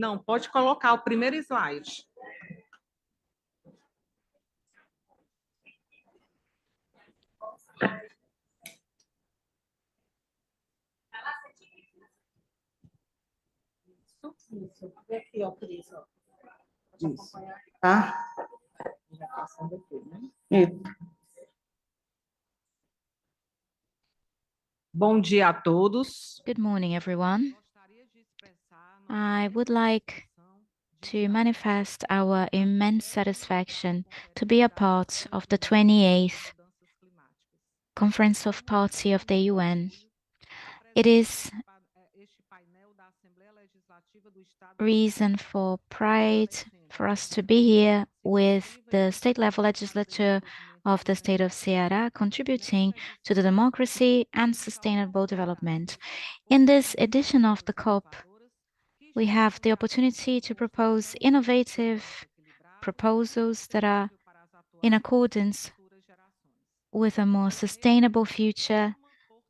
Não, pode colocar o primeiro slide. Isso. Aqui, ó, Cris, ó. Isso. Tá? Já passando aqui, né? Isso. Bom dia a todos. Good morning, everyone. I would like to manifest our immense satisfaction to be a part of the 28th Conference of Party of the UN. It is reason for pride for us to be here with the state-level legislature of the state of Ceará, contributing to the democracy and sustainable development. In this edition of the COP, we have the opportunity to propose innovative proposals that are in accordance with a more sustainable future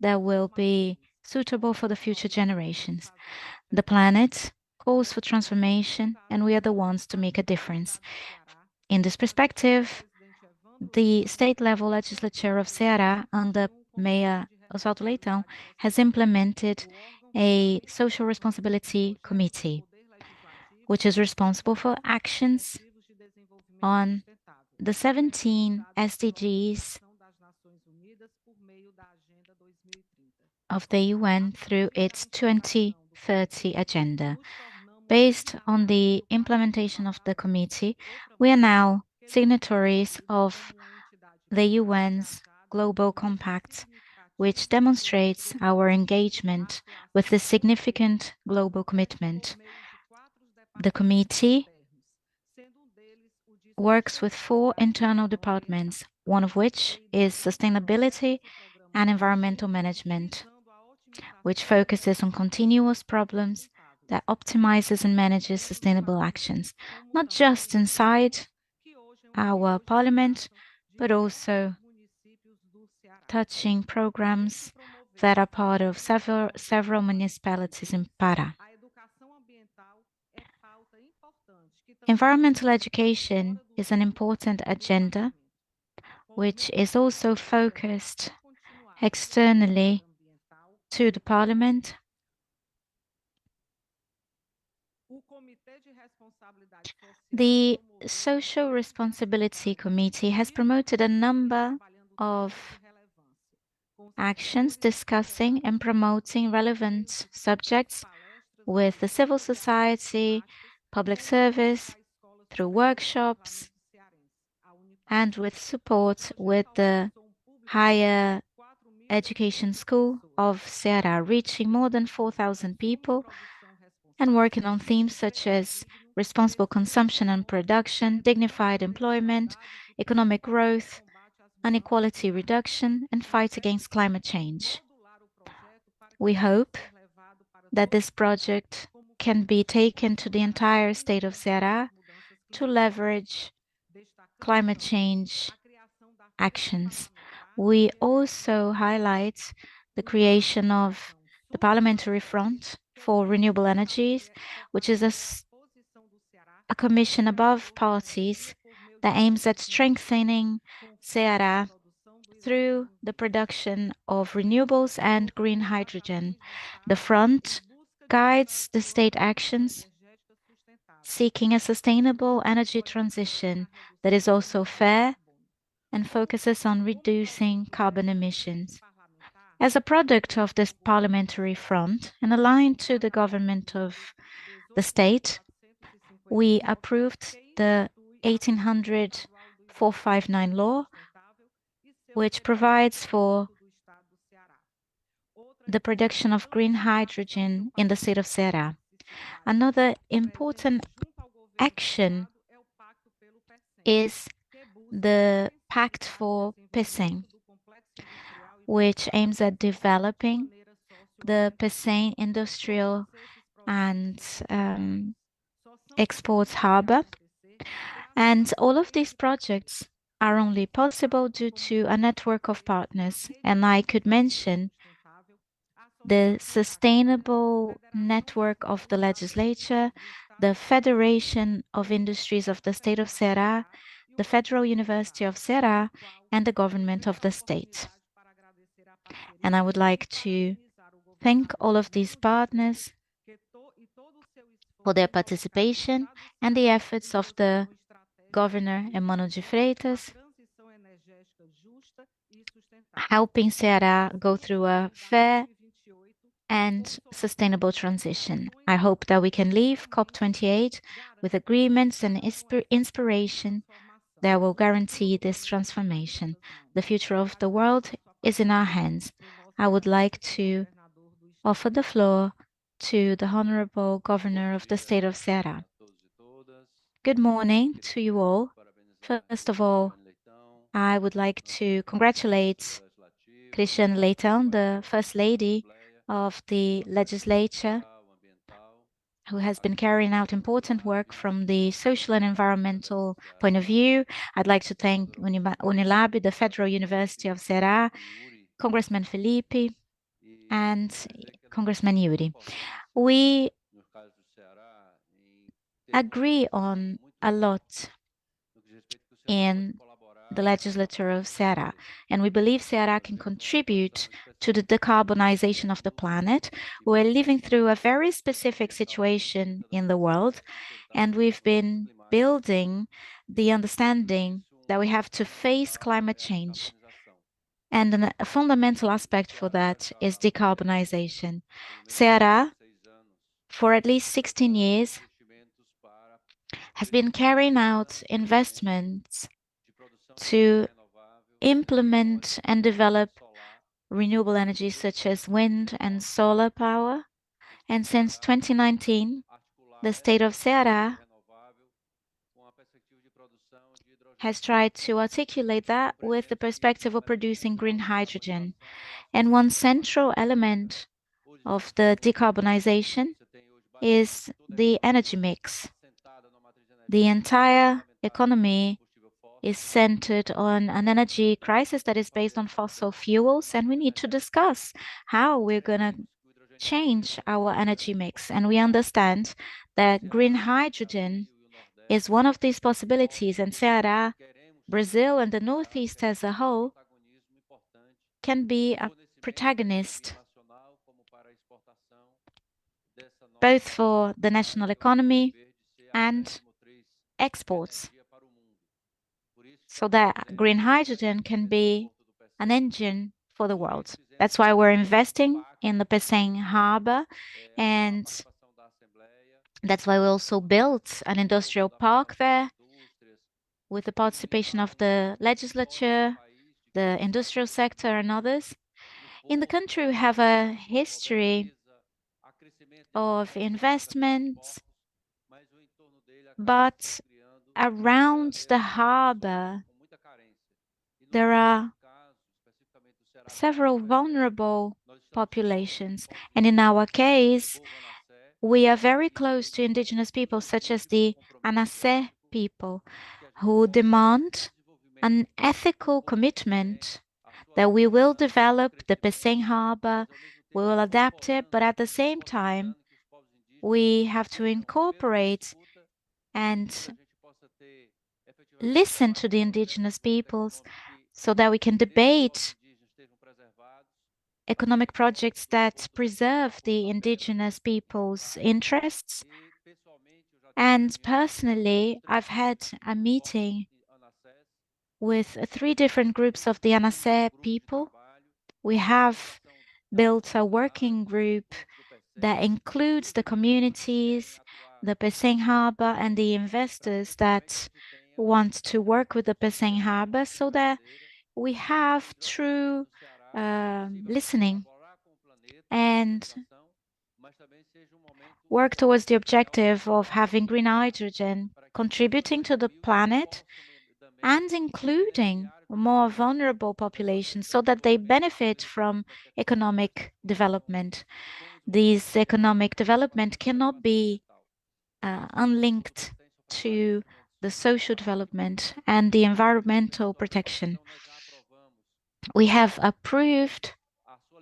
that will be suitable for the future generations. The planet calls for transformation, and we are the ones to make a difference. In this perspective, the state-level legislature of Ceará, under Mayor Oswaldo Leitão, has implemented a social responsibility committee, which is responsible for actions on the 17 SDGs of the UN through its 2030 agenda. Based on the implementation of the committee, we are now signatories of the UN's Global Compact, which demonstrates our engagement with this significant global commitment. The committee works with 4 internal departments, one of which is sustainability and environmental management, which focuses on continuous problems that optimizes and manages sustainable actions, not just inside our parliament, but also touching programs that are part of several municipalities in Pará. Environmental education is an important agenda, which is also focused externally to the Parliament. The Social Responsibility Committee has promoted a number of actions discussing and promoting relevant subjects with the civil society, public service, through workshops, and with support with the Higher Education School of Ceará, reaching more than 4,000 people and working on themes such as responsible consumption and production, dignified employment, economic growth, inequality reduction, and fight against climate change. We hope that this project can be taken to the entire state of Ceará to leverage climate change actions. We also highlight the creation of the Parliamentary Front for Renewable Energies, which is a commission above parties that aims at strengthening Ceará through the production of renewables and green hydrogen. The front guides the state actions seeking a sustainable energy transition that is also fair and focuses on reducing carbon emissions. As a product of this parliamentary front and aligned to the government of the state, we approved the 1800-459 law, which provides for the production of green hydrogen in the state of Ceará. Another important action is the Pact for Pecém, which aims at developing the Pecém industrial and exports harbor. And all of these projects are only possible due to a network of partners. And I could mention the sustainable network of the legislature, the Federation of Industries of the State of Ceará, the Federal University of Ceará, and the government of the state. And I would like to thank all of these partners for their participation and the efforts of the Governor Emmanuel de Freitas, helping Ceará go through a fair and sustainable transition. I hope that we can leave COP28 with agreements and inspiration that will guarantee this transformation. The future of the world is in our hands. I would like to offer the floor to the Honorable Governor of the State of Ceará. Good morning to you all. First of all, I would like to congratulate Cristiane Leitão, the First Lady of the Legislature, who has been carrying out important work from the social and environmental point of view. I'd like to thank Unilab, the Federal University of Ceará, Congressman Felipe, and Congressman Yuri. We agree on a lot in the legislature of Ceará, and we believe Ceará can contribute to the decarbonization of the planet. We're living through a very specific situation in the world, and we've been building the understanding that we have to face climate change. And a fundamental aspect for that is decarbonization. Ceará, for at least 16 years, has been carrying out investments to implement and develop renewable energy such as wind and solar power. And since 2019, the state of Ceará has tried to articulate that with the perspective of producing green hydrogen. And one central element of the decarbonization is the energy mix. The entire economy is centered on an energy crisis that is based on fossil fuels, and we need to discuss how we're going to change our energy mix. And we understand that green hydrogen is one of these possibilities, and Ceará, Brazil, and the Northeast as a whole can be a protagonist both for the national economy and exports, so that green hydrogen can be an engine for the world. That's why we're investing in the Pecém harbor, and that's why we also built an industrial park there with the participation of the legislature, the industrial sector, and others. In the country, we have a history of investments, but around the harbor, there are several vulnerable populations. And in our case, we are very close to indigenous people, such as the Anacé people, who demand an ethical commitment that we will develop the Pecém harbor, we will adapt it, but at the same time, we have to incorporate and listen to the indigenous peoples so that we can debate economic projects that preserve the indigenous people's interests. And personally, I've had a meeting with 3 different groups of the Anacé people. We have built a working group that includes the communities, the Pecém harbor, and the investors that want to work with the Pecém harbor, so that we have true listening and work towards the objective of having green hydrogen contributing to the planet and including more vulnerable populations so that they benefit from economic development. This economic development cannot be unlinked to the social development and the environmental protection. We have approved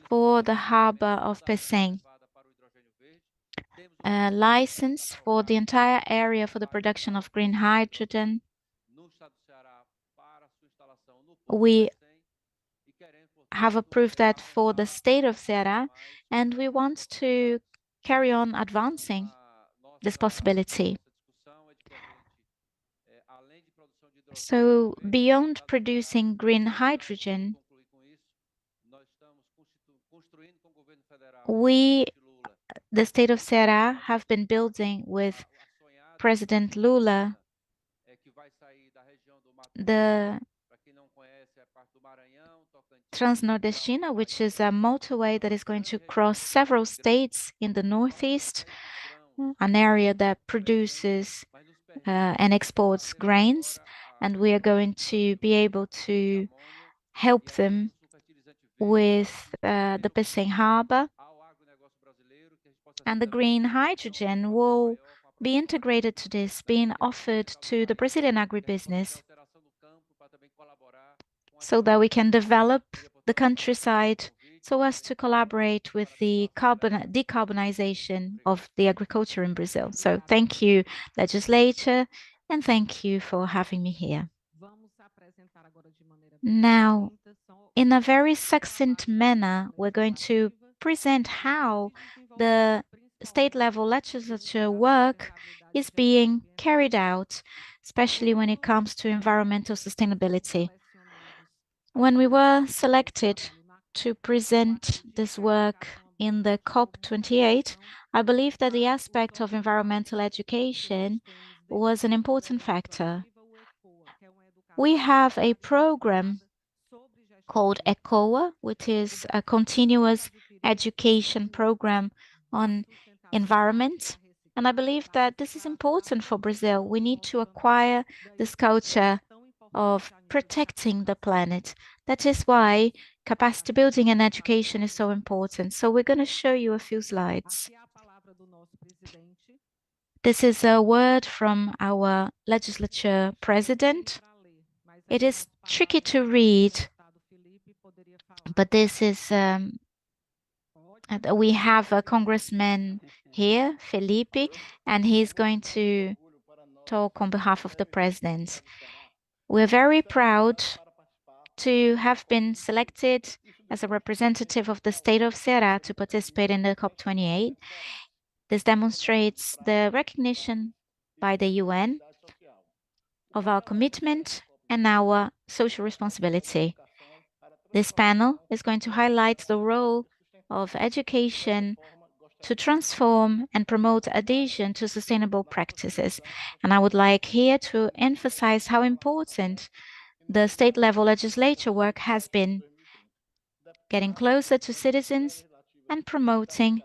for the harbor of Pecém, a license for the entire area for the production of green hydrogen. We have approved that for the state of Ceará, and we want to carry on advancing this possibility. So beyond producing green hydrogen, we, the state of Ceará, have been building with President Lula the Transnordestina, which is a motorway that is going to cross several states in the Northeast, an area that produces and exports grains, and we are going to be able to help them with the Pecém Harbor, and the green hydrogen will be integrated to this, being offered to the Brazilian agribusiness so that we can develop the countryside so as to collaborate with the decarbonization of the agriculture in Brazil. So thank you, legislature, and thank you for having me here. Now, in a very succinct manner, we're going to present how the state level legislature work is being carried out, especially when it comes to environmental sustainability. When we were selected to present this work in the COP28, I believe that the aspect of environmental education was an important factor. We have a program called ECOA, which is a continuous education program on environment. And I believe that this is important for Brazil. We need to acquire this culture of protecting the planet. That is why capacity building and education is so important. So we're going to show you a few slides. This is a word from our legislature president. It is tricky to read, but this is, we have a congressman here, Felipe, and he's going to talk on behalf of the president. We're very proud to have been selected as a representative of the state of Ceará to participate in the COP28. This demonstrates the recognition by the UN of our commitment and our social responsibility. This panel is going to highlight the role of education to transform and promote adhesion to sustainable practices. And I would like here to emphasize how important the state level legislature work has been, getting closer to citizens and promoting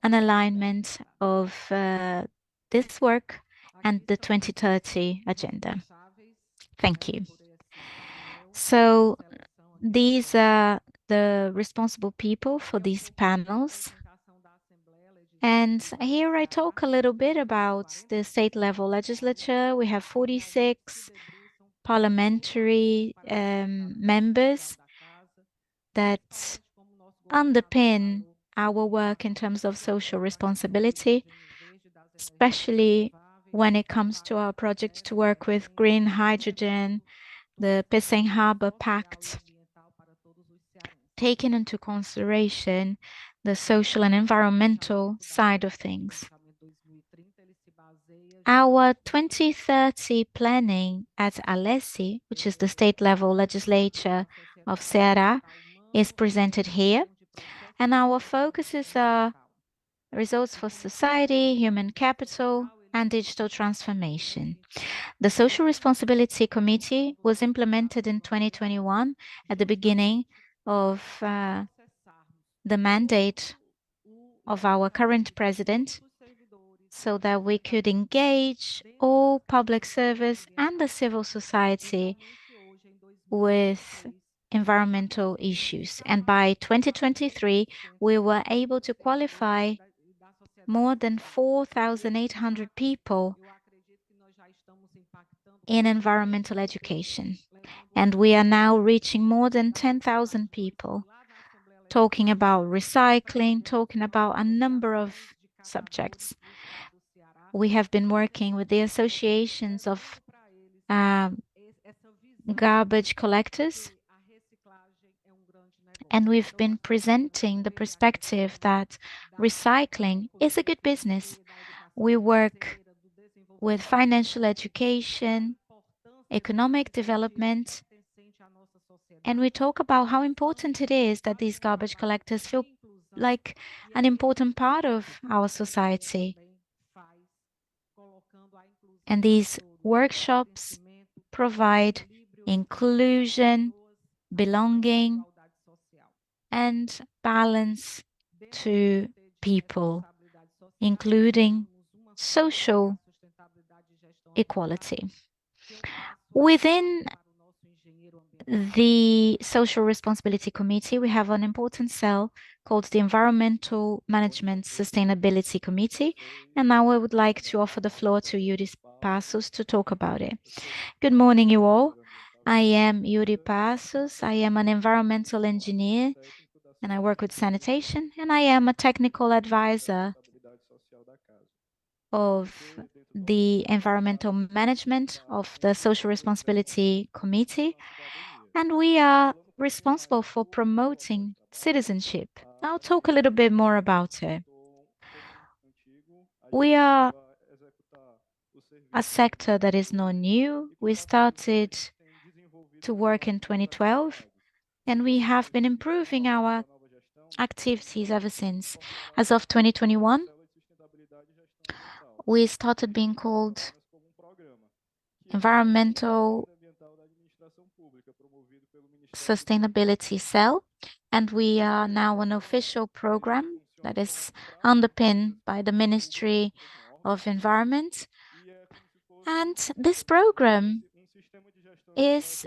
an alignment of this work and the 2030 agenda. Thank you. So these are the responsible people for these panels. And here I talk a little bit about the state level legislature. We have 46 parliamentary members that underpin our work in terms of social responsibility, especially when it comes to our project to work with green hydrogen, the Pecém Harbor Pact, taking into consideration the social and environmental side of things. Our 2030 planning at Alessi, which is the state level legislature of Ceará, is presented here. And our focuses are results for society, human capital, and digital transformation. The Social Responsibility Committee was implemented in 2021 at the beginning of the mandate of our current president, so that we could engage all public service and the civil society with environmental issues. And by 2023, we were able to qualify more than 4,800 people in environmental education. And we are now reaching more than 10,000 people talking about recycling, talking about a number of subjects. We have been working with the associations of garbage collectors, and we've been presenting the perspective that recycling is a good business. We work with financial education, economic development, and we talk about how important it is that these garbage collectors feel like an important part of our society. And these workshops provide inclusion, belonging, and balance to people, including social equality. Within the Social Responsibility Committee, we have an important cell called the Environmental Management Sustainability Committee, and now I would like to offer the floor to Yuri Passos to talk about it. Good morning, you all. I am Yuri Passos. I am an environmental engineer and I work with sanitation, and I am a technical advisor of the environmental management of the Social Responsibility Committee, and we are responsible for promoting citizenship. I'll talk a little bit more about it. We are a sector that is not new. We started to work in 2012, and we have been improving our activities ever since. As of 2021, we started being called Environmental Sustainability Cell, and we are now an official program that is underpinned by the Ministry of Environment. And this program is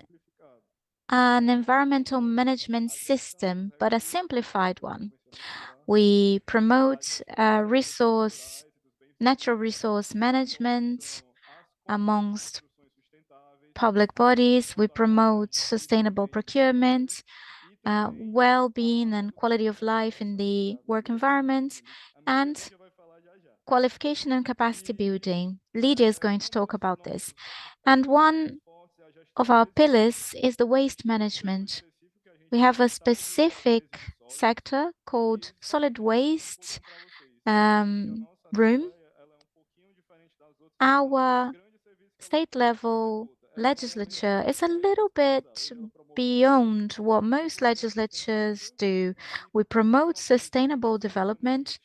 an environmental management system, but a simplified one. We promote natural resource management amongst public bodies. We promote sustainable procurement, well-being and quality of life in the work environment, and qualification and capacity building. Lydia is going to talk about this. And one of our pillars is the waste management. We have a specific sector called solid waste room. Our state level legislature is a little bit beyond what most legislatures do. We promote sustainable development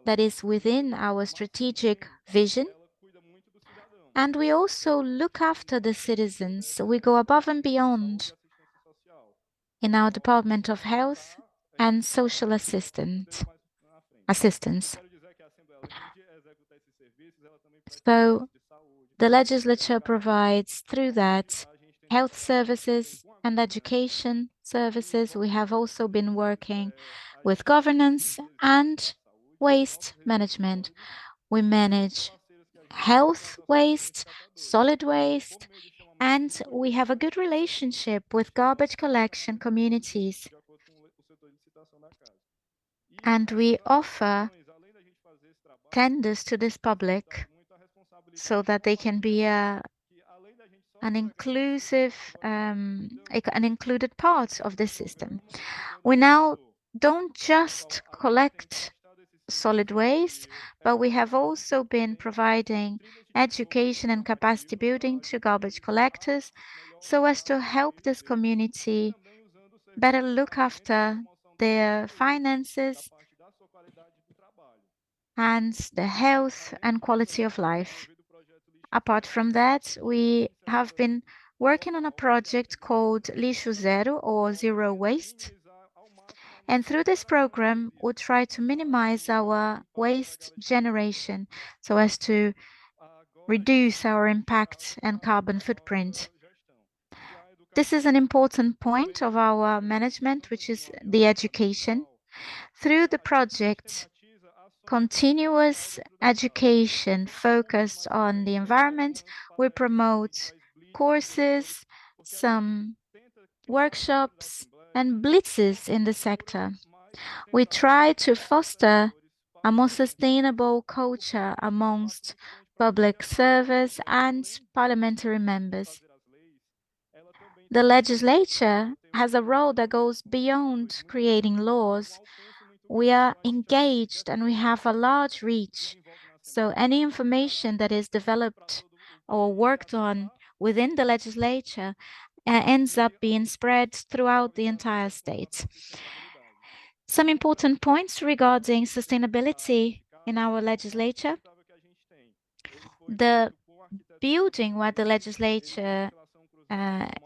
that is within our strategic vision. And we also look after the citizens. We go above and beyond in our Department of Health and Social Assistance. So the legislature provides through that health services and education services. We have also been working with governance and waste management. We manage health waste, solid waste, and we have a good relationship with garbage collection communities. And we offer tenders to this public so that they can be an included part of the system. We now don't just collect solid waste, but we have also been providing education and capacity building to garbage collectors so as to help this community better look after their finances and the health and quality of life. Apart from that, we have been working on a project called Lixo Zero or Zero Waste. And through this program, we try to minimize our waste generation so as to reduce our impact and carbon footprint. This is an important point of our management, which is the education. Through the project, continuous education focused on the environment, we promote courses, some workshops, and blitzes in the sector. We try to foster a more sustainable culture amongst public servers and parliamentary members. The legislature has a role that goes beyond creating laws. We are engaged and we have a large reach. So any information that is developed or worked on within the legislature ends up being spread throughout the entire state. Some important points regarding sustainability in our legislature. The building where the legislature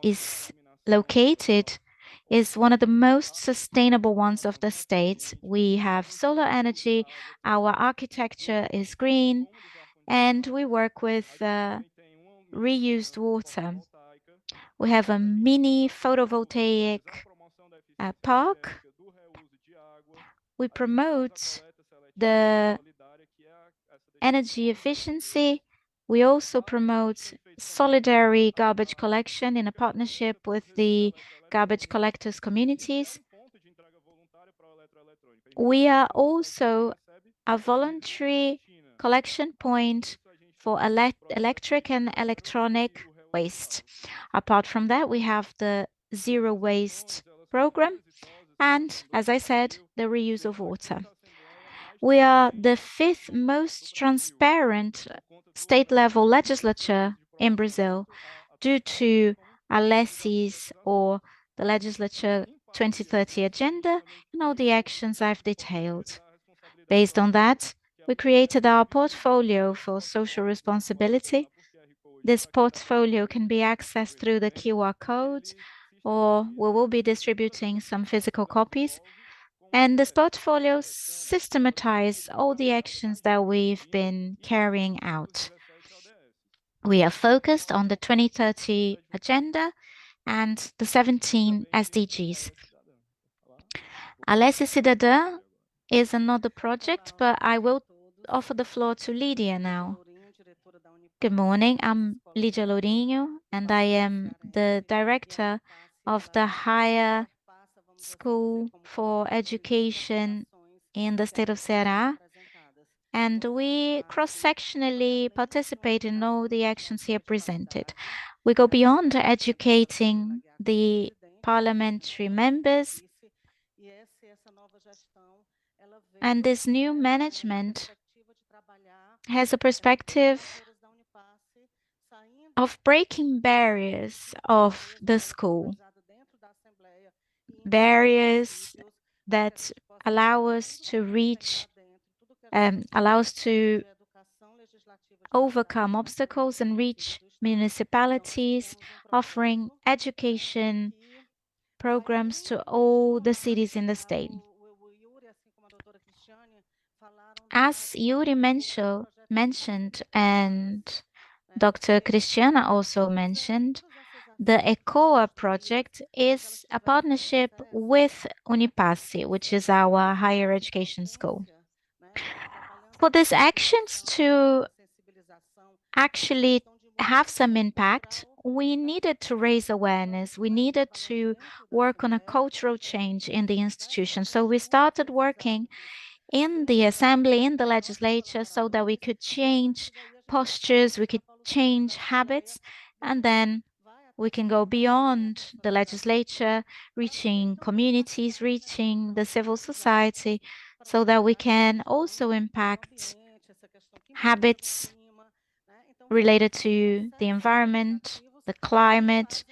is located is one of the most sustainable ones of the state. We have solar energy, our architecture is green, and we work with reused water. We have a mini photovoltaic park. We promote the energy efficiency. We also promote solidary garbage collection in a partnership with the garbage collectors communities. We are also a voluntary collection point for electric and electronic waste. Apart from that, we have the zero waste program and, as I said, the reuse of water. We are the fifth most transparent state-level legislature in Brazil due to ALESI's or the Legislature 2030 agenda and all the actions I've detailed. Based on that, we created our portfolio for social responsibility. This portfolio can be accessed through the QR code, or we will be distributing some physical copies. And this portfolio systematizes all the actions that we've been carrying out. We are focused on the 2030 agenda and the 17 SDGs. Alessia Cidadã is another project, but I will offer the floor to Lydia now. Good morning, I'm Lydia Lourinho, and I am the director of the Higher School for Education in the state of Ceará. And we cross-sectionally participate in all the actions here presented. We go beyond educating the parliamentary members, and this new management has a perspective of breaking barriers of the school, barriers that allow us to reach, allow us to overcome obstacles and reach municipalities, offering education programs to all the cities in the state. As Yuri mentioned and Dr. Cristiana also mentioned, the ECOA project is a partnership with Unipasse, which is our higher education school. For these actions to actually have some impact, we needed to raise awareness. We needed to work on a cultural change in the institution. So we started working in the assembly, in the legislature, so that we could change postures, we could change habits, and then we can go beyond the legislature, reaching communities, reaching the civil society, so that we can also impact habits related to the environment, the climate,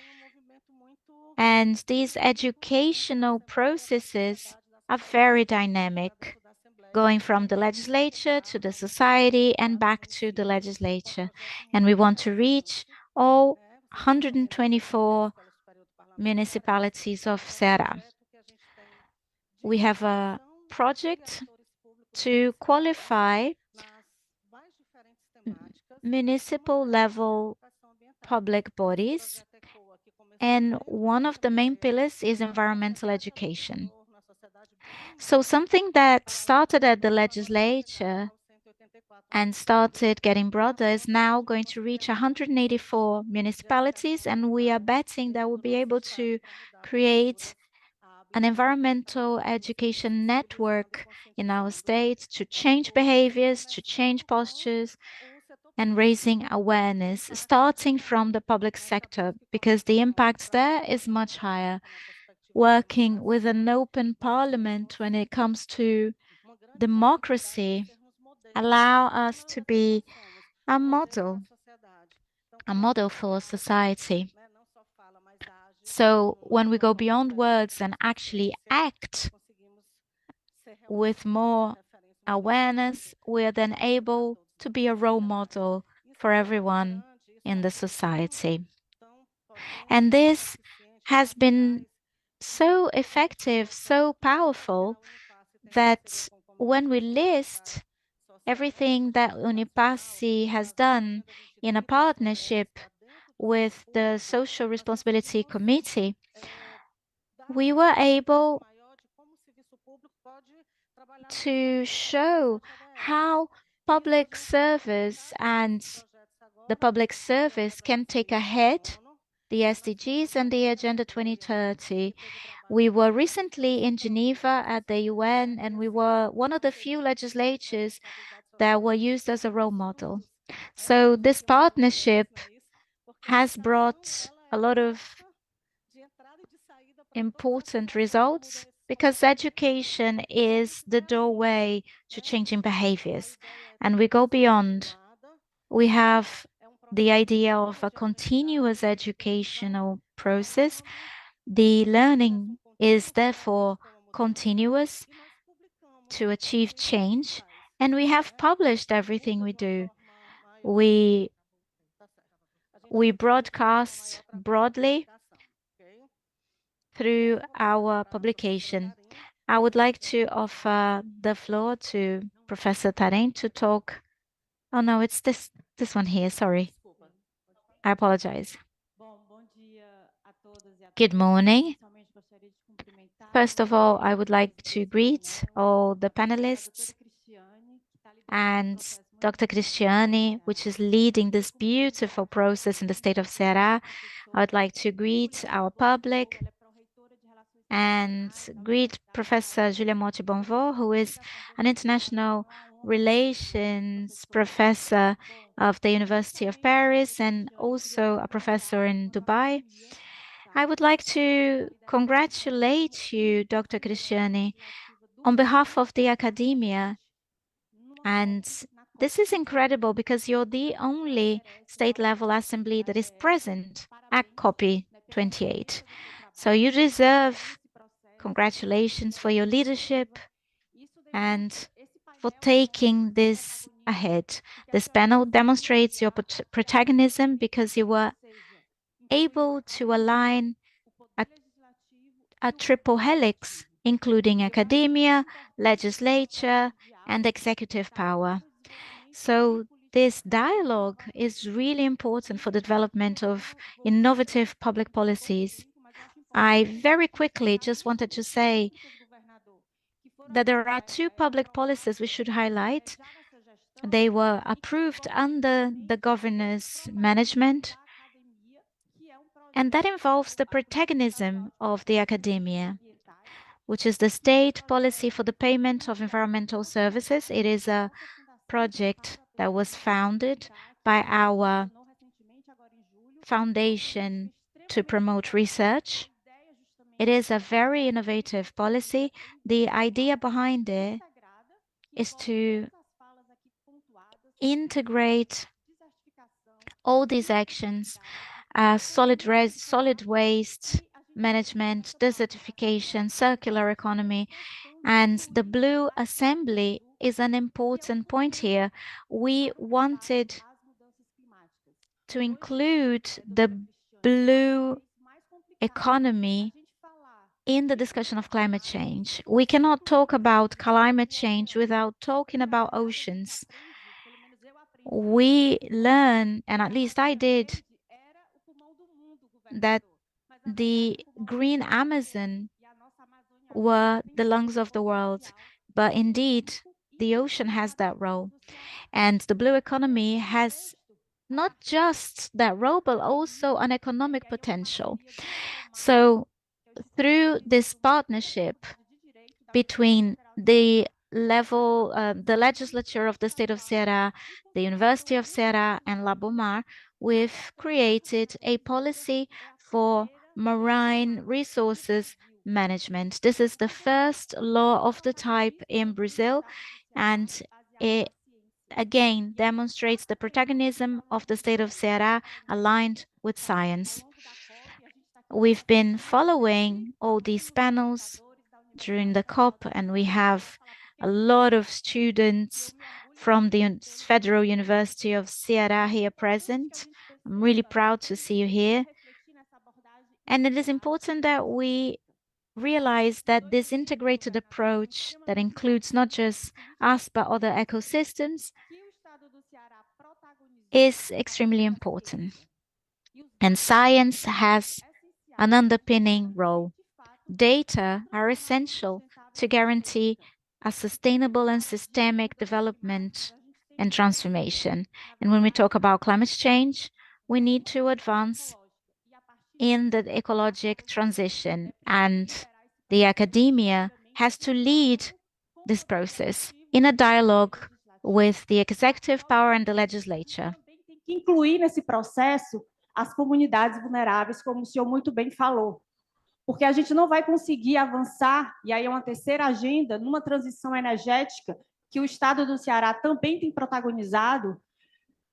and these educational processes are very dynamic, going from the legislature to the society and back to the legislature. And we want to reach all 124 municipalities of Ceará. We have a project to qualify municipal level public bodies, and one of the main pillars is environmental education. So something that started at the legislature and started getting broader is now going to reach 184 municipalities, and we are betting that we'll be able to create an environmental education network in our state to change behaviors, to change postures, and raising awareness, starting from the public sector, because the impact there is much higher. Working with an open parliament when it comes to democracy allow us to be a model, a model for society. So when we go beyond words and actually act with more awareness, we are then able to be a role model for everyone in the society. And this has been so effective, so powerful, that when we list everything that Unipassi has done in a partnership with the Social Responsibility Committee, we were able to show how public service and the public service can take ahead the SDGs and the Agenda 2030. We were recently in Geneva at the UN, and we were one of the few legislatures that were used as a role model. So this partnership has brought a lot of important results because education is the doorway to changing behaviors. And we go beyond. We have the idea of a continuous educational process. The learning is therefore continuous to achieve change, and we have published everything we do. We broadcast broadly through our publication. I would like to offer the floor to Professor Tarém to talk. Oh no, it's this one here. Sorry. I apologize. Good morning. First of all, I would like to greet all the panelists and Dr. Cristiane, which is leading this beautiful process in the state of Ceará. I would like to greet our public and greet Professor Julia Motti Bonvot, who is an international relations professor of the University of Paris and also a professor in Dubai. I would like to congratulate you, Dr. Cristiane, on behalf of the academia. And this is incredible because you're the only state level assembly that is present at COP28. So you deserve congratulations for your leadership and for taking this ahead. This panel demonstrates your protagonism because you were able to align a triple helix, including academia, legislature, and executive power. So this dialogue is really important for the development of innovative public policies. I very quickly just wanted to say that there are two public policies we should highlight. They were approved under the governor's management, and that involves the protagonism of the academia, which is the state policy for the payment of environmental services. It is a project that was founded by our foundation to promote research. It is a very innovative policy. The idea behind it is to integrate all these actions, solid waste management, desertification, circular economy, and the blue assembly is an important point here. We wanted to include the blue economy in the discussion of climate change. We cannot talk about climate change without talking about oceans. We learn, and at least I did, that the green Amazon were the lungs of the world. But indeed, the ocean has that role. And the blue economy has not just that role, but also an economic potential. So through this partnership between the the legislature of the state of Ceará, the University of Ceará, and Labomar, we've created a policy for marine resources management. This is the first law of the type in Brazil, and it again demonstrates the protagonism of the state of Ceará aligned with science. We've been following all these panels during the COP, and we have a lot of students from the Federal University of Ceará here present. I'm really proud to see you here. And it is important that we realize that this integrated approach that includes not just us but other ecosystems is extremely important. And science has an underpinning role. Data are essential to guarantee a sustainable and systemic development and transformation. And when we talk about climate change, we need to advance in the ecologic transition, and the academia has to lead this process in a dialogue with the executive power and the legislature. Incluir nesse processo as comunidades vulneráveis, como o senhor muito bem falou, porque a gente não vai conseguir avançar, e aí é uma terceira agenda, numa transição energética que o Estado do Ceará também tem protagonizado,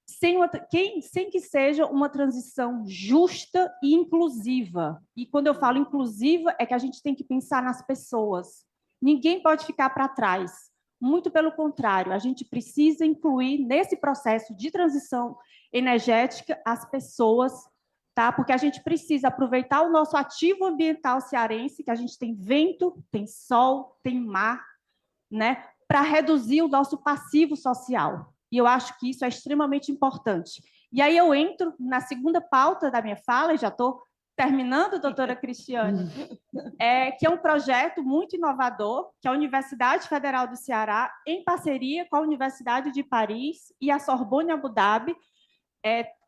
sem que seja uma transição justa e inclusiva. E quando eu falo inclusiva, é que a gente tem que pensar nas pessoas. Ninguém pode ficar para trás. Muito pelo contrário, a gente precisa incluir nesse processo de transição energética as pessoas, tá? Porque a gente precisa aproveitar o nosso ativo ambiental cearense, que a gente tem vento, tem sol, tem mar, né? Para reduzir o nosso passivo social. E eu acho que isso é extremamente importante. E aí eu entro na segunda pauta da minha fala, e já estou terminando, doutora Cristiane, que é um projeto muito inovador, que a Universidade Federal do Ceará, em parceria com a Universidade de Paris e a Sorbonne Abu Dhabi,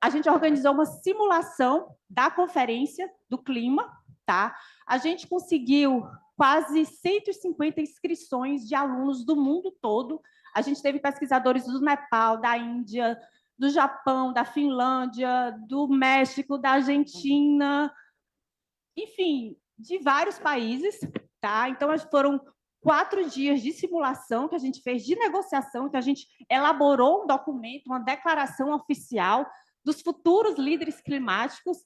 a gente organizou uma simulação da Conferência do Clima, tá? A gente conseguiu quase 150 inscrições de alunos do mundo todo. A gente teve pesquisadores do Nepal, da Índia, do Japão, da Finlândia, do México, da Argentina, enfim, de vários países, tá? Então, foram 4 dias de simulação que a gente fez, de negociação, que a gente elaborou um documento, uma declaração oficial dos futuros líderes climáticos.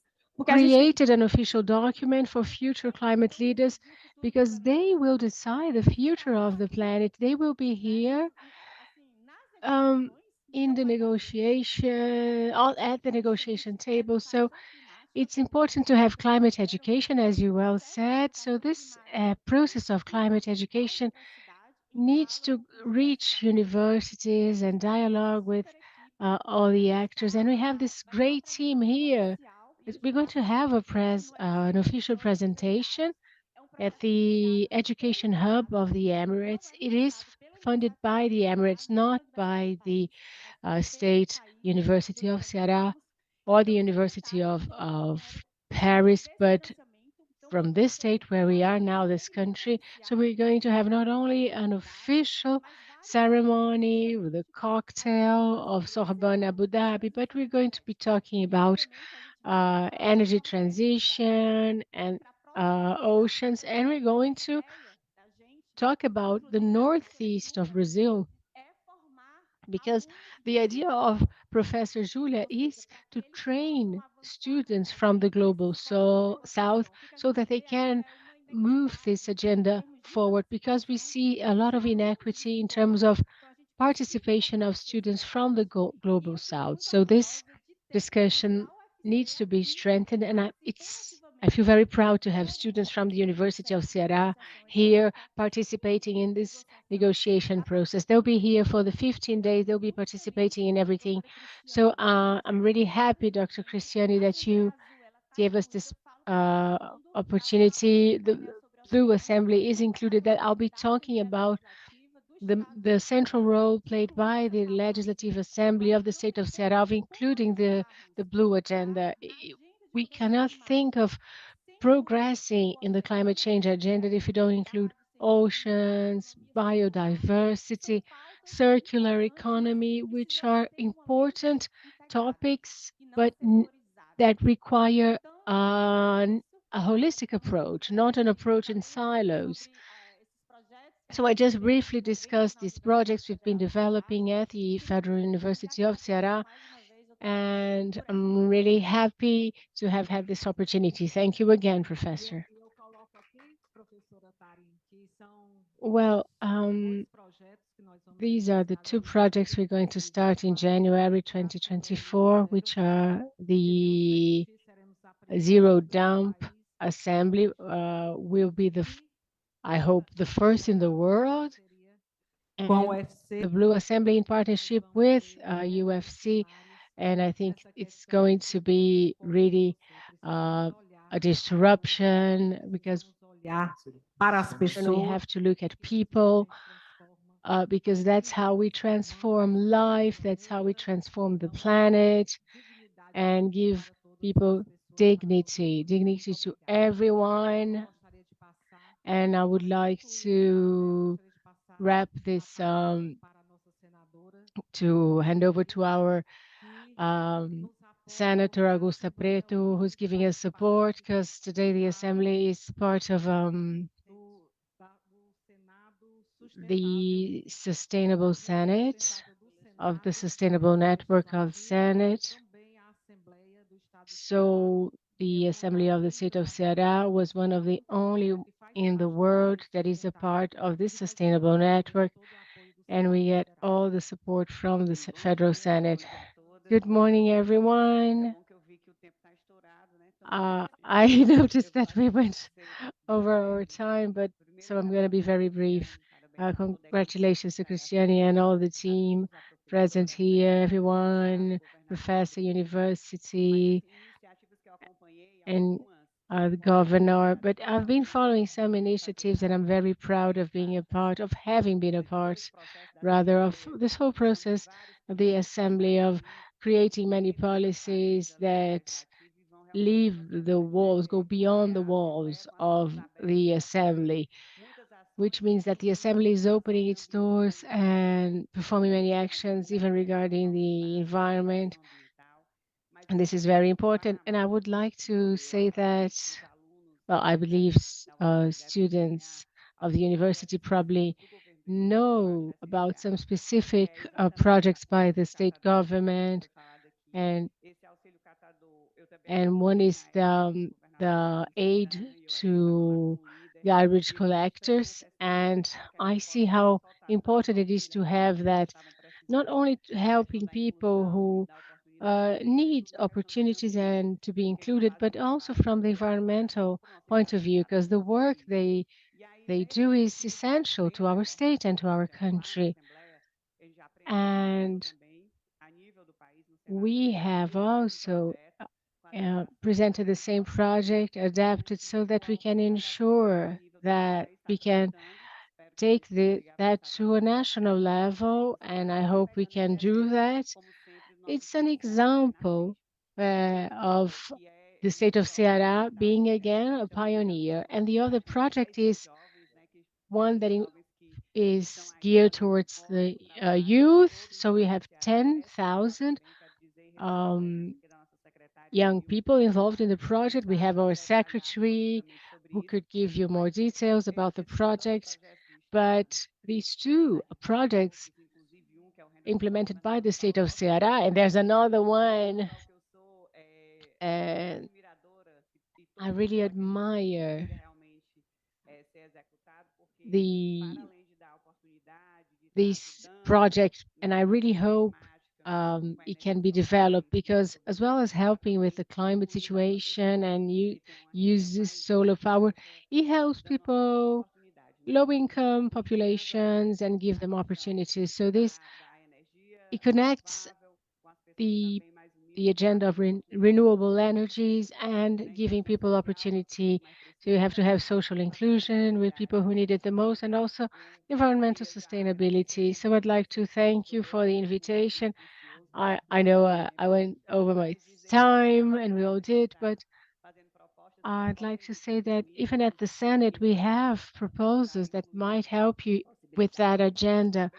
Created an official document for future climate leaders because they will decide the future of the planet. They will be here in the negotiation, at the negotiation table. So it's important to have climate education, as you well said. So this process of climate education needs to reach universities and dialogue with all the actors. And we have this great team here. We're going to have an official presentation at the Education Hub of the Emirates. It is funded by the Emirates, not by the State University of Ceará or the University of Paris, but from this state where we are now, this country. So we're going to have not only an official ceremony with a cocktail of Sorbonne Abu Dhabi, but we're going to be talking about energy transition and oceans, and we're going to talk about the northeast of Brazil, because the idea of Professor Julia is to train students from the global south so that they can move this agenda forward, because we see a lot of inequity in terms of participation of students from the global south. So this discussion needs to be strengthened, and I feel very proud to have students from the University of Ceará here participating in this negotiation process. They'll be here for the 15 days. They'll be participating in everything. So I'm really happy, Dr. Cristiani, that you gave us this opportunity. The Blue Assembly is included, that I'll be talking about the central role played by the Legislative Assembly of the state of Ceará, including the Blue Agenda. We cannot think of progressing in the climate change agenda if you don't include oceans, biodiversity, circular economy, which are important topics, but that require a holistic approach, not an approach in silos. So I just briefly discussed these projects we've been developing at the Federal University of Ceará, and I'm really happy to have had this opportunity. Thank you again, Professor. Well, these are the two projects we're going to start in January 2024, which are the zero dump assembly. Will be I hope, the first in the world, com o and UFC, the Blue Assembly in partnership with UFC. And I think it's going to be really a disruption because olhar para as we pessoas, have to look at people because that's how we transform life, that's how we transform the planet and give people dignity, dignity to everyone. And I would like to wrap this to hand over to our um, Senator Augusta Preto, who's giving us support because today the Assembly is part of the Sustainable Senate, of the Sustainable Network of Senate. So the Assembly of the State of Ceará was one of the only in the world that is a part of this sustainable network, and we get all the support from the Federal Senate. Good morning, everyone. I noticed that we went over our time, but so I'm going to be very brief. Congratulations to Cristiane and all the team present here, everyone, professor, university, and the governor. But I've been following some initiatives, and I'm very proud of being a part of having been a part, rather, of this whole process of the assembly of creating many policies that leave the walls, go beyond the walls of the assembly, which means that the assembly is opening its doors and performing many actions, even regarding the environment. And this is very important. And I would like to say that, well, I believe students of the university probably know about some specific projects by the state government, and one is the aid to garbage collectors. And I see how important it is to have that, not only to helping people who need opportunities and to be included, but also from the environmental point of view, because the work they do is essential to our state and to our country. And we have also presented the same project, adapted so that we can ensure that we can take that to a national level, and I hope we can do that. It's an example of the state of Ceará being again a pioneer. And the other project is one that is geared towards the youth. So we have 10,000 young people involved in the project. We have our secretary who could give you more details about the project. But these two projects implemented by the state of Ceará, and there's another one, and I really admire the this project, and I really hope it can be developed, because as well as helping with the climate situation and you use this solar power, it helps people, low income populations, and give them opportunities. So it connects the agenda of renewable energies and giving people opportunity. So you have to have social inclusion with people who need it the most, and also environmental sustainability. So I'd like to thank you for the invitation. I know I went over my time, and we all did, but I'd like to say that even at the Senate, we have proposals that might help you with that agenda.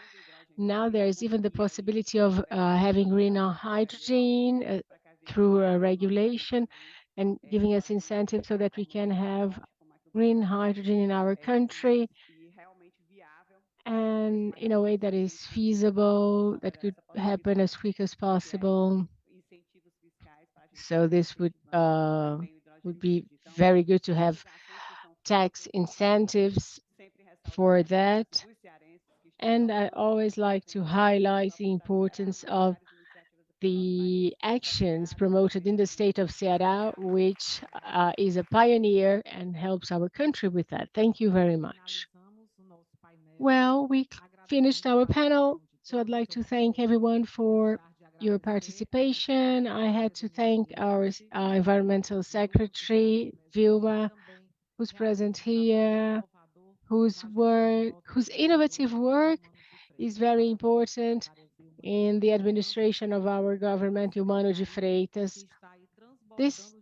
Now there is even the possibility of having green hydrogen through a regulation and giving us incentives so that we can have green hydrogen in our country and in a way that is feasible, that could happen as quick as possible. So this would be very good to have tax incentives for that. And I always like to highlight the importance of the actions promoted in the state of Ceará, which is a pioneer and helps our country with that. Thank you very much. Well, we finished our panel, so I'd like to thank everyone for your participation. I had to thank our environmental secretary, Vilma, who's present here, whose innovative work is very important in the administration of our government, Humano de Freitas. This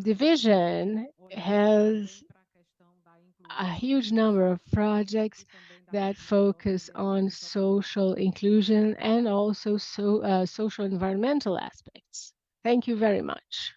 division has a huge number of projects that focus on social inclusion and also social environmental aspects. Thank you very much.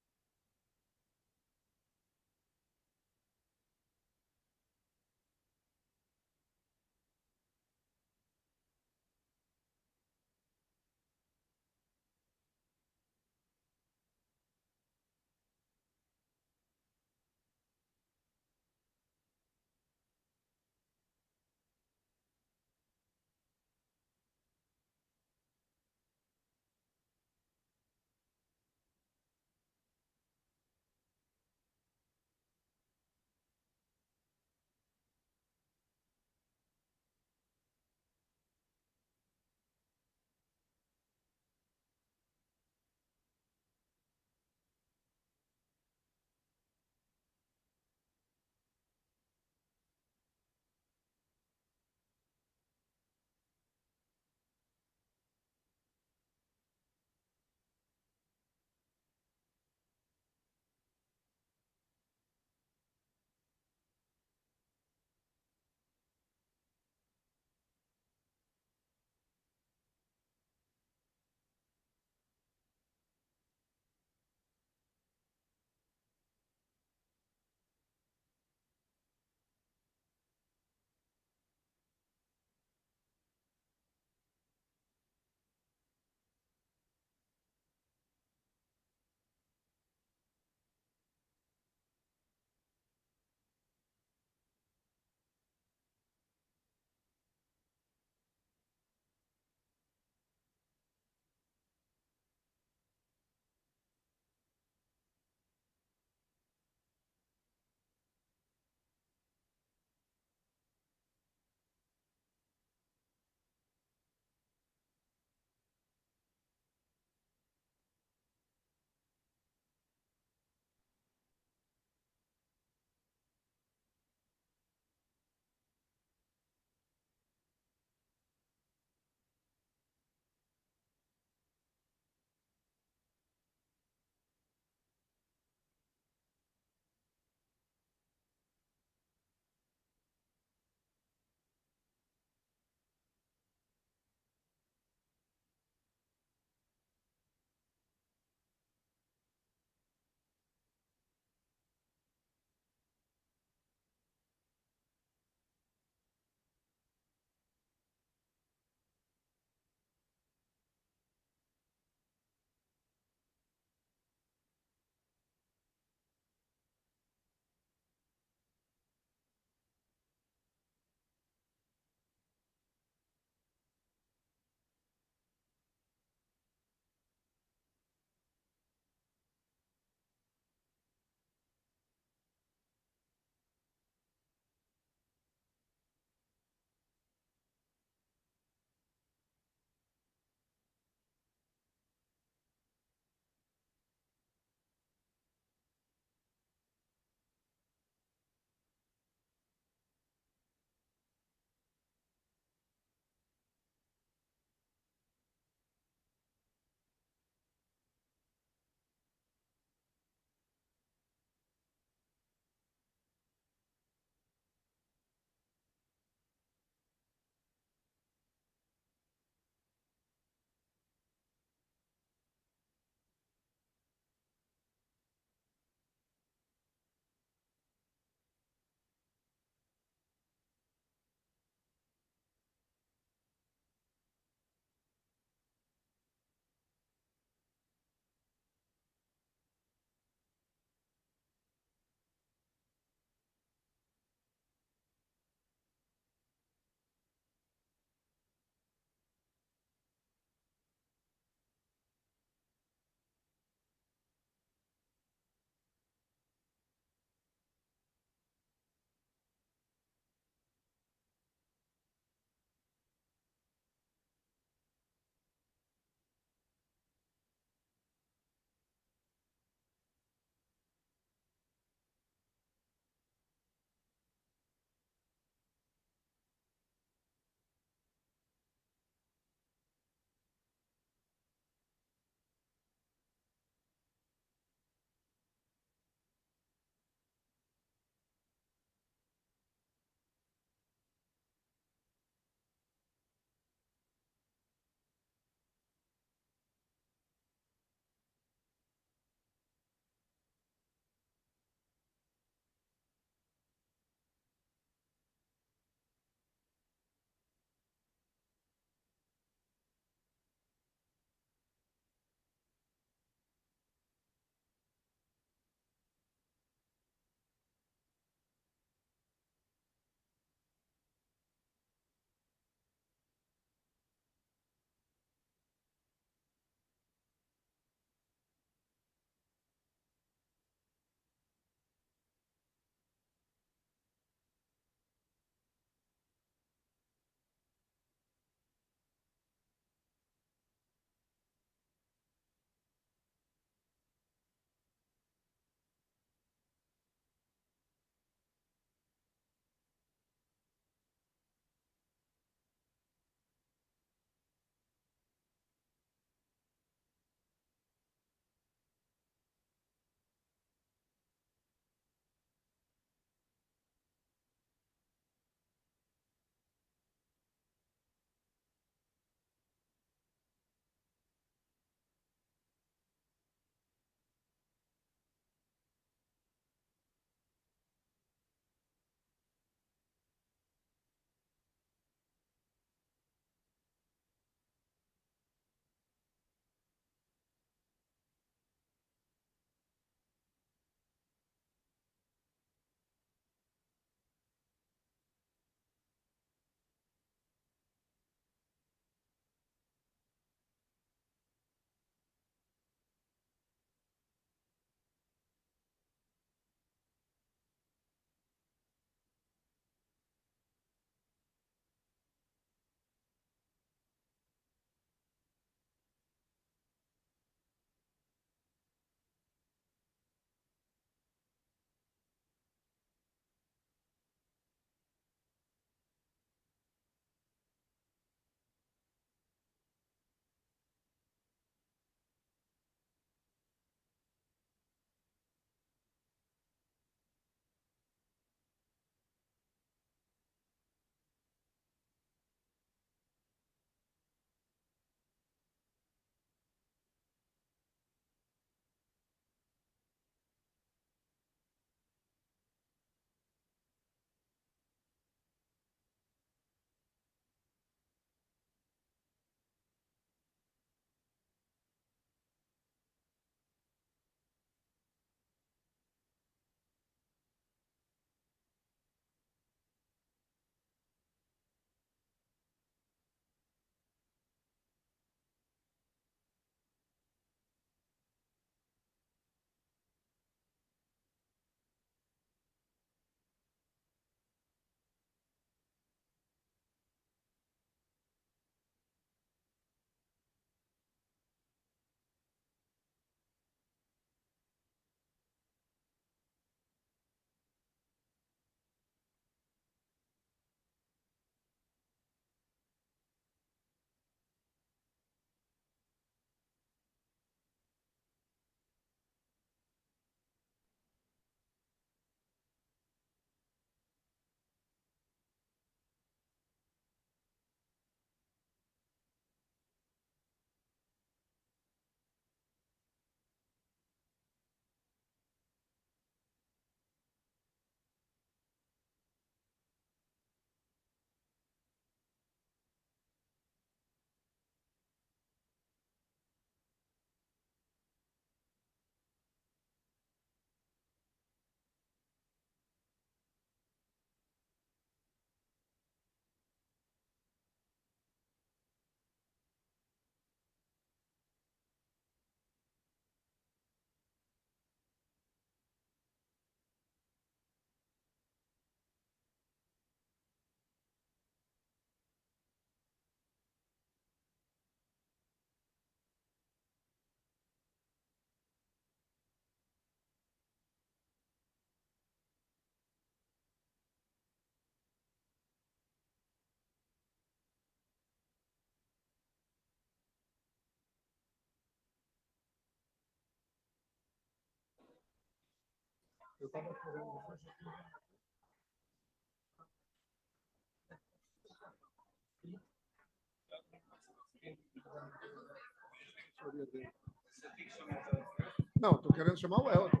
Não, estou querendo chamar o Helder.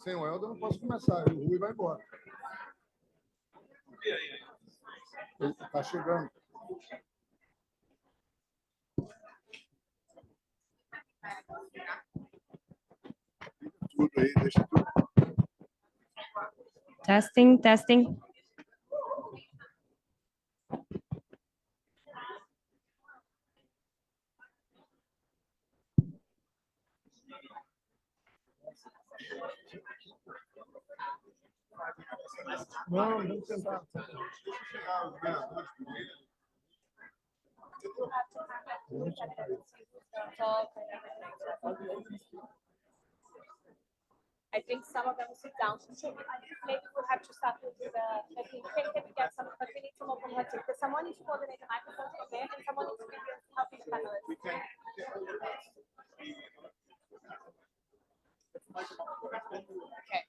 Sem o Helder eu não posso começar. O Rui vai embora. Ele está chegando. Tudo aí, deixa tudo. Testing, testing. Não, vamos tentar. Deixa eu chegar os vereadores primeiro. I think some of them will sit down. So maybe we'll have to start with the. I think we get some, but we need some more coordinating. Because someone needs to coordinate the microphones from there, and someone needs to be helping the panelists. Okay.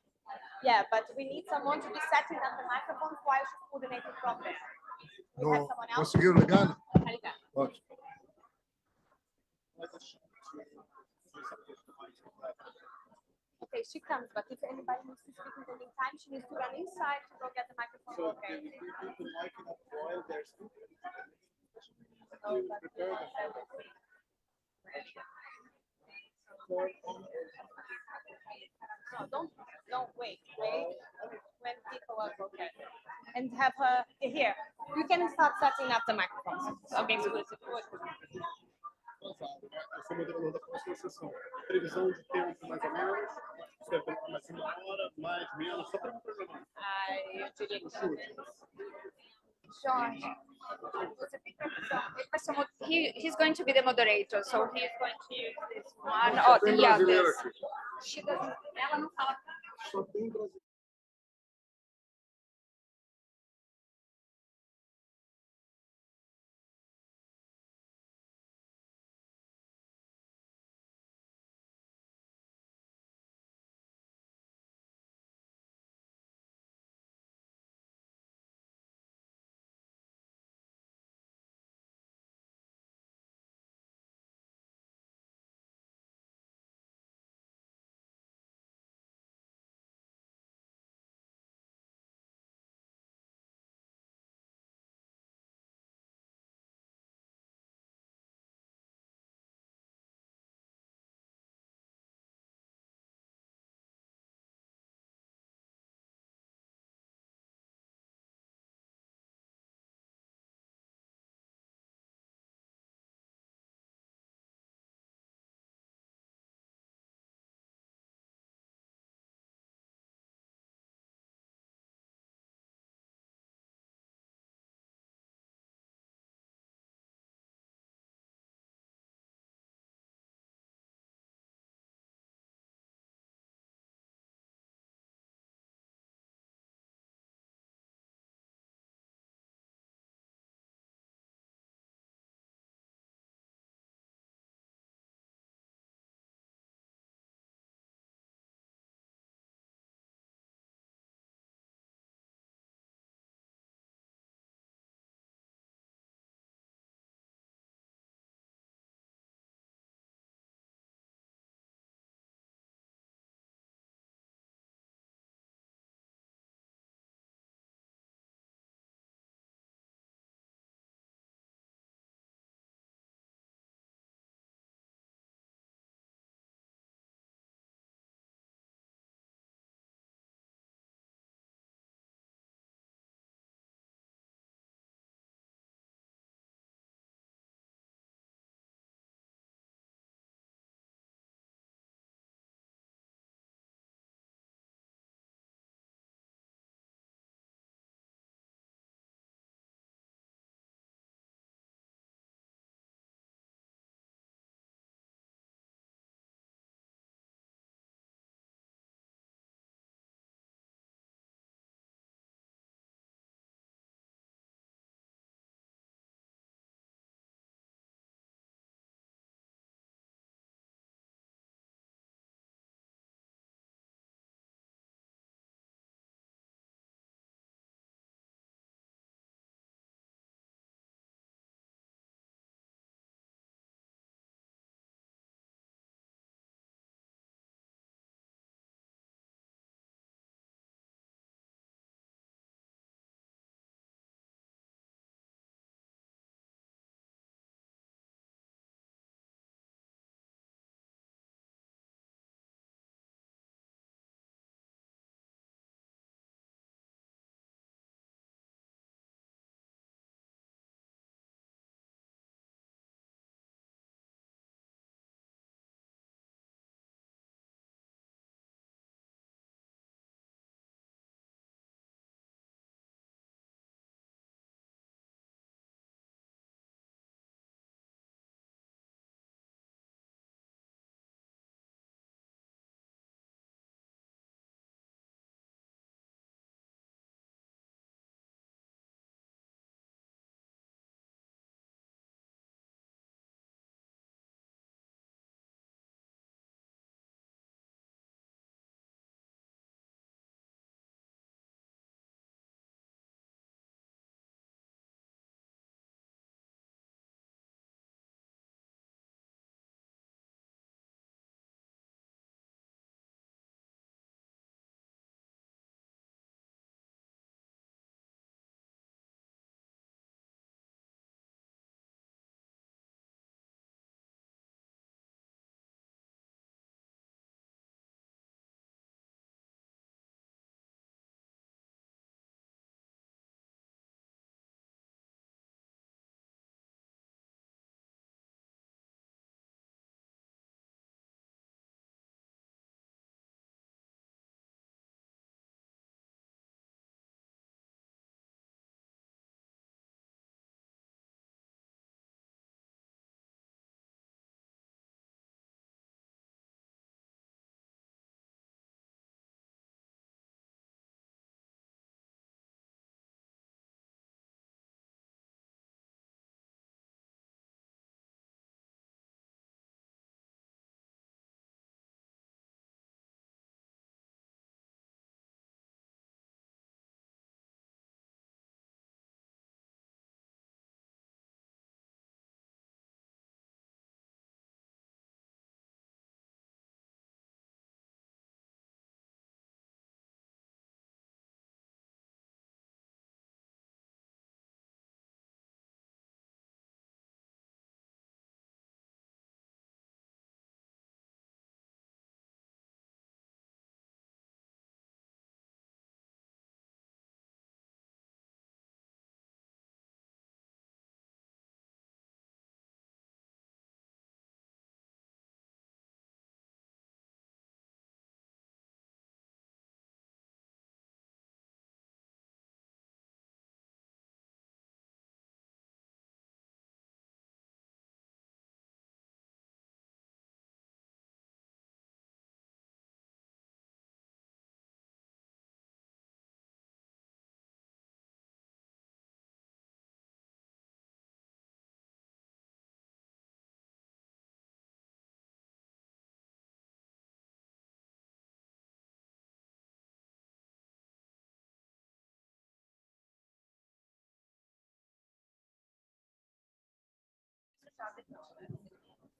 Yeah, but we need someone to be setting up the microphones while she's coordinating from there. We have Não, someone else. conseguiram ligar? Tá ligado. Ótimo. Okay, she comes, but if anybody needs to speak in the meantime, she needs to run inside to go get the microphone. Okay. No, don't wait. When people are okay. And have her here. You can start setting up the microphones. Okay, so it's good. Eu sou moderador da próxima sessão. Previsão de tempo, mais ou menos. Se é mais uma hora, mais, menos, só para me programar. Eu diria que Jorge, você tem previsão? Ele vai ser he's going to be the moderator, so he's going to use this one or the others. Ela não fala. Só tem brasileiro.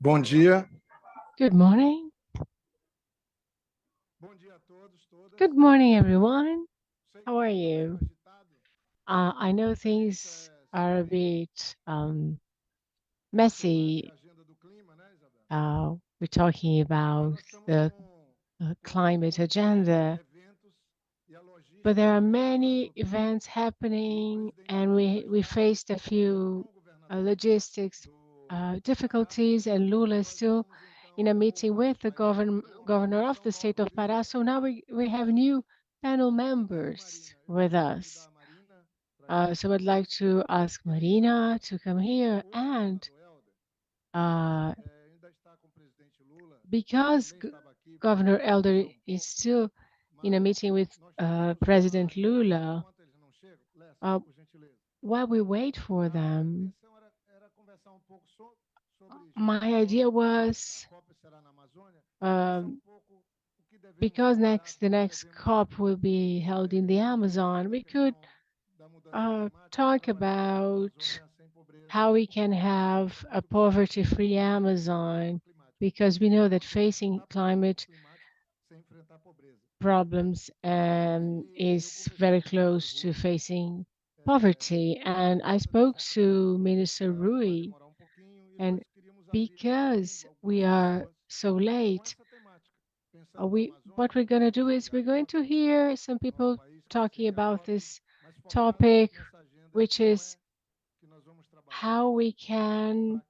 Bom dia. Good morning. Bom dia a todos, todas. Good morning, everyone. How are you? I know things are a bit messy. We're talking about the climate agenda, but there are many events happening, and we faced a few logistics difficulties, and Lula is still in a meeting with the governor of the state of Pará. So now we have new panel members with us. So I'd like to ask Marina to come here, and because Governor Elder is still in a meeting with President Lula, while we wait for them, my idea was because the next COP will be held in the Amazon, we could talk about how we can have a poverty-free Amazon, because we know that facing climate problems is very close to facing poverty. And I spoke to Minister Rui, and because we are so late, what we're going to do is we're going to hear some people talking about this topic, which is how we can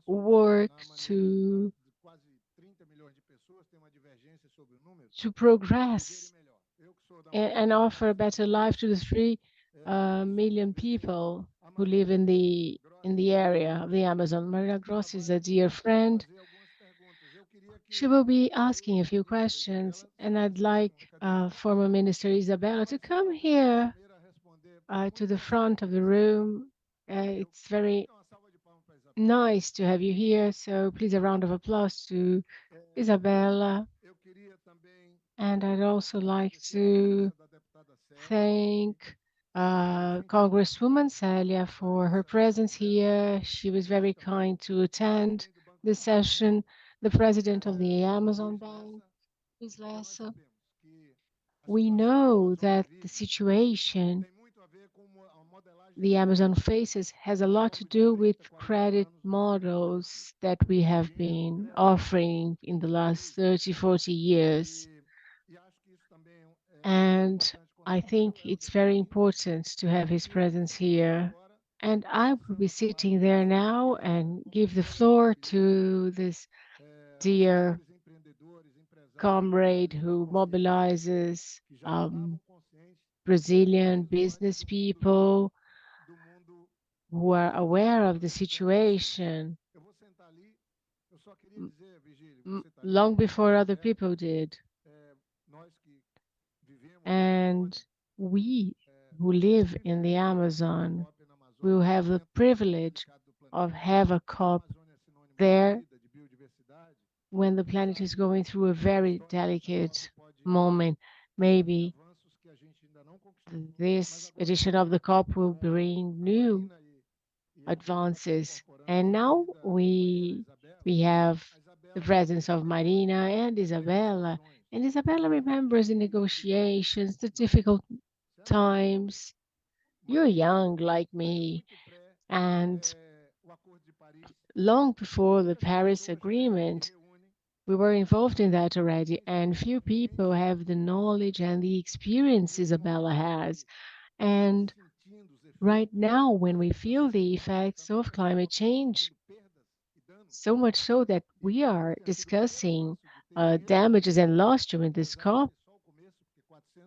work to progress and offer a better life to the 3 million people who live in the area of the Amazon. Maria Gross is a dear friend. She will be asking a few questions, and I'd like former Minister Isabella to come here to the front of the room. It's very nice to have you here, so please a round of applause to Isabella. And I'd also like to thank Congresswoman Celia for her presence here. She was very kind to attend the session. The president of the Amazon Bank, Ms. Lessa. We know that the situation the Amazon faces has a lot to do with credit models that we have been offering in the last 30, 40 years. And I think it's very important to have his presence here. And I will be sitting there now and give the floor to this dear comrade who mobilizes Brazilian business people who are aware of the situation long before other people did. And we who live in the Amazon will have the privilege of have a COP there when the planet is going through a very delicate moment. Maybe this edition of the COP will bring new advances. And now we have the presence of Marina and Isabella. And Isabella remembers the negotiations, the difficult times. You're young like me. And long before the Paris Agreement, we were involved in that already. And few people have the knowledge and the experience Isabella has. And right now, when we feel the effects of climate change, so much so that we are discussing damages and loss during this COP,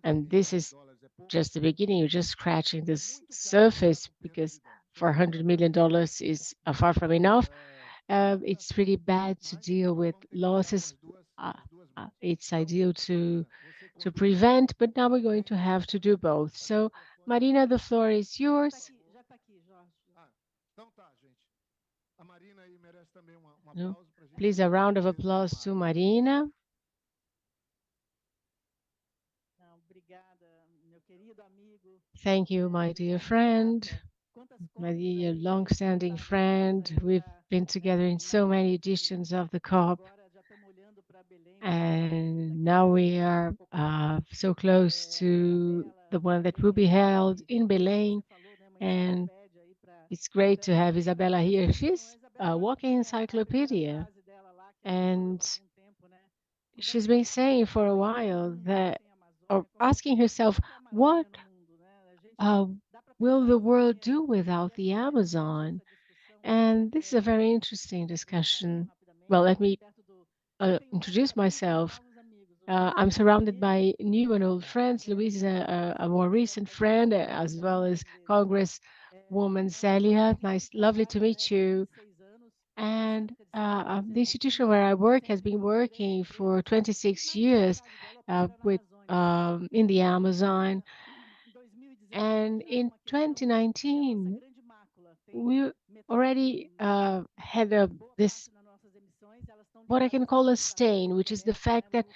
and this is just the beginning. You're just scratching the surface because $400 million is far from enough. It's really bad to deal with losses. It's ideal to prevent, but now we're going to have to do both. So, Marina, the floor is yours. No? Please, a round of applause to Marina. Thank you, my dear friend. my long-standing friend. We've been together in so many editions of the COP, and now we are so close to the one that will be held in Belém, and it's great to have Isabella here. She's a walking encyclopedia, and she's been saying for a while that, or asking herself, what uh, will the world do without the Amazon? And this is a very interesting discussion. Well, let me introduce myself. I'm surrounded by new and old friends. Louise is a more recent friend, as well as Congresswoman Celia. Nice, lovely to meet you. And the institution where I work has been working for 26 years with in the Amazon. And in 2019, we already had this, what I can call a stain, which is the fact that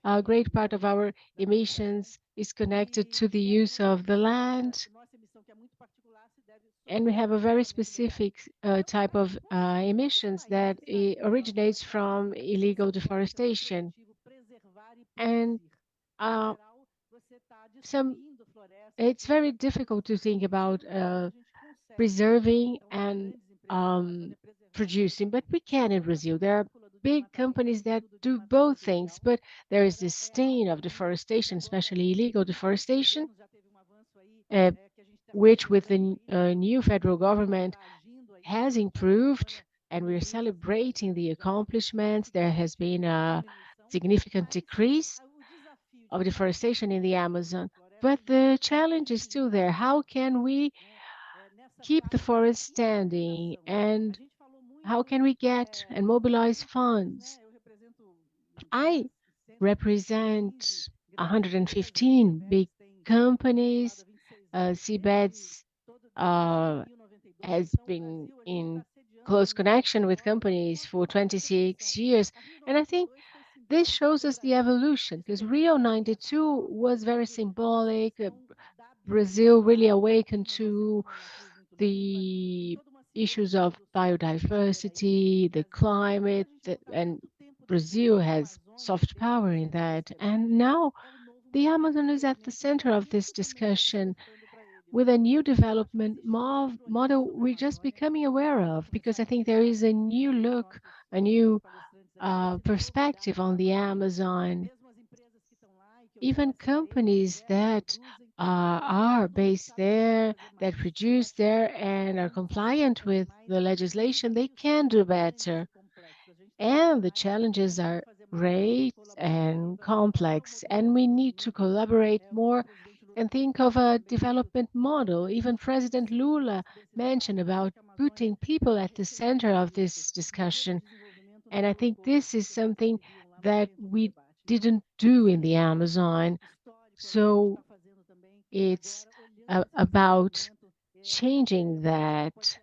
a great part of our emissions is connected to the use of the land. And we have a very specific type of emissions that originates from illegal deforestation. And some, it's very difficult to think about preserving and producing, but we can in Brazil. There are big companies that do both things, but there is this stain of deforestation, especially illegal deforestation, uh, which with the new federal government has improved, and we're celebrating the accomplishments. There has been a significant decrease of deforestation in the Amazon, but the challenge is still there. How can we keep the forest standing, and how can we get and mobilize funds? I represent 115 big companies. Seabeds has been in close connection with companies for 26 years. And I think this shows us the evolution, because Rio 92 was very symbolic. Brazil really awakened to the issues of biodiversity, the climate, and Brazil has soft power in that. And now the Amazon is at the center of this discussion with a new development model we're just becoming aware of, because I think there is a new look, a new perspective on the Amazon. Even companies that are based there, that produce there and are compliant with the legislation, they can do better. And the challenges are great and complex, and we need to collaborate more and think of a development model. Even President Lula mentioned about putting people at the center of this discussion. And I think this is something that we didn't do in the Amazon. So it's about changing that.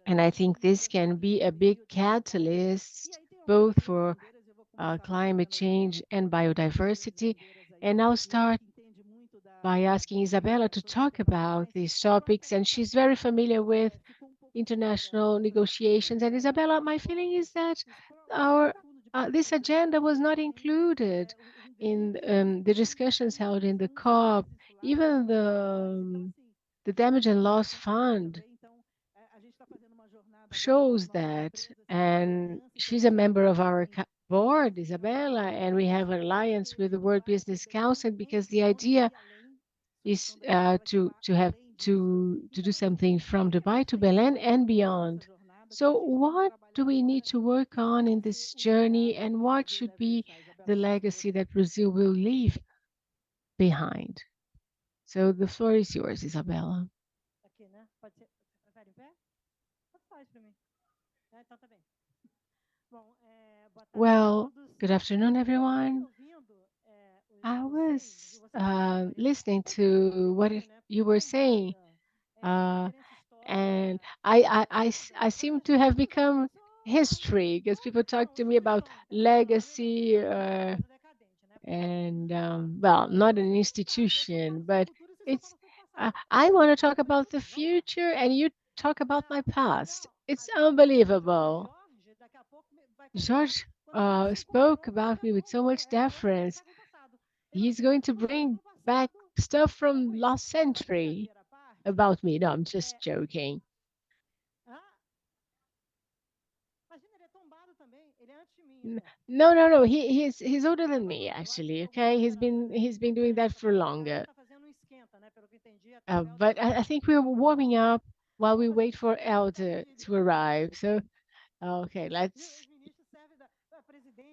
And I think this can be a big catalyst both for climate change and biodiversity. And I'll start by asking Isabella to talk about these topics, and she's very familiar with international negotiations. And Isabella, my feeling is that our this agenda was not included in the discussions held in the COP, even the Damage and Loss Fund shows that. And she's a member of our board, Isabella, and we have an alliance with the World Business Council, because the idea is to do something from Dubai to Belém and beyond. So what do we need to work on in this journey, and what should be the legacy that Brazil will leave behind? So the floor is yours, Isabella. Well, good afternoon, everyone. I was listening to what you were saying, uh, and I seem to have become history, because people talk to me about legacy, and well, not an institution, but it's I want to talk about the future, and you talk about my past. It's unbelievable. George spoke about me with so much deference. He's going to bring back stuff from last century about me. No, I'm just joking. No, no, no. He's older than me, actually. Okay, he's been doing that for longer. But I think we're warming up while we wait for Elder to arrive. So okay,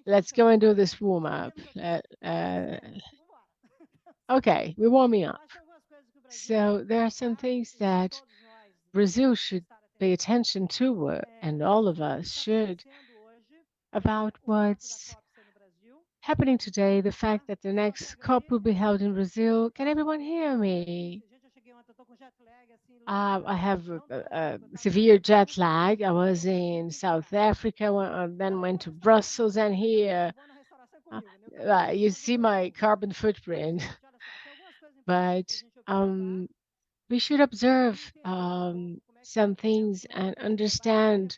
let's go and do this warm up. Okay, we're warming up. So there are some things that Brazil should pay attention to, and all of us should, about what's happening today, the fact that the next COP will be held in Brazil. Can everyone hear me? I have a severe jet lag. I was in South Africa, then went to Brussels and here. You see my carbon footprint. But we should observe some things and understand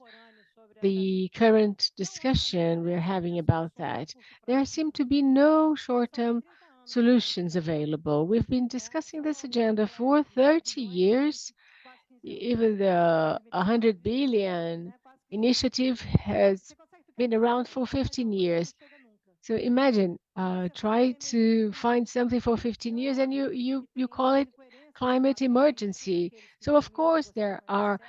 the current discussion we're having about that. There seem to be no short-term solutions available. We've been discussing this agenda for 30 years. Even the 100 billion initiative has been around for 15 years. So imagine, try to find something for 15 years and you call it climate emergency. So of course there are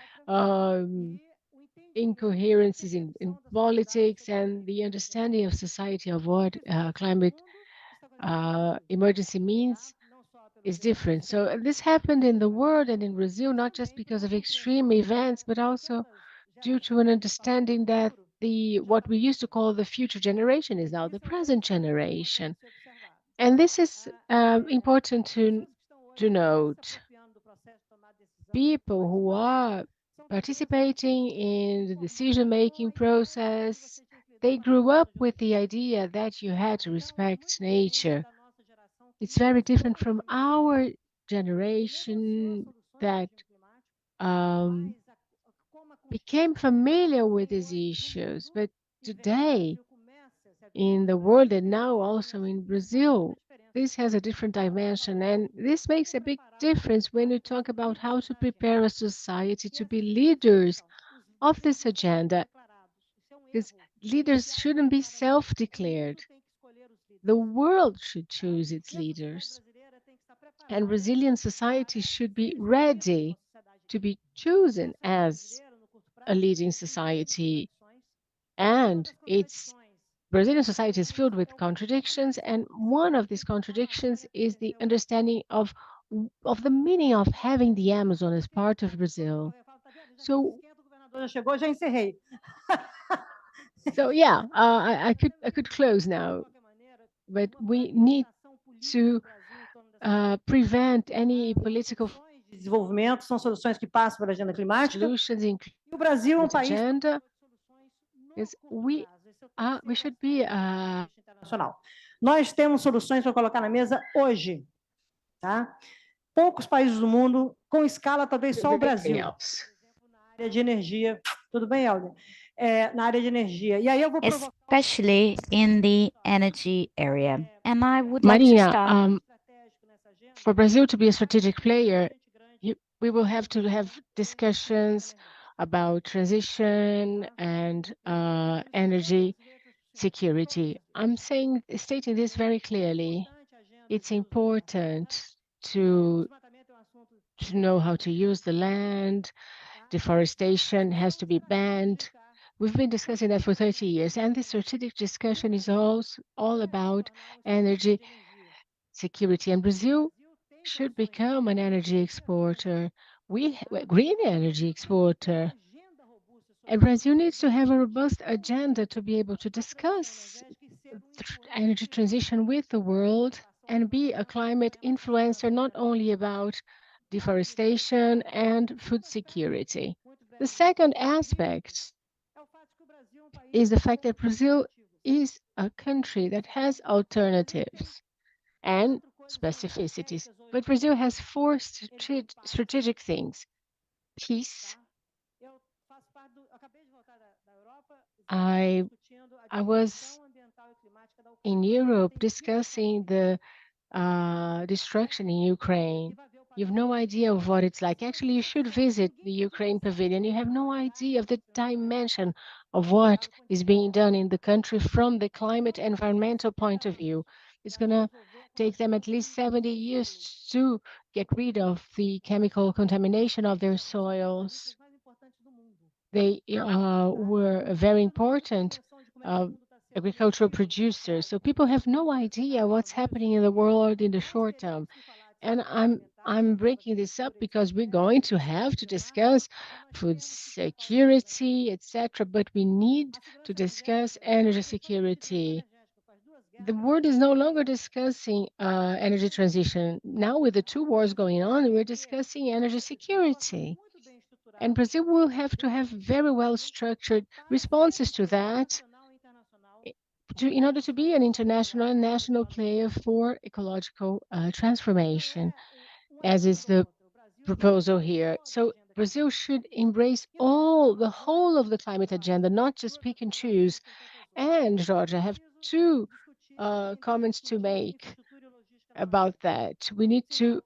incoherences in politics and the understanding of society of what climate emergency means is different. So this happened in the world and in Brazil, not just because of extreme events, but also due to an understanding that the what we used to call the future generation is now the present generation. And this is important to note. People who are participating in the decision-making process, they grew up with the idea that you had to respect nature. It's very different from our generation that um, became familiar with these issues. But today, in the world and now also in Brazil, this has a different dimension. And this makes a big difference when you talk about how to prepare a society to be leaders of this agenda. Because leaders shouldn't be self-declared. The world should choose its leaders. And Brazilian society should be ready to be chosen as a leading society. And its Brazilian society is filled with contradictions, and one of these contradictions is the understanding of the meaning of having the Amazon as part of Brazil. So, so yeah, I could close now, but we need to prevent any political De desenvolvimento são soluções que passam pela agenda climática. solutions in E o Brasil é um climate país agenda. Is we should be internacional. Nós temos soluções para colocar na mesa hoje, tá? Poucos países do mundo, com escala talvez só o Brasil. Na área de energia, tudo bem, Helder? Na área de energia. E aí eu vou provocar... Especially in the energy area. And I would like to Marina, start for Brazil to be a strategic player, we will have to have discussions about transition and energy security. I'm stating this very clearly. It's important to know how to use the land. Deforestation has to be banned. We've been discussing that for 30 years, and this strategic discussion is also all about energy security. And Brazil should become an energy exporter. We're green energy exporter. And Brazil needs to have a robust agenda to be able to discuss energy transition with the world and be a climate influencer, not only about deforestation and food security. The second aspect is the fact that Brazil is a country that has alternatives. And specificities. But Brazil has four strategic things: peace. I was in Europe discussing the destruction in Ukraine. You've no idea of what it's like. Actually, you should visit the Ukraine pavilion. You have no idea of the dimension of what is being done in the country from the climate environmental point of view. It's going to take them at least 70 years to get rid of the chemical contamination of their soils. They were a very important agricultural producers. So people have no idea what's happening in the world in the short term. And I'm breaking this up because we're going to have to discuss food security, etc. But we need to discuss energy security. The world is no longer discussing energy transition. Now, with the two wars going on, we're discussing energy security. And Brazil will have to have very well structured responses to that in order to be an international and national player for ecological transformation, as is the proposal here. So Brazil should embrace the whole of the climate agenda, not just pick and choose. And Georgia, I have two comments to make about that. We need to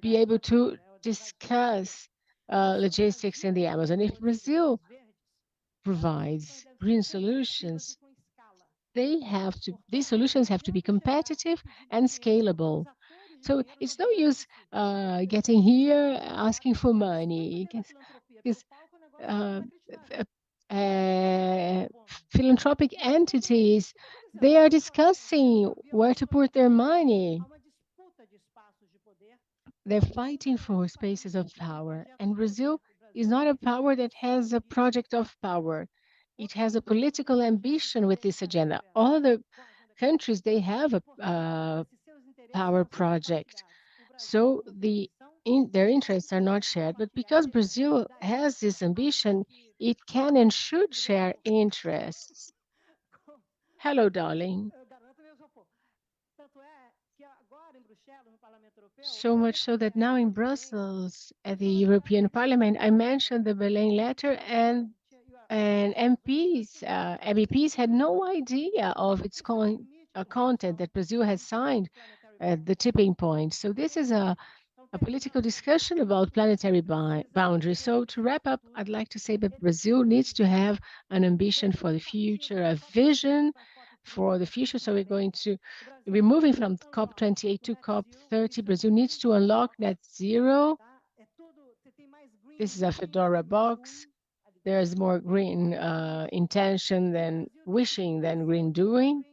be able to discuss logistics in the Amazon. If Brazil provides green solutions, these solutions have to be competitive and scalable. So it's no use getting here asking for money. Because uh, uh, philanthropic entities, they are discussing where to put their money. They're fighting for spaces of power. And Brazil is not a power that has a project of power. It has a political ambition with this agenda. Other countries, they have a power project. So their interests are not shared. But because Brazil has this ambition, it can and should share interests. Hello, darling. So much so that now in Brussels, at the European Parliament, I mentioned the Belém letter, and MPs, MEPs had no idea of its content that Brazil has signed at the tipping point. So this is a political discussion about planetary boundaries. So to wrap up, I'd like to say that Brazil needs to have an ambition for the future, a vision for the future. So we're moving from COP28 to COP30. Brazil needs to unlock net zero. This is a Fedora box. There's more green intention than wishing than green doing.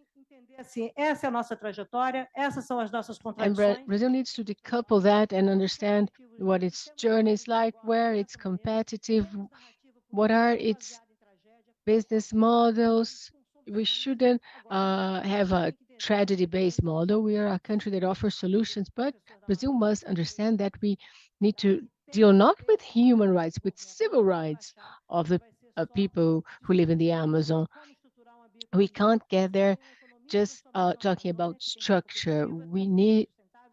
Essa é a nossa trajetória, essas são as nossas And contradições. Brazil needs to decouple that and understand what its journey is like, where it's competitive, what are its business models. We shouldn't have a tragedy-based model. We are a country that offers solutions, but Brazil must understand that we need to deal not with human rights, with civil rights of the people who live in the Amazon. We can't get there just talking about structure. We need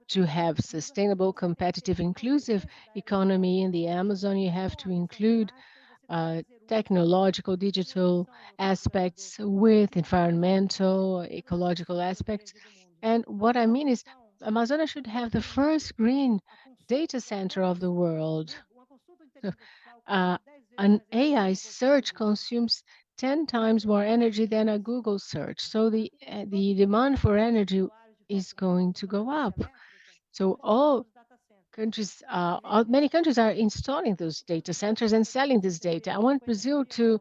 to have sustainable, competitive, inclusive economy in the Amazon. You have to include technological, digital aspects with environmental, ecological aspects. And what I mean is, Amazonas should have the first green data center of the world. So, an AI search consumes 10 times more energy than a Google search. So the demand for energy is going to go up. So many countries are installing those data centers and selling this data. I want Brazil to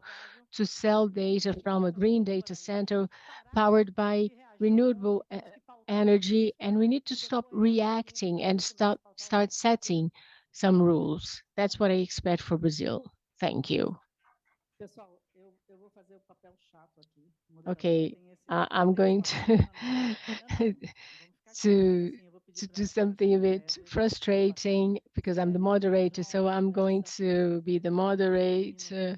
sell data from a green data center powered by renewable energy, and we need to stop reacting and start setting some rules. That's what I expect for Brazil. Thank you. Okay, I'm going to do something a bit frustrating because I'm the moderator. So I'm going to be the moderator.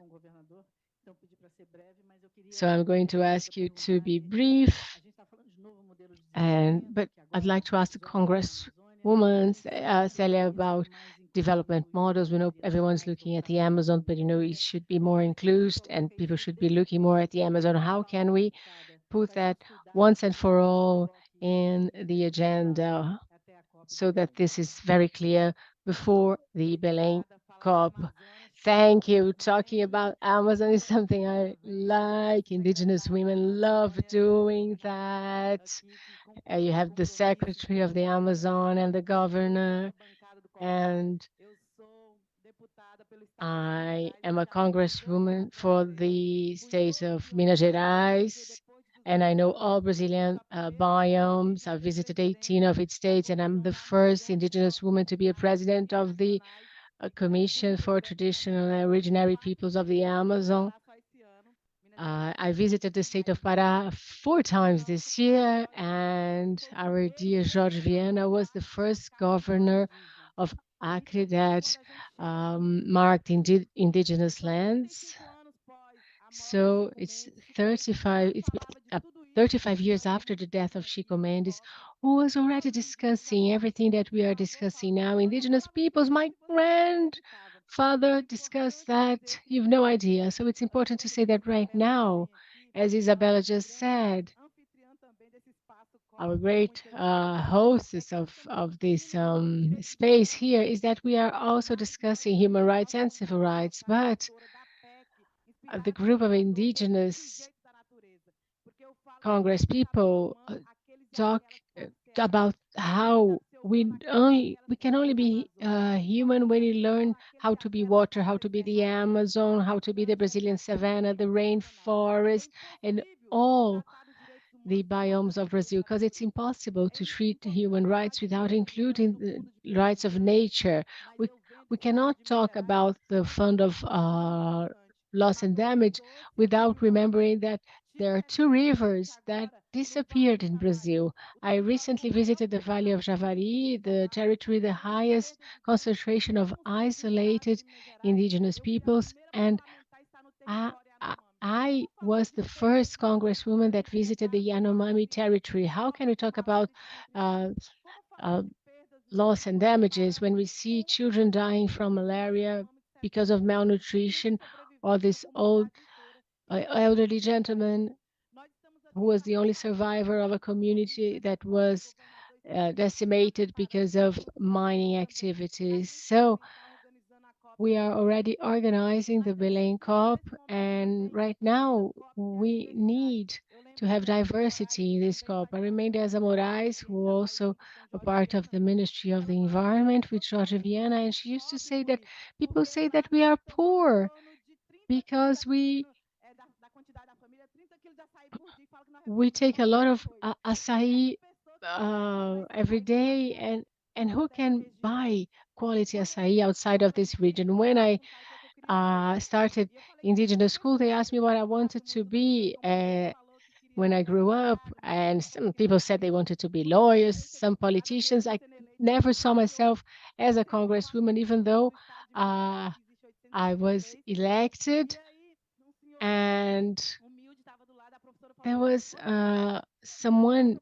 So I'm going to ask you to be brief. But I'd like to ask the Congresswoman, Celia, about development models. We know everyone's looking at the Amazon, but it should be more inclusive and people should be looking more at the Amazon. How can we put that once and for all in the agenda so that this is very clear before the Belém COP? Thank you. Talking about Amazon is something I like. Indigenous women love doing that. You have the secretary of the Amazon and the governor, and I am a congresswoman for the state of Minas Gerais, and I know all Brazilian biomes. I've visited 18 of its states, and I'm the first indigenous woman to be a president of the Commission for Traditional and Originary Peoples of the Amazon. I visited the state of Pará 4 times this year, and our dear Jorge Viana was the first governor of Acre that marked indigenous lands. So it's 35 years after the death of Chico Mendes, who was already discussing everything that we are discussing now. Indigenous peoples, my grandfather discussed that. You've no idea. So it's important to say that right now, as Isabella just said, our great hostess of this space here is that we are also discussing human rights and civil rights, but the group of indigenous Congress people talk about how we can only be human when we learn how to be water, how to be the Amazon, how to be the Brazilian savanna, the rainforest, and all the biomes of Brazil, because it's impossible to treat human rights without including the rights of nature. We cannot talk about the fund of loss and damage without remembering that there are 2 rivers that disappeared in Brazil. I recently visited the Valley of Javari, the territory, the highest concentration of isolated indigenous peoples, and I was the first congresswoman that visited the Yanomami territory. How can we talk about uh, uh, loss and damages when we see children dying from malaria because of malnutrition, or this old elderly gentleman who was the only survivor of a community that was decimated because of mining activities? So we are already organizing the Belém COP, and right now we need to have diversity in this COP. I remember Asa Moraes, who also a part of the Ministry of the Environment with Jorge Viana, and she used to say that people say that we are poor because we take a lot of açaí every day, and who can buy quality açaí outside of this region? When I started indigenous school, they asked me what I wanted to be when I grew up, and some people said they wanted to be lawyers, some politicians. I never saw myself as a congresswoman, even though I was elected, and there was someone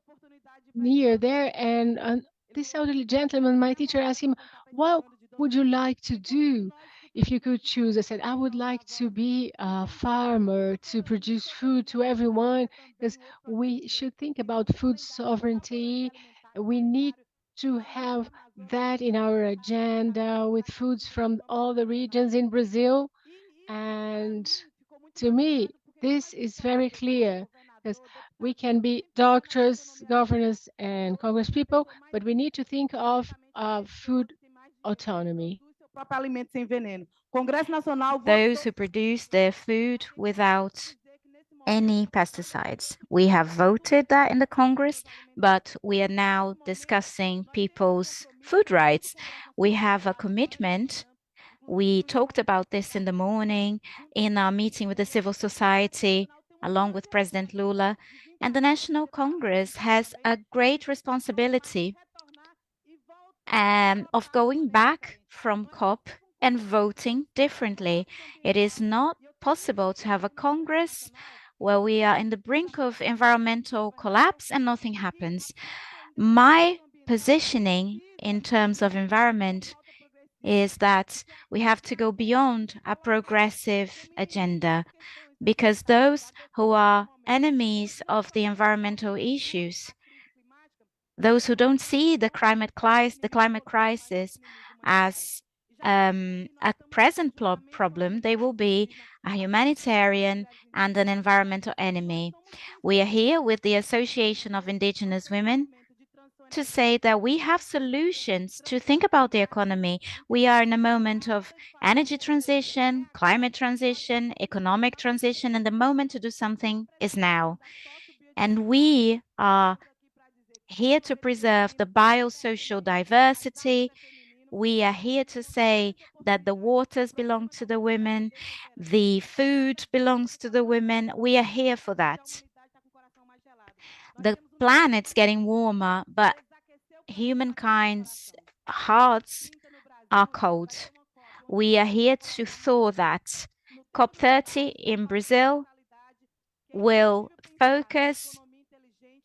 near there, and this elderly gentleman, my teacher asked him, what would you like to do if you could choose? I said, I would like to be a farmer, to produce food to everyone, because we should think about food sovereignty. We need to have that in our agenda with foods from all the regions in Brazil. And to me, this is very clear, because we can be doctors, governors, and congresspeople, but we need to think of food autonomy. Those who produce their food without any pesticides. We have voted that in the Congress, but we are now discussing people's food rights. We have a commitment. We talked about this in the morning in our meeting with the civil society, along with President Lula, and the National Congress has a great responsibility of going back from COP and voting differently. It is not possible to have a Congress where we are in the brink of environmental collapse and nothing happens. My positioning in terms of environment is that we have to go beyond a progressive agenda, because those who are enemies of the environmental issues, those who don't see the climate crisis as a present problem, they will be a humanitarian and an environmental enemy. We are here with the Association of Indigenous Women to say that we have solutions to think about the economy. We are in a moment of energy transition, climate transition, economic transition, and the moment to do something is now. And we are here to preserve the biosocial diversity. We are here to say that the waters belong to the women, the food belongs to the women. We are here for that. The planet's getting warmer, but humankind's hearts are cold. We are here to thaw that. COP30 in Brazil will focus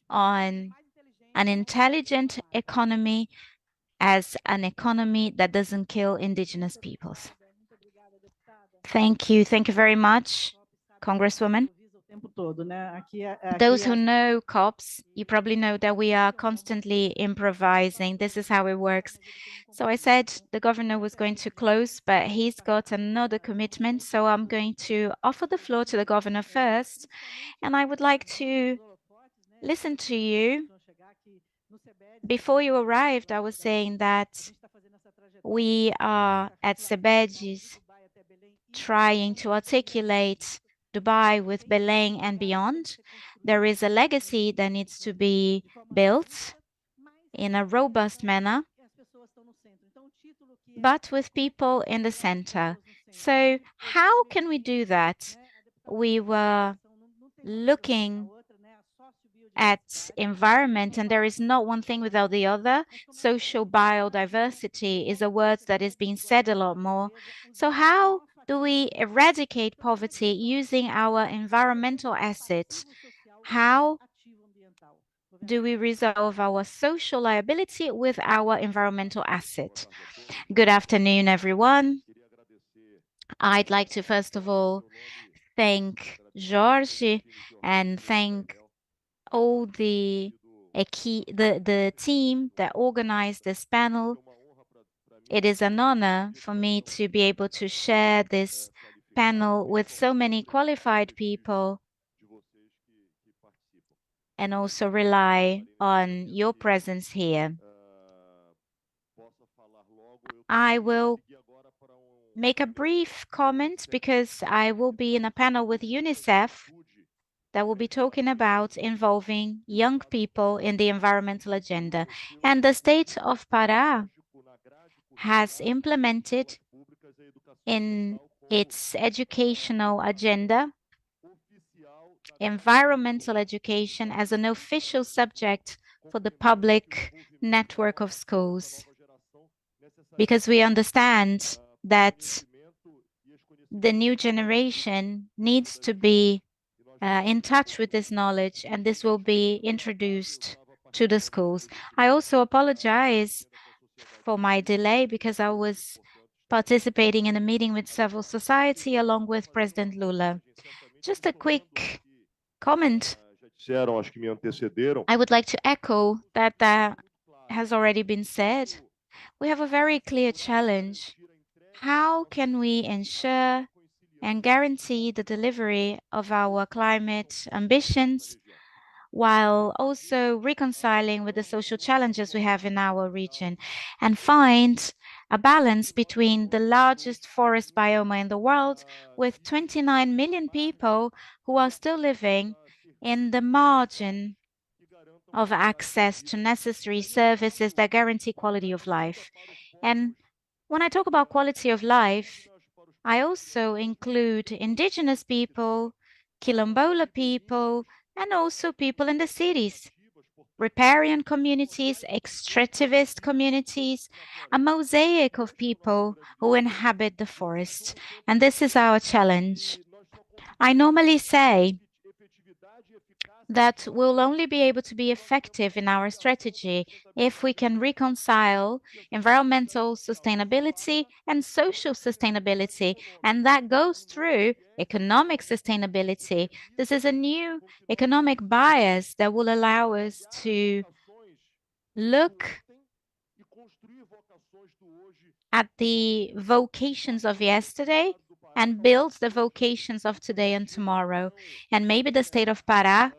on an intelligent economy as an economy that doesn't kill indigenous peoples. Thank you. Thank you very much, Congresswoman. Those who know COPs, you probably know that we are constantly improvising. This is how it works. So I said the governor was going to close, but he's got another commitment. So I'm going to offer the floor to the governor first. And I would like to listen to you. Before you arrived, I was saying that we are at Sebedis trying to articulate Dubai with Belém and beyond. There is a legacy that needs to be built in a robust manner, but with people in the center. So how can we do that? We were looking at environment, and there is not one thing without the other. Social biodiversity is a word that is being said a lot more. So how do we eradicate poverty using our environmental assets? How do we resolve our social liability with our environmental asset? Good afternoon, everyone. I'd like to first of all thank Jorge and thank all the team that organized this panel. It is an honor for me to be able to share this panel with so many qualified people and also rely on your presence here. I will make a brief comment because I will be in a panel with UNICEF that will be talking about involving young people in the environmental agenda. And the state of Pará has implemented in its educational agenda environmental education as an official subject for the public network of schools, because we understand that the new generation needs to be in touch with this knowledge, and this will be introduced to the schools. I also apologize for my delay because I was participating in a meeting with civil society along with President Lula. Just a quick comment. I would like to echo that has already been said. We have a very clear challenge. How can we ensure and guarantee the delivery of our climate ambitions while also reconciling with the social challenges we have in our region, and find a balance between the largest forest biome in the world with 29 million people who are still living in the margin of access to necessary services that guarantee quality of life. And when I talk about quality of life, I also include indigenous people, Quilombola people, and also people in the cities, riparian communities, extractivist communities, a mosaic of people who inhabit the forest. And this is our challenge. I normally say that we'll only be able to be effective in our strategy if we can reconcile environmental sustainability and social sustainability, and that goes through economic sustainability. This is a new economic bias that will allow us to look at the vocations of yesterday and build the vocations of today and tomorrow. And maybe the state of Pará,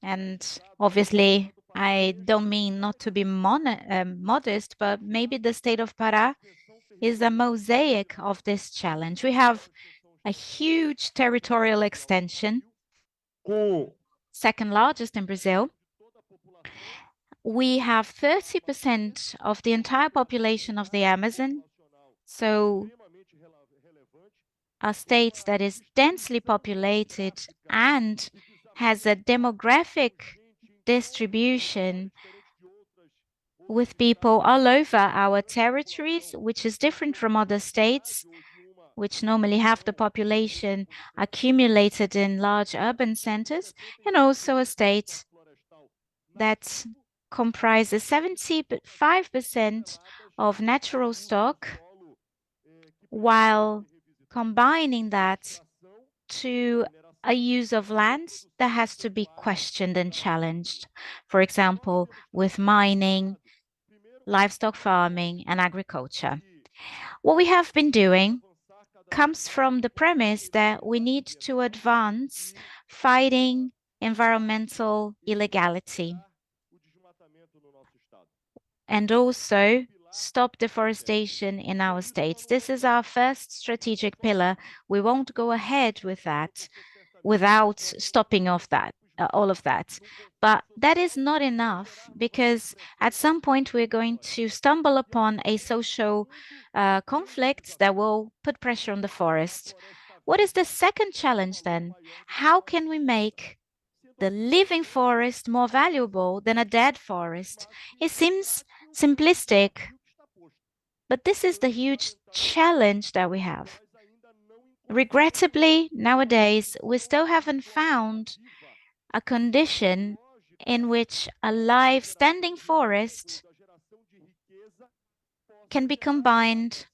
and obviously I don't mean not to be modest, but maybe the state of Pará is a mosaic of this challenge. We have a huge territorial extension, second largest in Brazil. We have 30% of the entire population of the Amazon, so a state that is densely populated and has a demographic distribution with people all over our territories, which is different from other states, which normally have the population accumulated in large urban centers, and also a state that comprises 75% of natural stock, while combining that to a use of land that has to be questioned and challenged. For example, with mining, livestock farming, and agriculture. What we have been doing comes from the premise that we need to advance fighting environmental illegality and also stop deforestation in our states. This is our first strategic pillar. We won't go ahead with that without stopping off that. All of that. But that is not enough, because at some point we're going to stumble upon a social conflict that will put pressure on the forest. What is the second challenge then? How can we make the living forest more valuable than a dead forest? It seems simplistic, but this is the huge challenge that we have. Regrettably, nowadays, we still haven't found a condition in which a live standing forest can be combined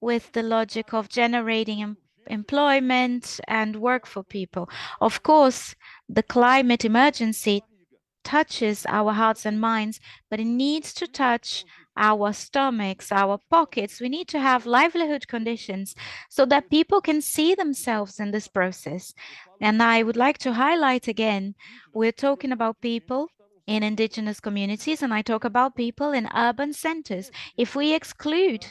with the logic of generating employment and work for people. Of course, the climate emergency touches our hearts and minds, but it needs to touch our stomachs, our pockets. We need to have livelihood conditions so that people can see themselves in this process. And I would like to highlight again, we're talking about people in indigenous communities, and I talk about people in urban centers. If we exclude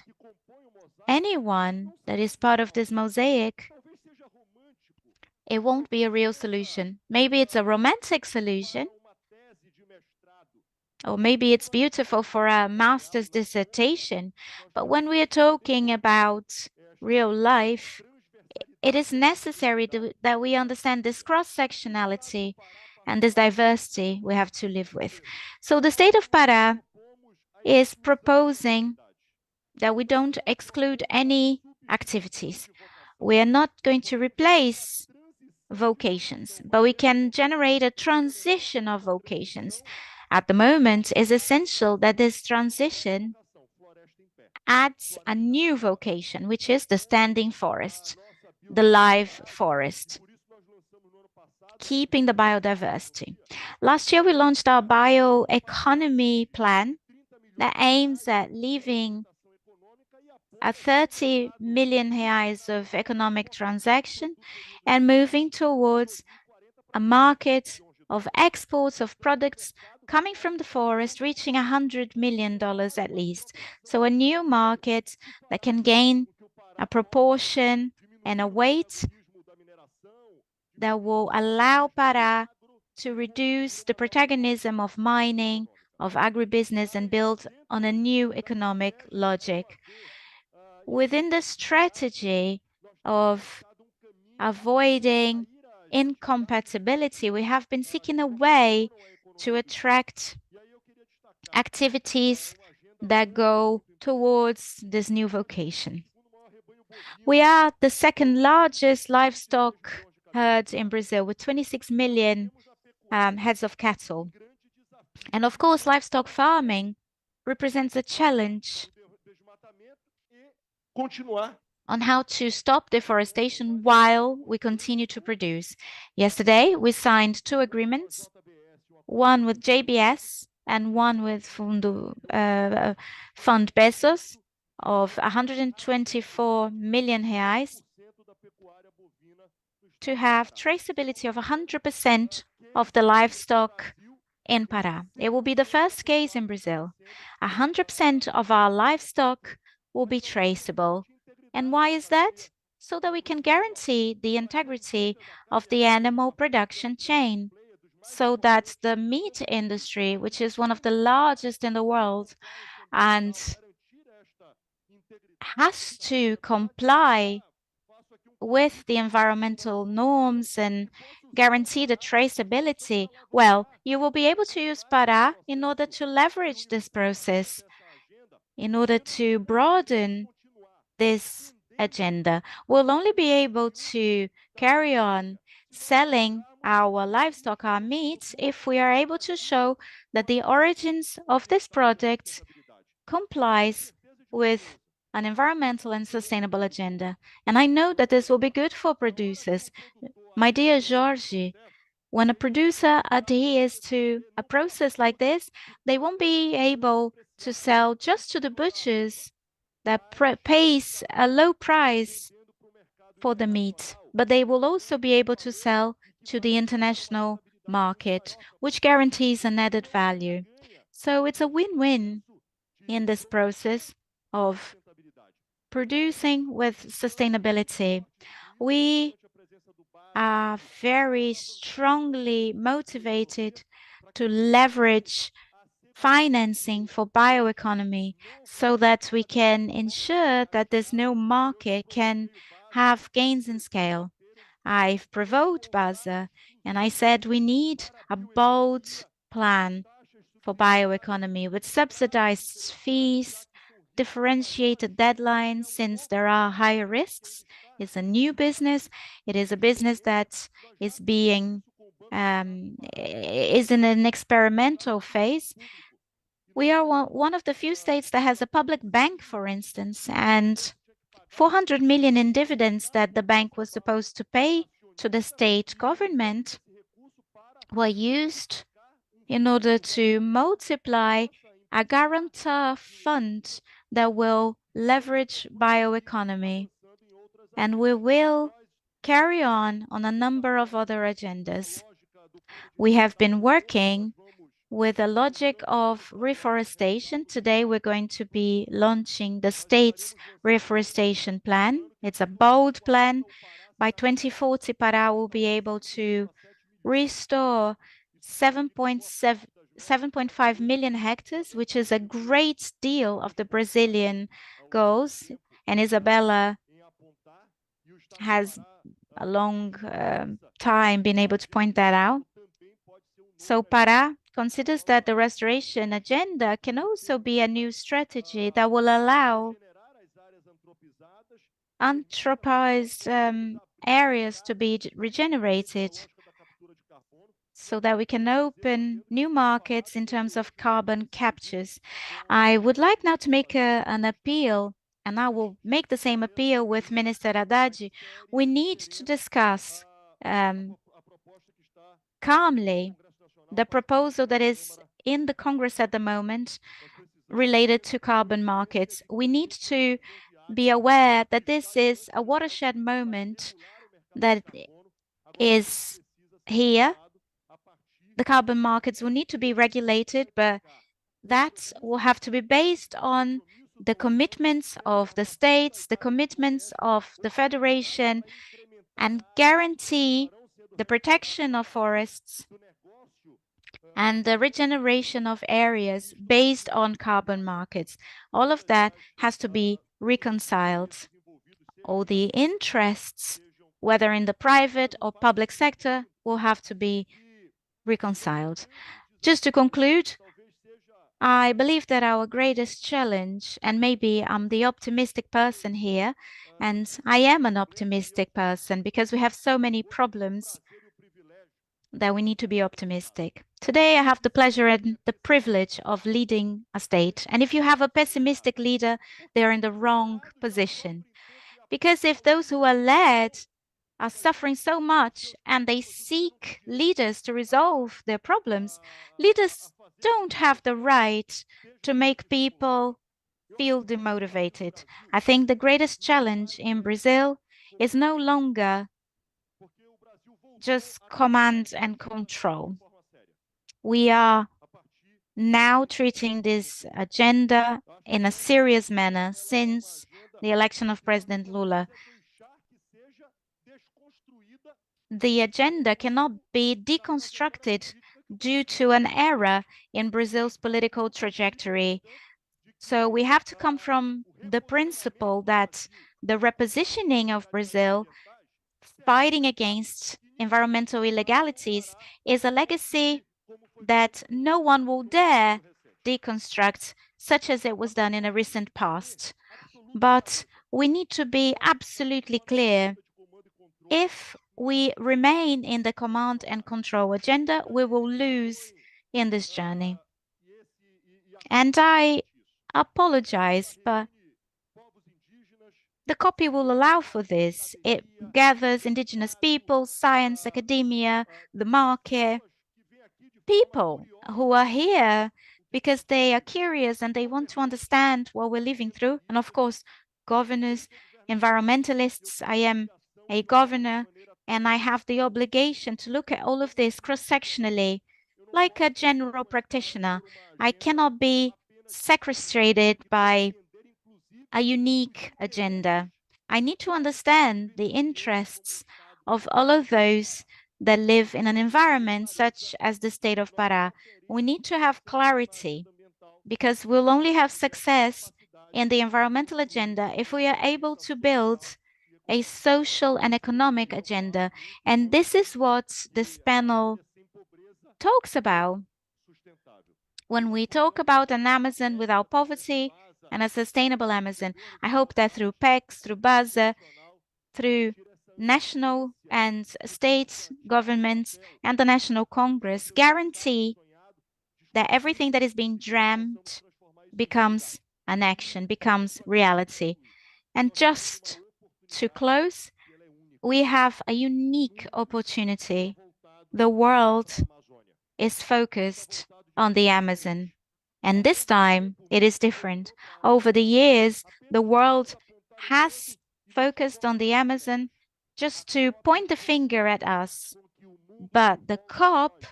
anyone that is part of this mosaic, it won't be a real solution. Maybe it's a romantic solution, or maybe it's beautiful for a master's dissertation, but when we are talking about real life, it is necessary that we understand this cross-sectionality and this diversity we have to live with. So the state of Pará is proposing that we don't exclude any activities. We are not going to replace vocations, but we can generate a transition of vocations. At the moment, it's essential that this transition adds a new vocation, which is the standing forest, the live forest, keeping the biodiversity. Last year, we launched our bioeconomy plan that aims at leaving a 30 million reais of economic transaction and moving towards a market of exports of products coming from the forest, reaching $100 million at least. So a new market that can gain a proportion and a weight that will allow Pará to reduce the protagonism of mining, of agribusiness, and build on a new economic logic. Within the strategy of avoiding incompatibility, we have been seeking a way to attract activities that go towards this new vocation. We are the second largest livestock herd in Brazil with 26 million heads of cattle. And of course, livestock farming represents a challenge on how to stop deforestation while we continue to produce. Yesterday, we signed 2 agreements, one with JBS and one with Fund Bezos of 124 million reais to have traceability of 100% of the livestock in Pará. It will be the first case in Brazil. 100% of our livestock will be traceable. And why is that? So that we can guarantee the integrity of the animal production chain, so that the meat industry, which is one of the largest in the world and has to comply with the environmental norms and guarantee the traceability, well, you will be able to use Pará in order to leverage this process, in order to broaden this agenda. We'll only be able to carry on selling our livestock, our meat, if we are able to show that the origins of this product complies with an environmental and sustainable agenda. And I know that this will be good for producers. My dear Jorge, when a producer adheres to a process like this, they won't be able to sell just to the butchers that pays a low price for the meat, but they will also be able to sell to the international market, which guarantees an added value. So it's a win-win in this process of producing with sustainability. We are very strongly motivated to leverage financing for bioeconomy so that we can ensure that this new market can have gains in scale. I've provoked Baza and I said we need a bold plan for bioeconomy with subsidized fees, differentiated deadlines since there are higher risks. It's a new business. It is a business that is being is in an experimental phase. We are one of the few states that has a public bank, for instance, and 400 million in dividends that the bank was supposed to pay to the state government were used in order to multiply a guarantor fund that will leverage bioeconomy. And we will carry on a number of other agendas. We have been working with a logic of reforestation. Today, we're going to be launching the state's reforestation plan. It's a bold plan. By 2040, Pará will be able to restore 7.5 million hectares, which is a great deal of the Brazilian goals. And Isabella has a long time been able to point that out. So Pará considers that the restoration agenda can also be a new strategy that will allow anthropized areas to be regenerated so that we can open new markets in terms of carbon captures. I would like now to make an appeal, and I will make the same appeal with Minister Haddad. We need to discuss calmly the proposal that is in the Congress at the moment related to carbon markets. We need to be aware that this is a watershed moment that is here. The carbon markets will need to be regulated, but that will have to be based on the commitments of the states, the commitments of the federation, and guarantee the protection of forests and the regeneration of areas based on carbon markets. All of that has to be reconciled. All the interests, whether in the private or public sector, will have to be reconciled. Just to conclude, I believe that our greatest challenge, and maybe I'm the optimistic person here, And I am an optimistic person because we have so many problems that we need to be optimistic. Today, I have the pleasure and the privilege of leading a state. And if you have a pessimistic leader, they are in the wrong position. Because if those who are led are suffering so much and they seek leaders to resolve their problems, leaders don't have the right to make people feel demotivated. I think the greatest challenge in Brazil is no longer just command and control. We are now treating this agenda in a serious manner since the election of President Lula. The agenda cannot be deconstructed due to an error in Brazil's political trajectory. So we have to come from the principle that the repositioning of Brazil fighting against environmental illegalities is a legacy that no one will dare deconstruct, such as it was done in a recent past. But we need to be absolutely clear. If we remain in the command and control agenda, we will lose in this journey. And I apologize, but the copy will allow for this. It gathers indigenous people, science, academia, the market, people who are here because they are curious and they want to understand what we're living through. And of course, governors, environmentalists. I am a governor and I have the obligation to look at all of this cross-sectionally, like a general practitioner. I cannot be sequestrated by a unique agenda. I need to understand the interests of all of those that live in an environment such as the state of Pará. We need to have clarity because we'll only have success in the environmental agenda if we are able to build a social and economic agenda. And this is what this panel talks about. When we talk about an Amazon without poverty and a sustainable Amazon, I hope that through PECs, through BASA, through national and state governments and the National Congress, guarantee that everything that is being dreamed becomes an action, becomes reality. And just to close, we have a unique opportunity. The world is focused on the Amazon. And this time it is different. Over the years, the world has focused on the Amazon just to point the finger at us. But the COP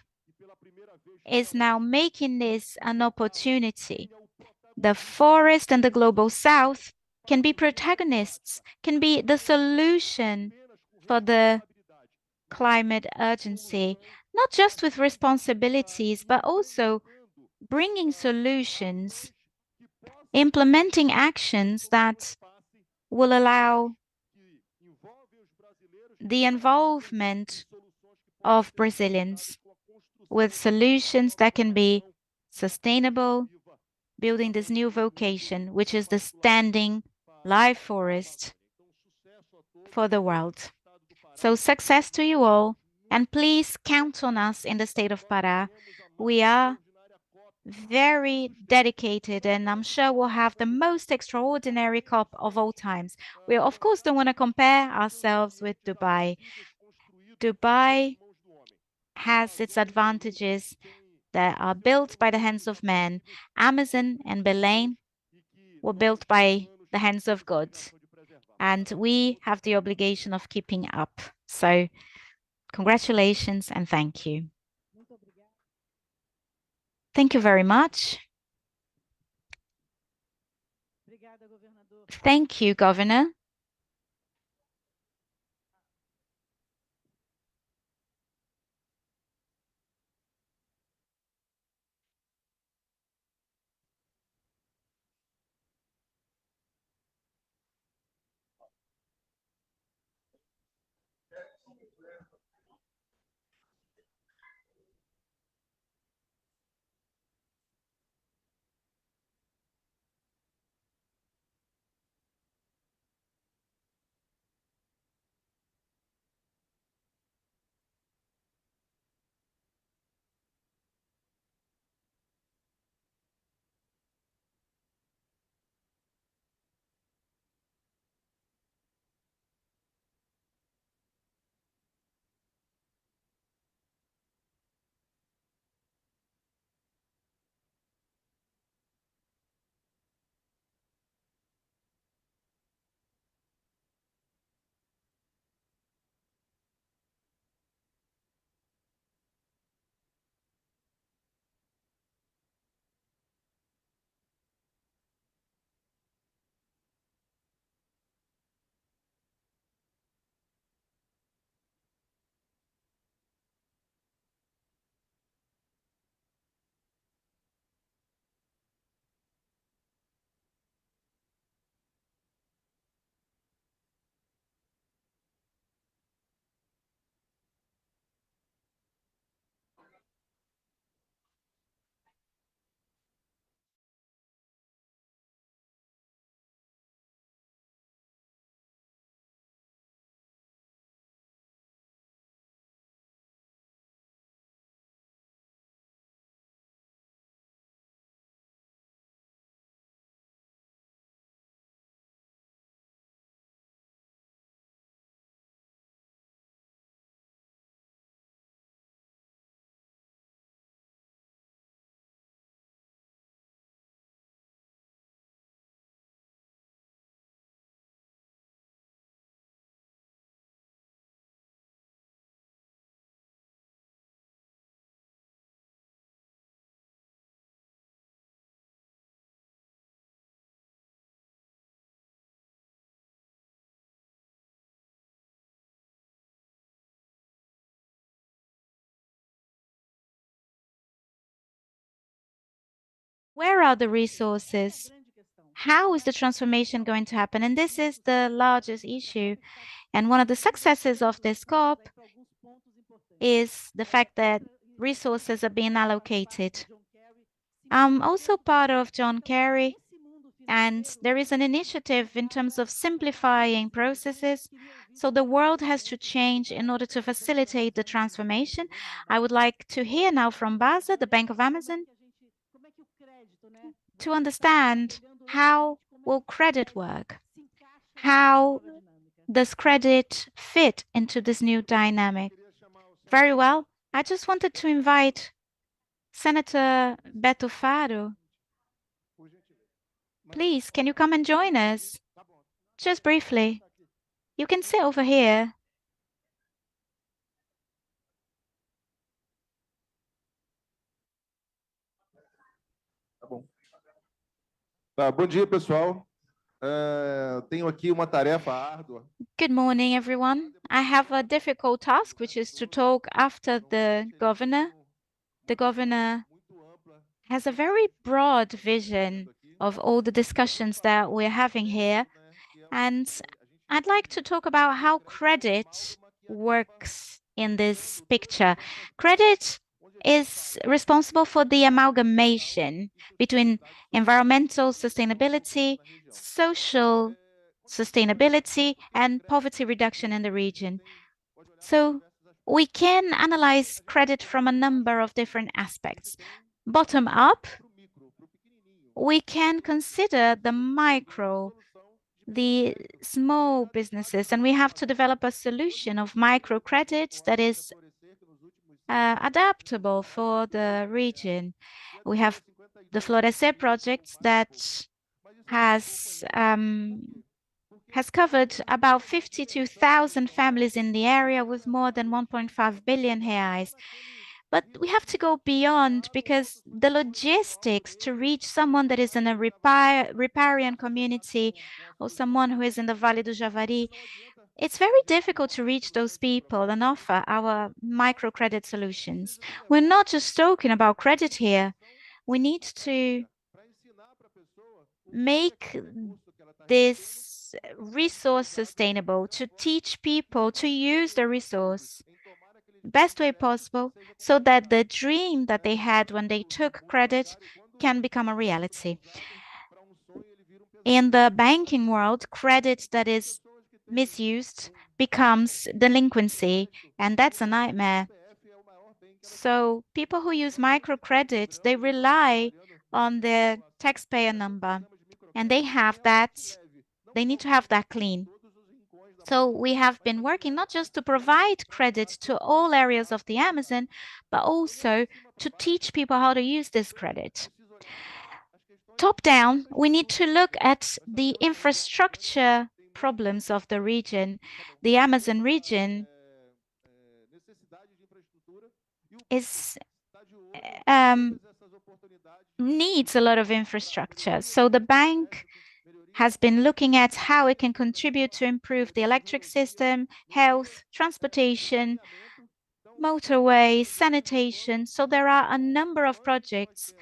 is now making this an opportunity. The forest and the global south can be protagonists, can be the solution for the climate urgency, not just with responsibilities, but also bringing solutions, implementing actions that will allow the involvement of Brazilians with solutions that can be sustainable, building this new vocation, which is the standing live forest for the world. So success to you all, and please count on us in the state of Pará. We are very dedicated, and I'm sure we'll have the most extraordinary COP of all times. We, of course, don't want to compare ourselves with Dubai. Dubai has its advantages that are built by the hands of men. Amazon and Belém were built by the hands of God. And we have the obligation of keeping up. So congratulations and thank you. Thank you very much. Thank you, Governor. Where are the resources? How is the transformation going to happen? And this is the largest issue. And one of the successes of this COP is the fact that resources are being allocated. I'm also part of John Kerry, and there is an initiative in terms of simplifying processes. So the world has to change in order to facilitate the transformation. I would like to hear now from Baza, the Bank of Amazon, to understand how will credit work? How does credit fit into this new dynamic? Very well. I just wanted to invite Senator Beto Faro. Please, can you come and join us? Just briefly. You can sit over here. Tá bom. Tá, bom dia, pessoal. Tenho aqui uma tarefa árdua. Good morning, everyone. I have a difficult task, which is to talk after the governor. The governor has a very broad vision of all the discussions that we're having here. And I'd like to talk about how credit works in this picture. Credit is responsible for the amalgamation between environmental sustainability, social sustainability, and poverty reduction in the region. So we can analyze credit from a number of different aspects. Bottom up, we can consider the micro, the small businesses, and we have to develop a solution of microcredit that is adaptable for the region. We have the Florescer project that has covered about 52,000 families in the area with more than 1.5 billion reais. But we have to go beyond, because the logistics to reach someone that is in a riparian community or someone who is in the Vale do Javari, it's very difficult to reach those people and offer our microcredit solutions. We're not just talking about credit here. We need to make this resource sustainable, to teach people to use the resource best way possible, so that the dream that they had when they took credit can become a reality. In the banking world, credit that is misused becomes delinquency, and that's a nightmare. So people who use microcredit, they rely on their taxpayer number, and they need to have that clean. So we have been working not just to provide credit to all areas of the Amazon, but also to teach people how to use this credit. Top down, we need to look at the infrastructure problems of the region. The Amazon region needs a lot of infrastructure. So the bank has been looking at how it can contribute to improve the electric system, health, transportation, motorways, sanitation. So there are a number of projects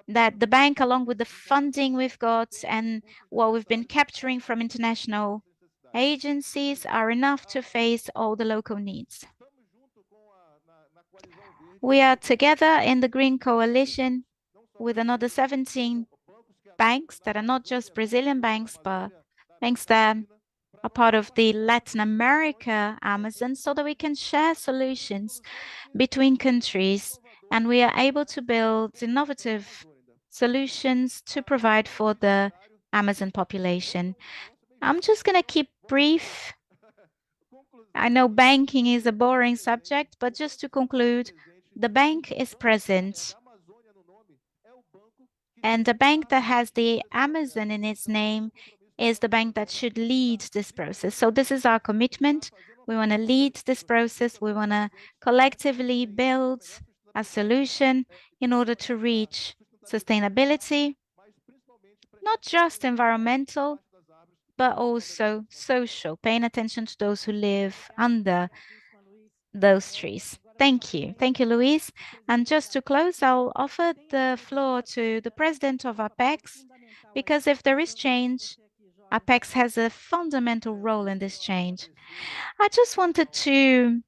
that the bank, along with the funding we've got and what we've been capturing from international agencies, are enough to face all the local needs. We are together in the Green Coalition with another 17 banks that are not just Brazilian banks, but banks that are part of the Latin America Amazon, so that we can share solutions between countries and we are able to build innovative solutions to provide for the Amazon population. I'm just going to keep brief. I know banking is a boring subject, but just to conclude, the bank is present. And the bank that has the Amazon in its name is the bank that should lead this process. So this is our commitment. We want to lead this process. We want to collectively build a solution in order to reach sustainability, not just environmental, but also social, paying attention to those who live under those trees. Thank you. Thank you, Luis. And just to close, I'll offer the floor to the president of Apex, because if there is change, Apex has a fundamental role in this change. I just wanted to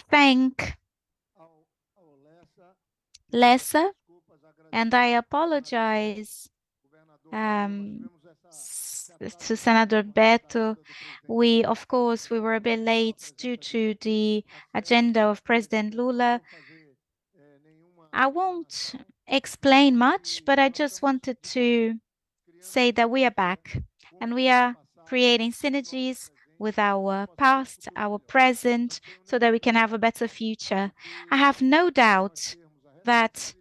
thank Lessa, and I apologize to Senator Beto. Of course, we were a bit late due to the agenda of President Lula. I won't explain much, but I just wanted to say that we are back and we are creating synergies with our past, our present, so that we can have a better future. I have no doubt that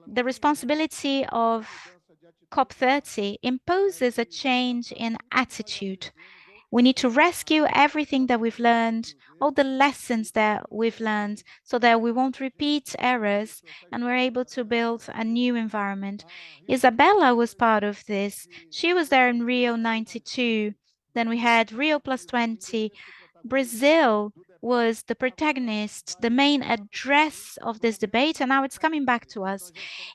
the responsibility of COP30 imposes a change in attitude. We need to rescue everything that we've learned, all the lessons that we've learned, so that we won't repeat errors and we're able to build a new environment. Isabella was part of this. She was there in Rio 92. Then we had Rio plus 20. Brazil was the protagonist, the main address of this debate, and now it's coming back to us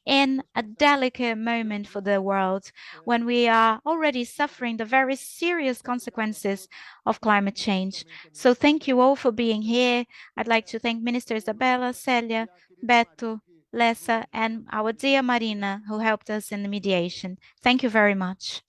in a delicate moment for the world when we are already suffering the very serious consequences of climate change. So thank you all for being here. I'd like to thank Minister Isabella, Celia, Beto, Lessa, and our dear Marina, who helped us in the mediation. Thank you very much.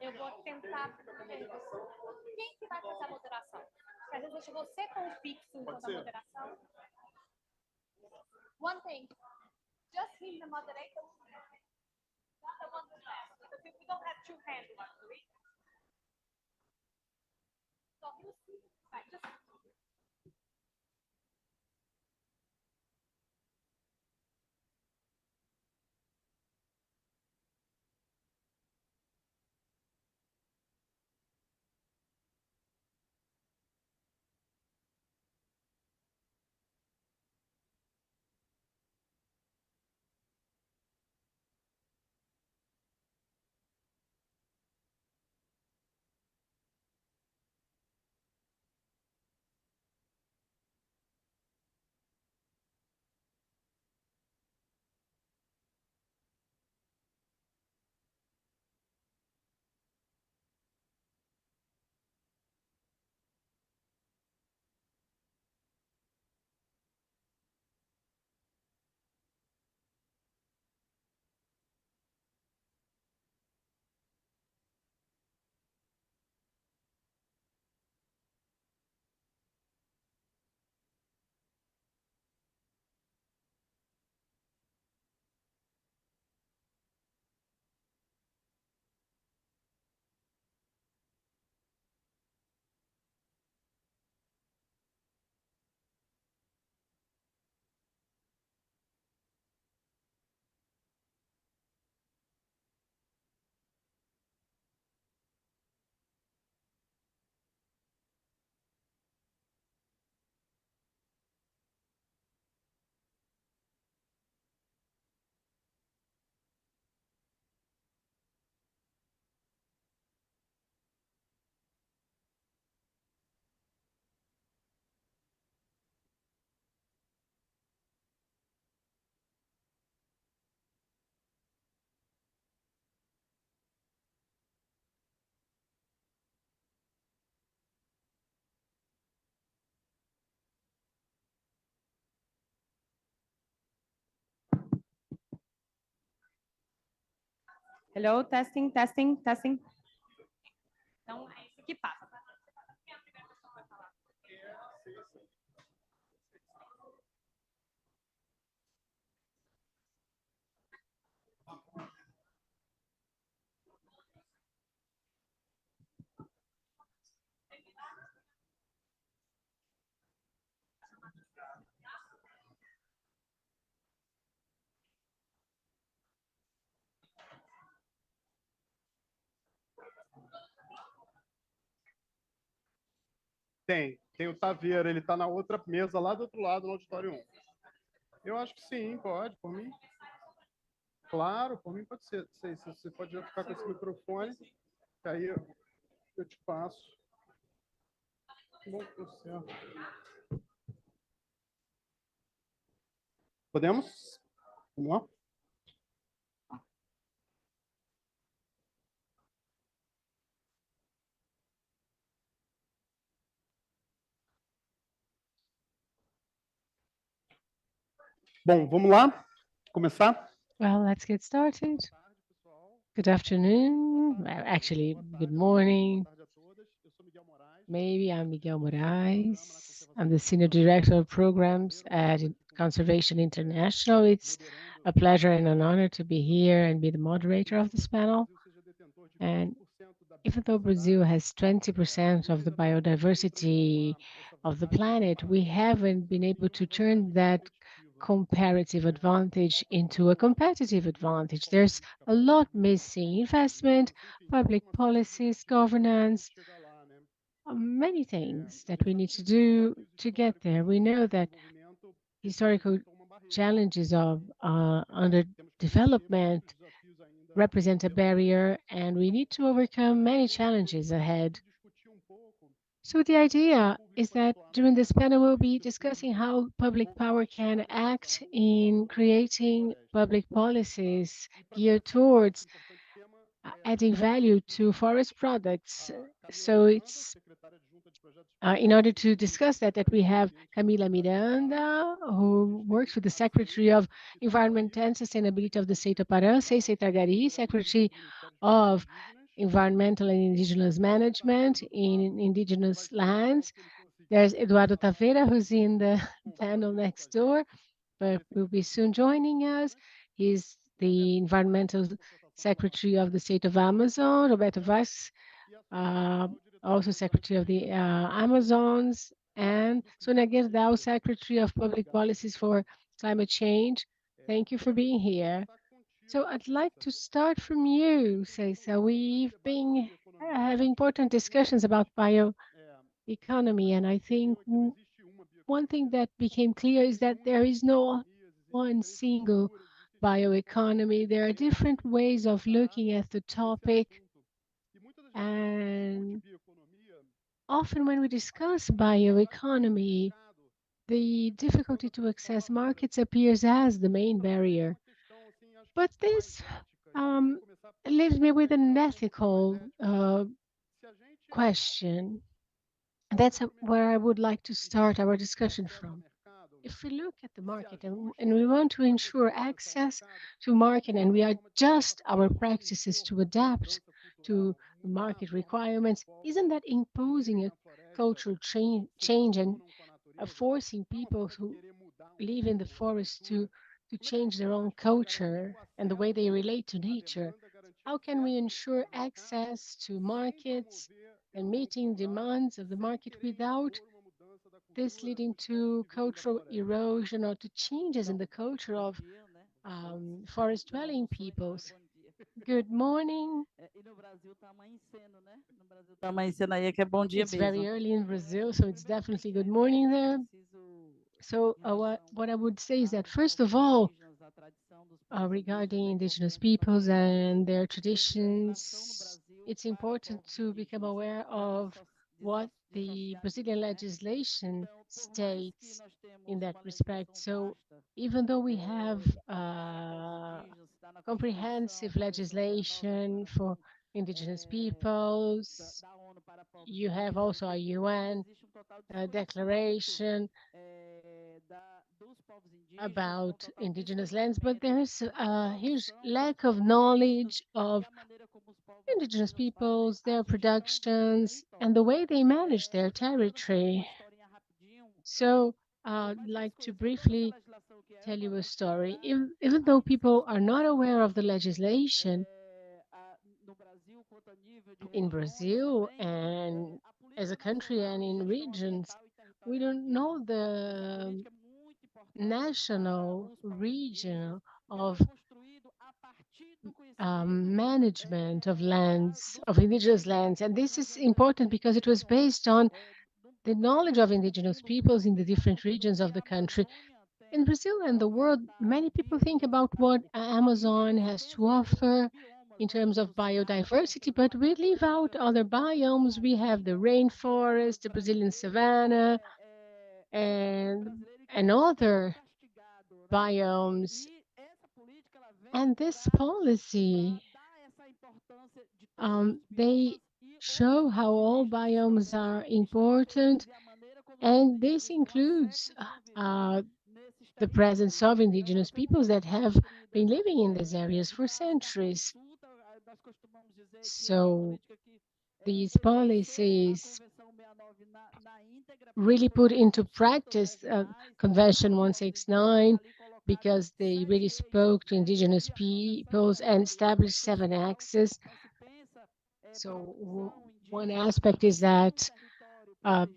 Eu vou tentar. Quem que vai fazer a moderação? Porque às vezes deixa você com o fixo enquanto a moderação. One thing, just him the moderator, not the one who left. Because we don't have two hands luckily. So you see, right, just. Hello, testing, testing, testing. Então, é isso que passa. Tem o Taveira, ele está na outra mesa lá do outro lado, no auditório 1. Eu acho que sim, pode, por mim. Claro, por mim pode ser. Você pode já ficar com esse microfone, que aí eu te passo. Bom, tudo certo. Podemos? Vamos lá? Bom, vamos lá? Começar? Well, let's get started. Good afternoon. Well, actually, good morning. Maybe I'm Miguel Moraes. I'm the Senior Director of Programs at Conservation International. It's a pleasure and an honor to be here and be the moderator of this panel. And even though Brazil has 20% of the biodiversity of the planet, we haven't been able to turn that comparative advantage into a competitive advantage. There's a lot missing: investment, public policies, governance, many things that we need to do to get there. We know that historical challenges of underdevelopment represent a barrier, and we need to overcome many challenges ahead. So the idea is that during this panel, we'll be discussing how public power can act in creating public policies geared towards adding value to forest products. So it's in order to discuss that we have Camila Miranda, who works with the Secretary of Environment and Sustainability of the State of Pará, Seita Tagari, Secretary of environmental and indigenous management in indigenous lands. There's Eduardo Taveira, who's in the panel next door, but will be soon joining us. He's the environmental secretary of the state of Amazon, Roberto Vaz, uh, also secretary of the Amazons, and Sonia Gerdau, secretary of public policies for climate change. Thank you for being here. So I'd like to start from you, Cesar. We've been having important discussions about bioeconomy, and I think one thing that became clear is that there is no one single bioeconomy. There are different ways of looking at the topic, and often when we discuss bioeconomy, the difficulty to access markets appears as the main barrier. But this um, leaves me with an ethical question. That's where I would like to start our discussion from. If we look at the market and we want to ensure access to market and we adjust our practices to adapt to the market requirements, isn't that imposing a cultural change and forcing people who live in the forest to change their own culture and the way they relate to nature? How can we ensure access to markets and meeting demands of the market without this leading to cultural erosion or to changes in the culture of forest dwelling peoples? Good morning. It's very early in Brazil, so it's definitely good morning there. So what I would say is that, first of all, regarding indigenous peoples and their traditions, it's important to become aware of what the Brazilian legislation states in that respect. So even though we have comprehensive legislation for indigenous peoples, you have also a UN declaration about indigenous lands, but there's a huge lack of knowledge of indigenous peoples, their productions, and the way they manage their territory. So I'd like to briefly tell you a story. Even though people are not aware of the legislation in Brazil and as a country and in regions, we don't know the national, regional of management of lands, of indigenous lands. And this is important because it was based on the knowledge of indigenous peoples in the different regions of the country. In Brazil and the world, many people think about what Amazon has to offer in terms of biodiversity, but we leave out other biomes. We have the rainforest, the Brazilian savanna, and other biomes. And this policy, they show how all biomes are important, and this includes the presence of indigenous peoples that have been living in these areas for centuries. So these policies really put into practice Convention 169 because they really spoke to indigenous peoples and established 7 axes. So one aspect is that the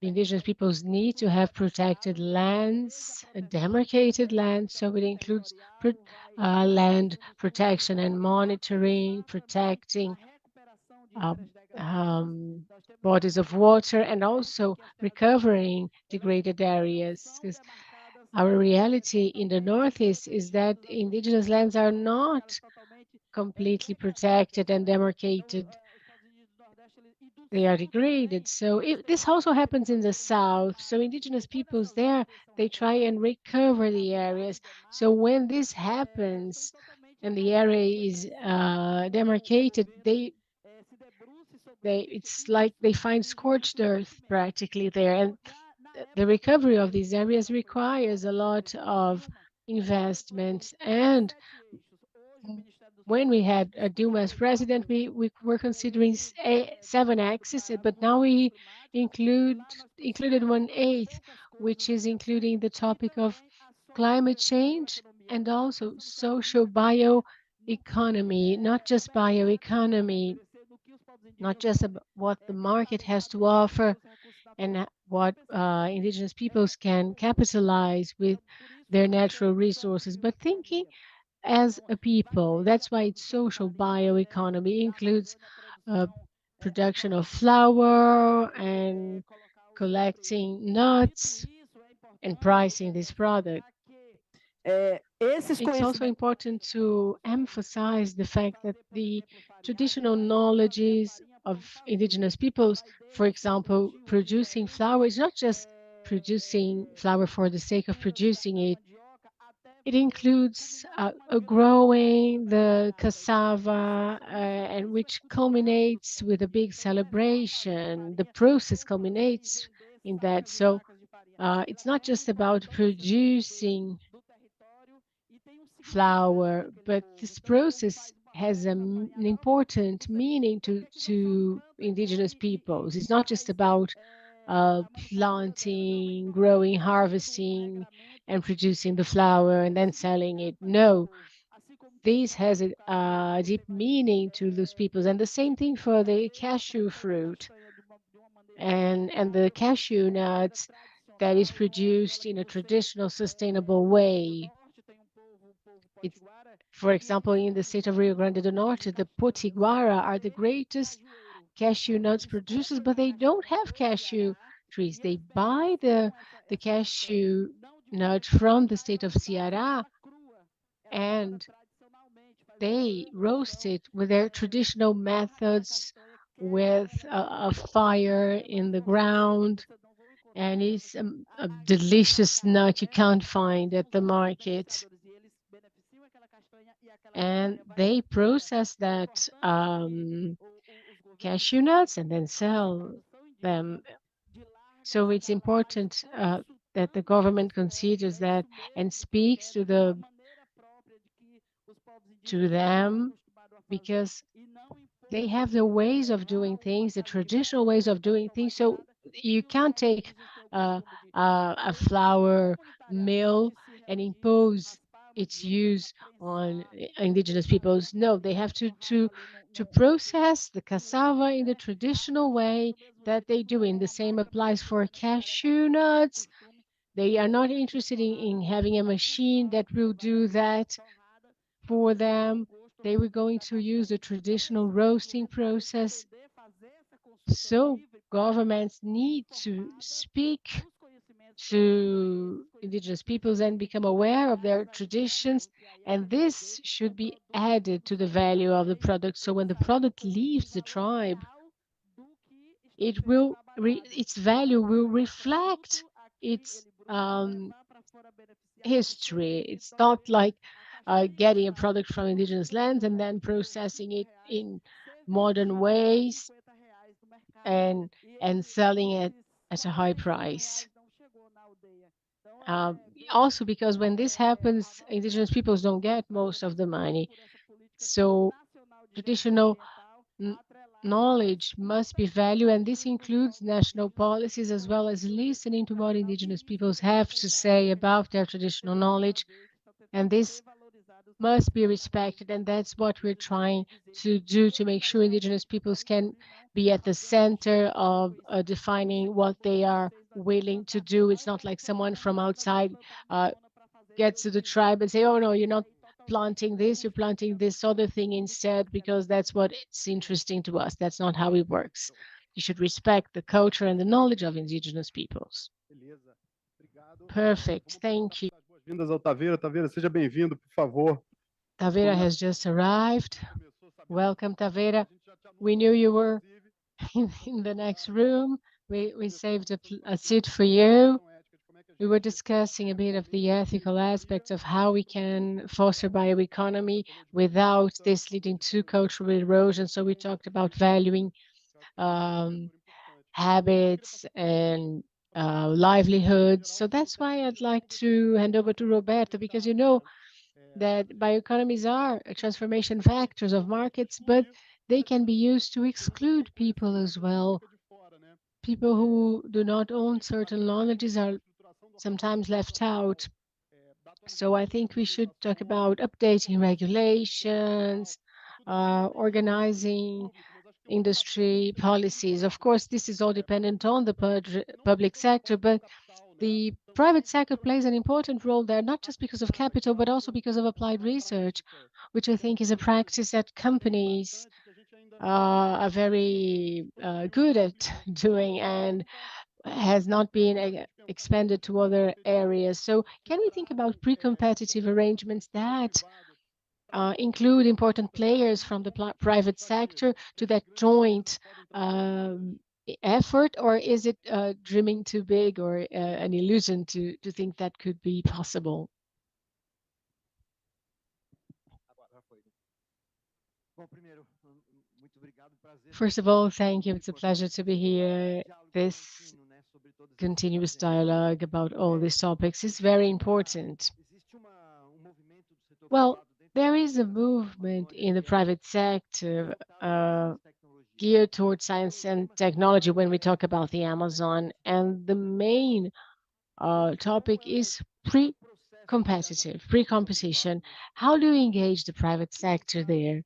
indigenous peoples need to have protected lands, demarcated lands, so it includes land protection and monitoring, protecting bodies of water, and also recovering degraded areas. Because our reality in the Northeast is that indigenous lands are not completely protected and demarcated. They are degraded. So this also happens in the South. So indigenous peoples there, they try and recover the areas. So when this happens and the area is demarcated, it's like they find scorched earth practically there. And the recovery of these areas requires a lot of investment. And when we had Dilma as president, we were considering 7 axes, but now we included 1/8, which is including the topic of climate change and also social bioeconomy, not just bioeconomy, not just about what the market has to offer and what indigenous peoples can capitalize with their natural resources, but thinking as a people. That's why it's social bioeconomy includes production of flour and collecting nuts and pricing this product. It's also important to emphasize the fact that the traditional knowledges of indigenous peoples, for example, producing flour, is not just producing flour for the sake of producing it. It includes growing the cassava, and which culminates with a big celebration. The process culminates in that. So it's not just about producing flour, but this process has an important meaning to indigenous peoples. It's not just about planting, growing, harvesting, and producing the flour and then selling it. No, this has a deep meaning to those peoples. And the same thing for the cashew fruit and the cashew nuts that is produced in a traditional, sustainable way. It's, for example, in the state of Rio Grande do Norte, the Potiguara are the greatest cashew nuts producers, but they don't have cashew trees. They buy the cashew nut from the state of Ceará, and they roast it with their traditional methods, with a fire in the ground, and it's a delicious nut you can't find at the market. And they process that cashew nuts and then sell them. So it's important that the government considers that and speaks to them, because they have the ways of doing things, the traditional ways of doing things. So you can't take a flour mill and impose its use on indigenous peoples. No, they have to process the cassava in the traditional way that they do. And the same applies for cashew nuts. They are not interested in having a machine that will do that for them. They were going to use the traditional roasting process. So governments need to speak to indigenous peoples and become aware of their traditions, and this should be added to the value of the product. So when the product leaves the tribe, its value will reflect its history. It's not like getting a product from indigenous lands and then processing it in modern ways and selling it at a high price. Also, because when this happens, indigenous peoples don't get most of the money. So traditional knowledge must be valued, and this includes national policies as well as listening to what indigenous peoples have to say about their traditional knowledge. And this must be respected, and that's what we're trying to do to make sure indigenous peoples can be at the center of defining what they are willing to do. It's not like someone from outside gets to the tribe and say, oh no, you're not planting this, you're planting this other thing instead, because that's what it's interesting to us. That's not how it works. You should respect the culture and the knowledge of indigenous peoples. Perfect, thank you. Boas-vindas ao Taveira. Taveira, seja bem-vindo, por favor. Taveira has just arrived. Welcome, Taveira. We knew you were in the next room. We saved a seat for you. We were discussing a bit of the ethical aspects of how we can foster bioeconomy without this leading to cultural erosion. So we talked about valuing habits and livelihoods. So that's why I'd like to hand over to Roberto, because that bioeconomies are transformation factors of markets, but they can be used to exclude people as well. People who do not own certain knowledges are sometimes left out. So I think we should talk about updating regulations, organizing industry policies. Of course, this is all dependent on the public sector, but the private sector plays an important role there, not just because of capital, but also because of applied research, which I think is a practice that companies are very good at doing and has not been expanded to other areas. So can we think about pre-competitive arrangements that include important players from the private sector to that joint effort, or is it dreaming too big or an illusion to think that could be possible? First of all, thank you. It's a pleasure to be here. This continuous dialogue about all these topics is very important. Well, there is a movement in the private sector geared towards science and technology when we talk about the Amazon, and the main topic is pre-competition. How do we engage the private sector there?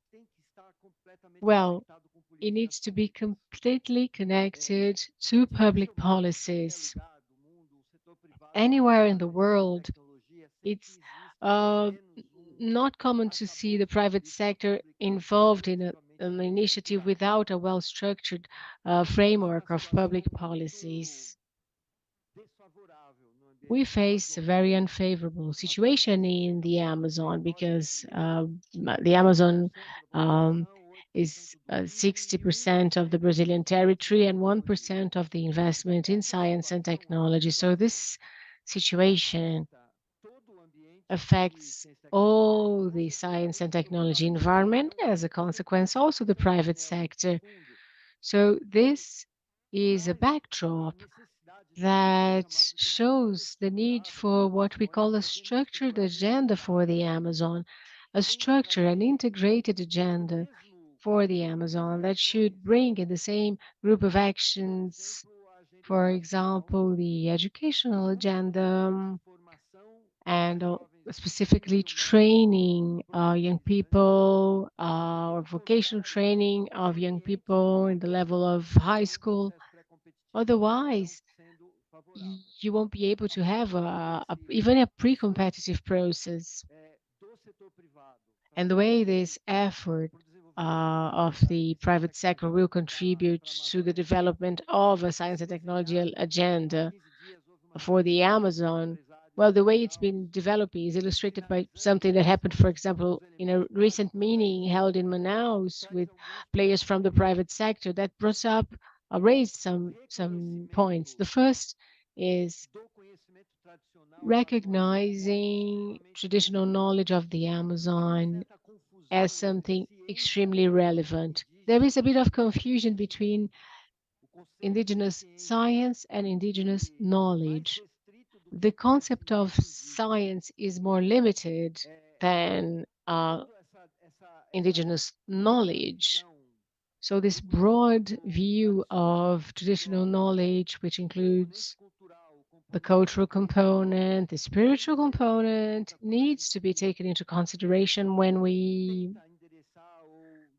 Well, it needs to be completely connected to public policies. Anywhere in the world, it's not common to see the private sector involved in an initiative without a well-structured framework of public policies. We face a very unfavorable situation in the Amazon because the Amazon is 60% of the Brazilian territory and 1% of the investment in science and technology. So this situation affects all the science and technology environment, as a consequence, also the private sector. So this is a backdrop that shows the need for what we call a structured agenda for the Amazon, an integrated agenda for the Amazon that should bring in the same group of actions, for example, the educational agenda, and specifically training young people or vocational training of young people in the level of high school. Otherwise, you won't be able to have even a pre-competitive process. And the way this effort of the private sector will contribute to the development of a science and technology agenda for the Amazon, well, the way it's been developing is illustrated by something that happened, for example, in a recent meeting held in Manaus with players from the private sector that raised some points. The first is recognizing traditional knowledge of the Amazon as something extremely relevant. There is a bit of confusion between indigenous science and indigenous knowledge. The concept of science is more limited than indigenous knowledge. So this broad view of traditional knowledge, which includes the cultural component, the spiritual component, needs to be taken into consideration when we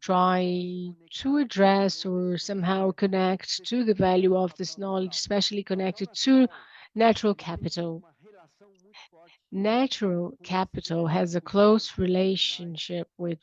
try to address or somehow connect to the value of this knowledge, especially connected to natural capital. Natural capital has a close relationship with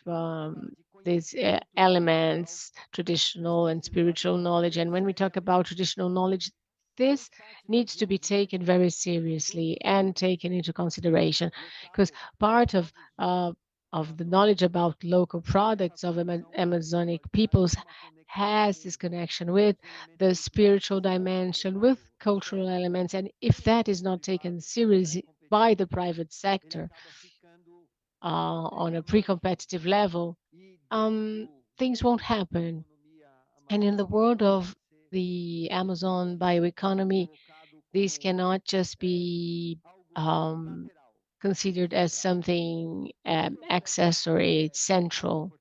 these elements, traditional and spiritual knowledge. And when we talk about traditional knowledge, this needs to be taken very seriously and taken into consideration, because part of the knowledge about local products of Amazonic peoples has this connection with the spiritual dimension, with cultural elements. And if that is not taken seriously by the private sector on a pre-competitive level, things won't happen. And in the world of the Amazon bioeconomy, this cannot just be considered as something accessory, it's central.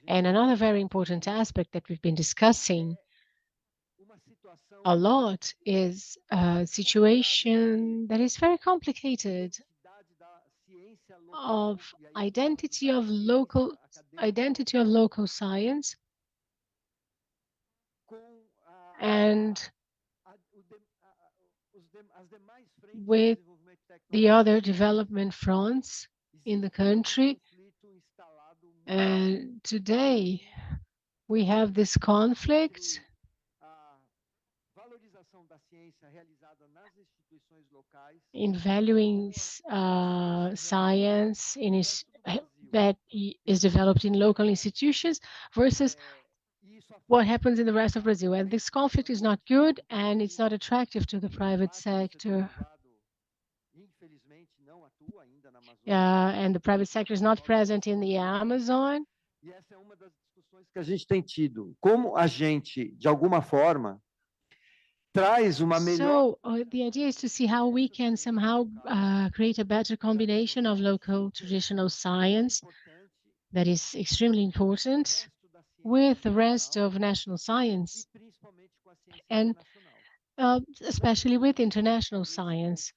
And another very important aspect that we've been discussing a lot is a situation that is very complicated of identity of local science and with the other development fronts in the country. And today we have this conflict in valuing science that is developed in local institutions versus what happens in the rest of Brazil. And this conflict is not good and it's not attractive to the private sector. And the private sector is not present in the Amazon. E essa é uma das discussões que a gente tem tido. Como a gente, de alguma forma, traz uma melhor. So the idea is to see how we can somehow create a better combination of local traditional science that is extremely important with the rest of national science, and especially with international science.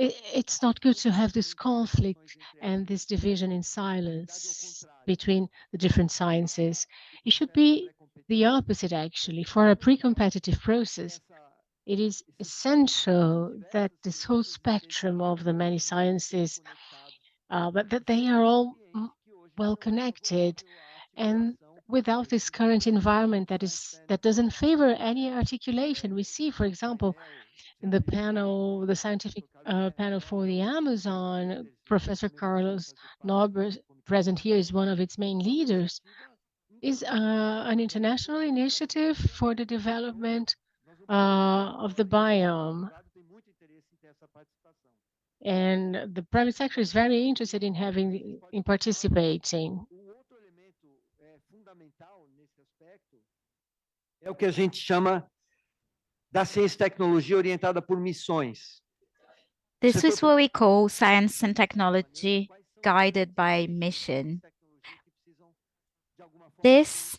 It's not good to have this conflict and this division in silence between the different sciences. It should be the opposite, actually. For a pre-competitive process, it is essential that this whole spectrum of the many sciences, but that they are all well connected. And without this current environment that doesn't favor any articulation, we see, for example, in the panel, the scientific panel for the Amazon, Professor Carlos Nobre, present here, is one of its main leaders, is an international initiative for the development of the biome. And the private sector is very interested in participating. É o que a gente chama da ciência e tecnologia orientada por missões. This is what we call science and technology guided by mission. This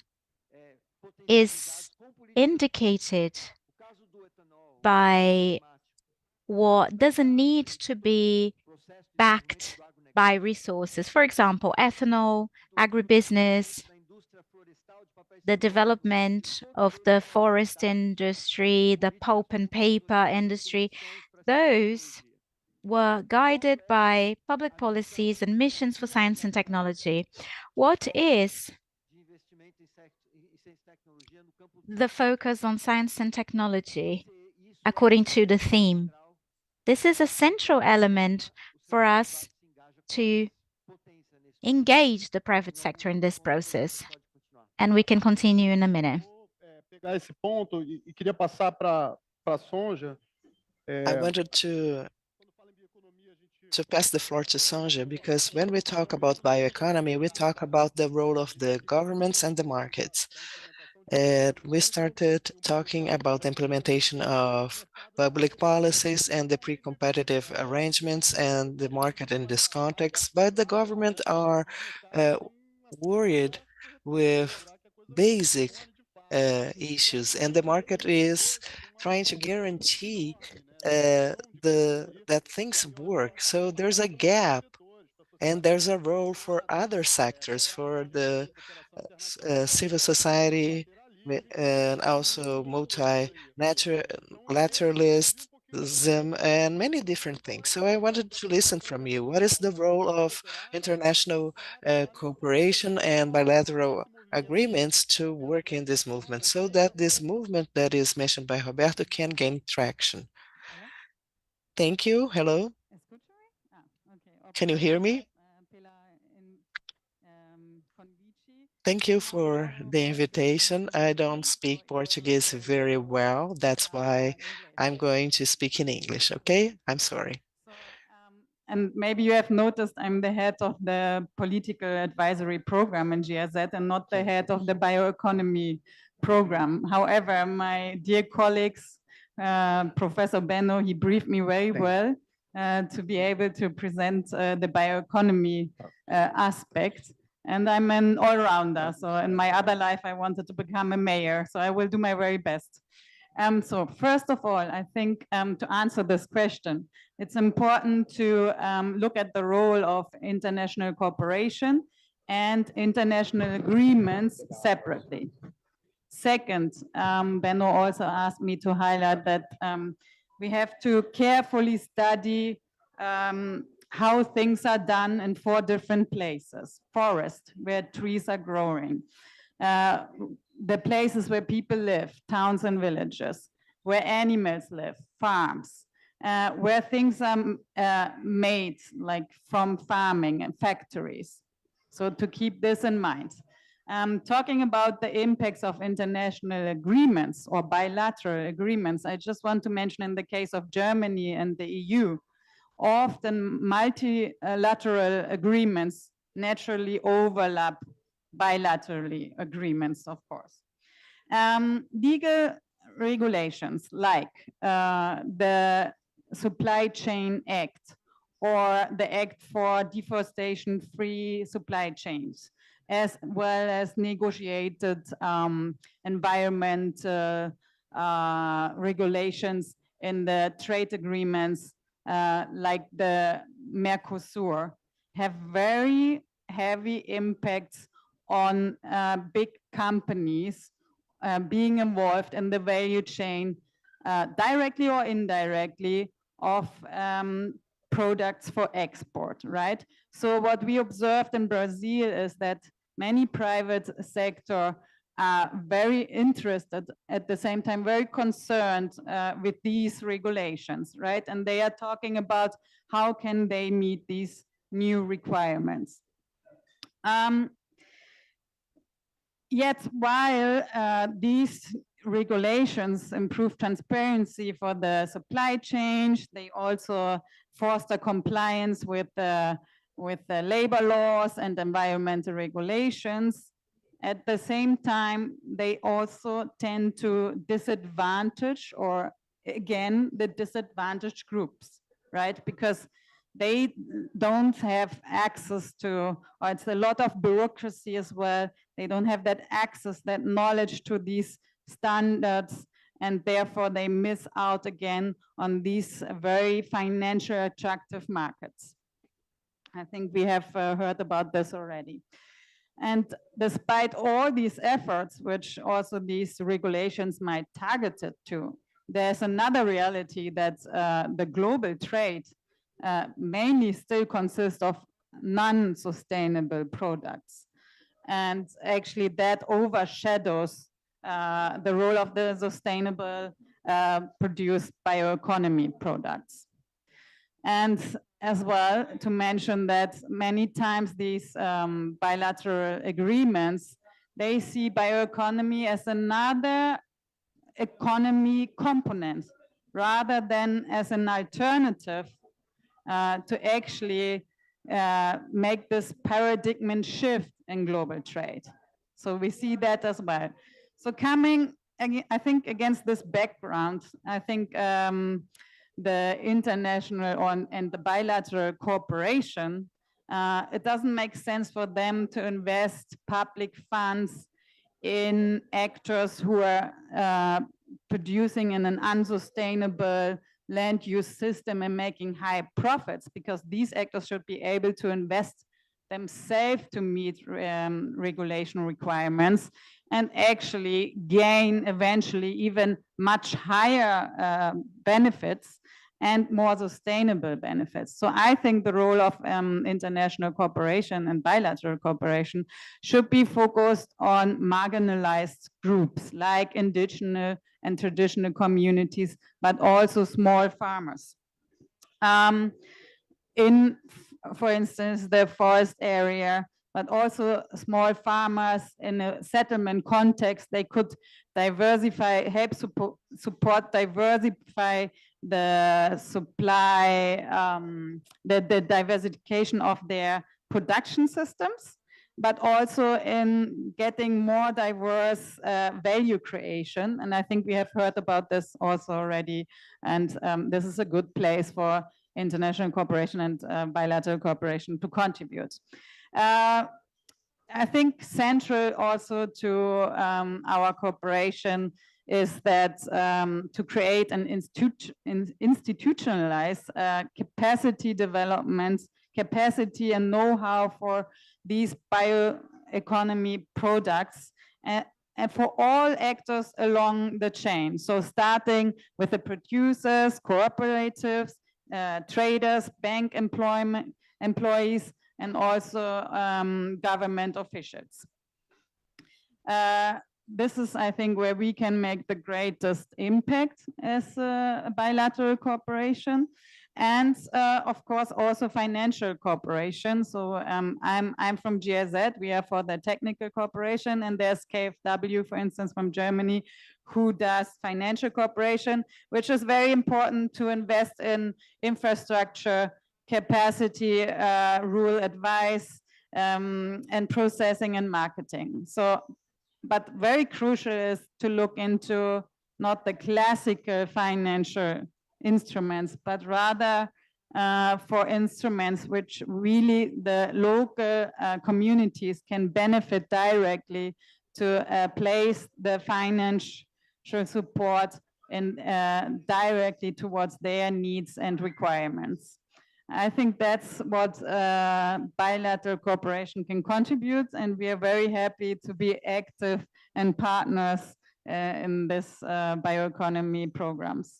is indicated by what doesn't need to be backed by resources. For example, ethanol, agribusiness, the development of the forest industry, the pulp and paper industry, those were guided by public policies and missions for science and technology. What is the focus on science and technology according to the theme? This is a central element for us to engage the private sector in this process. And we can continue in a minute. Pegar esse ponto e queria passar para Sonja. I wanted to pass the floor to Sonja, because when we talk about bioeconomy, we talk about the role of the governments and the markets. And we started talking about the implementation of public policies and the pre-competitive arrangements and the market in this context, but the government are worried with basic issues, and the market is trying to guarantee that things work. So there's a gap, and there's a role for other sectors, for the civil society, and also multilateralism and many different things. So I wanted to listen from you. What is the role of international cooperation and bilateral agreements to work in this movement so that this movement that is mentioned by Roberto can gain traction? Thank you. Hello. Can you hear me? Thank you for the invitation. I don't speak Portuguese very well. That's why I'm going to speak in English, okay? I'm sorry. And maybe you have noticed I'm the head of the political advisory program in GIZ and not the head of the bioeconomy program. However, my dear colleagues, Professor Benno, he briefed me very well. to be able to present the bioeconomy aspect. And I'm an all-rounder. So in my other life, I wanted to become a mayor. So I will do my very best. So first of all, I think to answer this question, it's important to look at the role of international cooperation and international agreements separately. Second, Benno also asked me to highlight that we have to carefully study how things are done in 4 different places. Forest, where trees are growing. The places where people live, towns and villages. Where animals live, farms. Where things are made, like from farming and factories. So to keep this in mind. Talking about the impacts of international agreements or bilateral agreements, I just want to mention in the case of Germany and the EU, often multilateral agreements naturally overlap bilaterally agreements, of course. Legal regulations like the Supply Chain Act or the Act for Deforestation-Free Supply Chains, as well as negotiated environment regulations in the trade agreements like the Mercosur, have very heavy impacts on big companies being involved in the value chain directly or indirectly of products for export, right? So what we observed in Brazil is that many private sector are very interested, at the same time very concerned with these regulations, right? And they are talking about how can they meet these new requirements. Yet while these regulations improve transparency for the supply chain, they also foster compliance with the labor laws and environmental regulations. At the same time, they also tend to disadvantage, or again, the disadvantaged groups, right? Because they don't have access to, or it's a lot of bureaucracy as well. They don't have that access, that knowledge to these standards, and therefore they miss out again on these very financially attractive markets. I think we have heard about this already. And despite all these efforts, which also these regulations might target it to, there's another reality that the global trade mainly still consists of non-sustainable products. And actually that overshadows the role of the sustainable produced bioeconomy products. And as well, to mention that many times these bilateral agreements, they see bioeconomy as another economy component rather than as an alternative to actually make this paradigm shift in global trade. So we see that as well. So coming, I think, against this background, I think the international and the bilateral cooperation, it doesn't make sense for them to invest public funds in actors who are producing in an unsustainable land use system and making high profits, because these actors should be able to invest themselves to meet regulation requirements and actually gain eventually even much higher benefits and more sustainable benefits. So I think the role of international cooperation and bilateral cooperation should be focused on marginalized groups like indigenous and traditional communities, but also small farmers. In, for instance, the forest area, but also small farmers in a settlement context, they could diversify, help support diversify the supply, the diversification of their production systems, but also in getting more diverse value creation. And I think we have heard about this also already. And this is a good place for international cooperation and bilateral cooperation to contribute. I think central also to our cooperation is that to create an institutionalized capacity development, capacity and know-how for these bioeconomy products and for all actors along the chain. So starting with the producers, cooperatives, traders, bank employees, and also government officials. This is, I think, where we can make the greatest impact as a bilateral cooperation. And of course, also financial cooperation. So I'm from GIZ, we are for the technical cooperation, and there's KfW, for instance, from Germany, who does financial cooperation, which is very important to invest in infrastructure, capacity, rural advice, and processing and marketing. So, but very crucial is to look into not the classical financial instruments, but rather for instruments which really the local communities can benefit directly to place the financial support in, directly towards their needs and requirements. I think that's what bilateral cooperation can contribute, and we are very happy to be active and partners in this bioeconomy programs.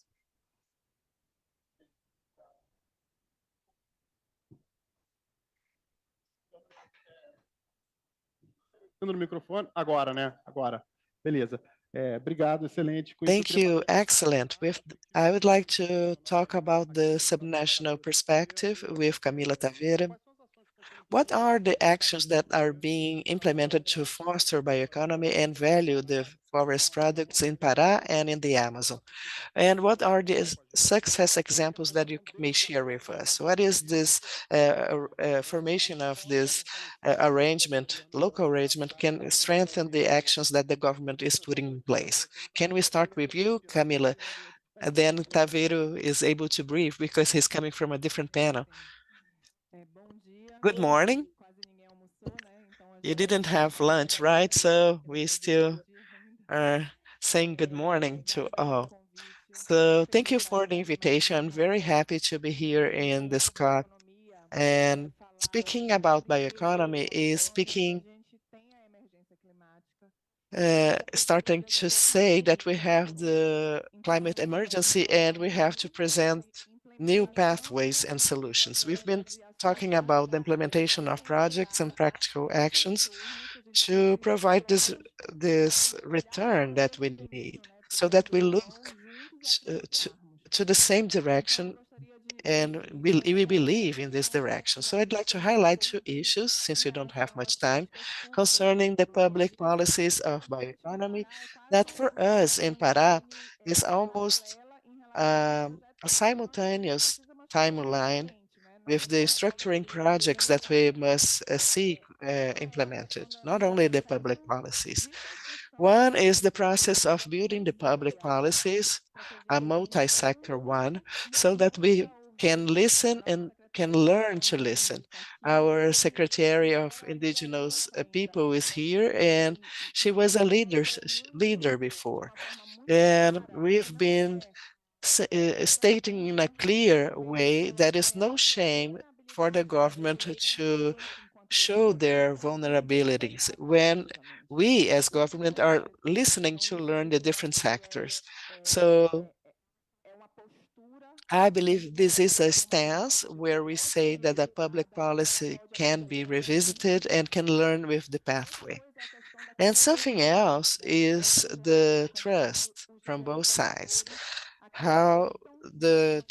No microfone, agora, né? Agora. Beleza. Obrigado, excelente. Thank you, excellent. I would like to talk about the subnational perspective with Camila Taveira. What are the actions that are being implemented to foster bioeconomy and value the forest products in Pará and in the Amazon? And what are the success examples that you may share with us? What is this formation of this arrangement, local arrangement, can strengthen the actions that the government is putting in place? Can we start with you, Camila? And then Taveiro is able to breathe because he's coming from a different panel. Good morning. You didn't have lunch, right? So we still are saying good morning to all. So thank you for the invitation. I'm very happy to be here in this COP. And speaking about bioeconomy is starting to say that we have the climate emergency and we have to present new pathways and solutions. We've been talking about the implementation of projects and practical actions to provide this return that we need, so that we look to the same direction and we believe in this direction. So I'd like to highlight two issues, since we don't have much time, concerning the public policies of bioeconomy, that for us in Pará is almost a simultaneous timeline with the structuring projects that we must see implemented, not only the public policies. One is the process of building the public policies, a multi-sector one, so that we can listen and can learn to listen. Our Secretary of Indigenous People is here, and she was a leader before. And we've been stating in a clear way that is no shame for the government to show their vulnerabilities when we as government are listening to learn the different sectors. So I believe this is a stance where we say that the public policy can be revisited and can learn with the pathway. And something else is the trust from both sides, how the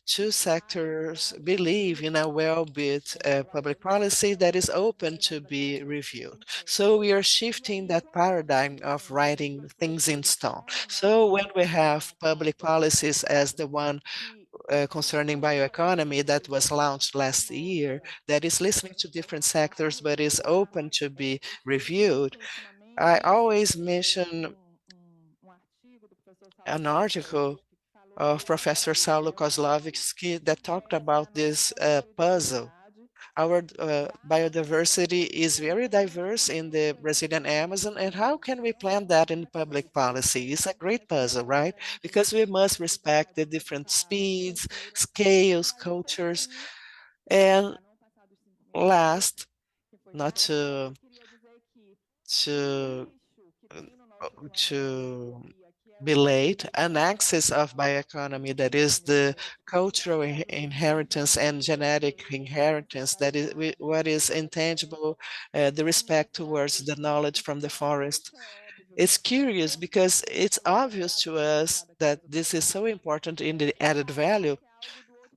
two sectors believe in a well-built public policy that is open to be reviewed. So we are shifting that paradigm of writing things in stone. So when we have public policies as the one concerning bioeconomy that was launched last year, that is listening to different sectors but is open to be reviewed, I always mention an article of Professor Saulo Kozlovsky that talked about this puzzle. Our biodiversity is very diverse in the Brazilian Amazon, and how can we plan that in public policy? It's a great puzzle, right? Because we must respect the different speeds, scales, cultures, and last, not to to be late, an axis of bioeconomy that is the cultural inheritance and genetic inheritance, that is what is intangible, the respect towards the knowledge from the forest. It's curious because it's obvious to us that this is so important in the added value,